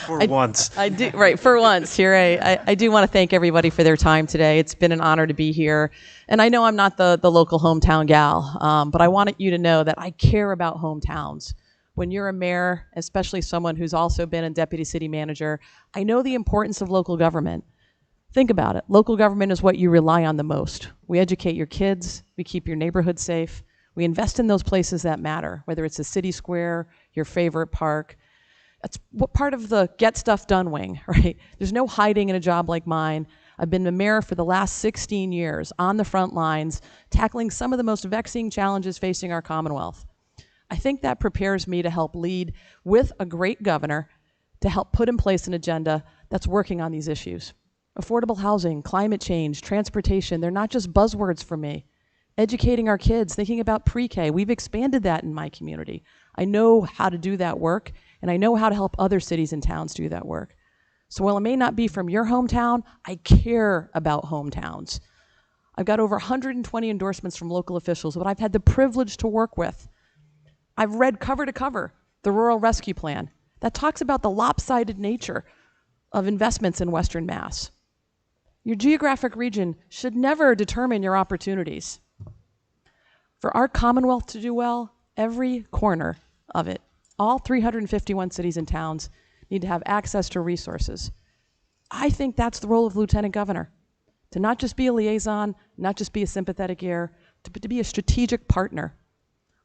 For once. I do, right, for once. Here, I do want to thank everybody for their time today. It's been an honor to be here. And I know I'm not the local hometown gal, but I wanted you to know that I care about hometowns. When you're a mayor, especially someone who's also been a deputy city manager, I know the importance of local government. Think about it. Local government is what you rely on the most. We educate your kids. We keep your neighborhood safe. We invest in those places that matter, whether it's a city square, your favorite park. That's what part of the get stuff done wing, right? There's no hiding in a job like mine. I've been the mayor for the last 16 years on the front lines, tackling some of the most vexing challenges facing our Commonwealth. I think that prepares me to help lead with a great governor to help put in place an agenda that's working on these issues. Affordable housing, climate change, transportation, they're not just buzzwords for me. Educating our kids, thinking about pre-K. We've expanded that in my community. I know how to do that work, and I know how to help other cities and towns do that work. So while it may not be from your hometown, I care about hometowns. I've got over 120 endorsements from local officials that I've had the privilege to work with. I've read cover to cover the Rural Rescue Plan that talks about the lopsided nature of investments in Western Mass. Your geographic region should never determine your opportunities. For our Commonwealth to do well, every corner of it, all 351 cities and towns need to have access to resources. I think that's the role of Lieutenant Governor, to not just be a liaison, not just be a sympathetic ear, but to be a strategic partner.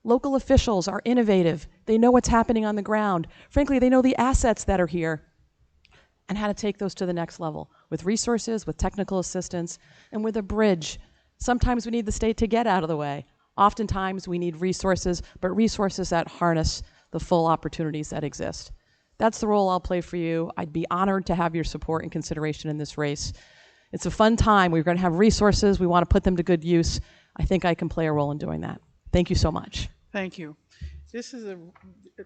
Local officials are innovative. They know what's happening on the ground. Frankly, they know the assets that are here and how to take those to the next level with resources, with technical assistance, and with a bridge. Sometimes we need the state to get out of the way. Oftentimes we need resources, but resources that harness the full opportunities that exist. That's the role I'll play for you. I'd be honored to have your support and consideration in this race. It's a fun time. We're going to have resources. We want to put them to good use. I think I can play a role in doing that. Thank you so much. Thank you.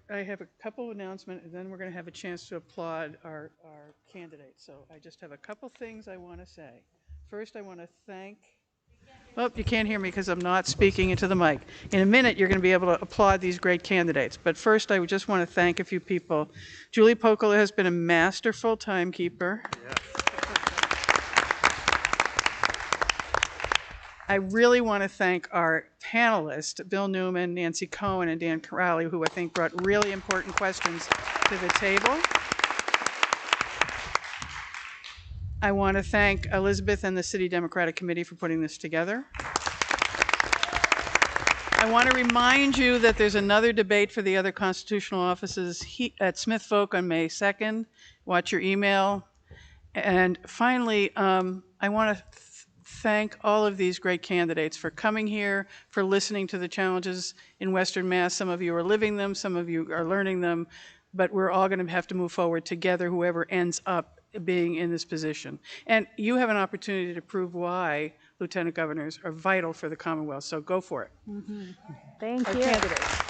I have a couple of announcements, and then we're going to have a chance to applaud our candidates. So I just have a couple things I want to say. First, I want to thank... Oh, you can't hear me because I'm not speaking into the mic. In a minute, you're going to be able to applaud these great candidates. But first, I just want to thank a few people. Julie Pocola has been a masterful timekeeper. Yeah. I really want to thank our panelists, Bill Newman, Nancy Cohen, and Dan Crowley, who I think brought really important questions to the table. I want to thank Elizabeth and the City Democratic Committee for putting this together. I want to remind you that there's another debate for the other constitutional offices at Smith Folk on May 2nd. Watch your email. And finally, I want to thank all of these great candidates for coming here, for listening to the challenges in Western Mass. Some of you are living them, some of you are learning them, but we're all going to have to move forward together, whoever ends up being in this position. And you have an opportunity to prove why lieutenant governors are vital for the Commonwealth, so go for it. Thank Our you. candidates.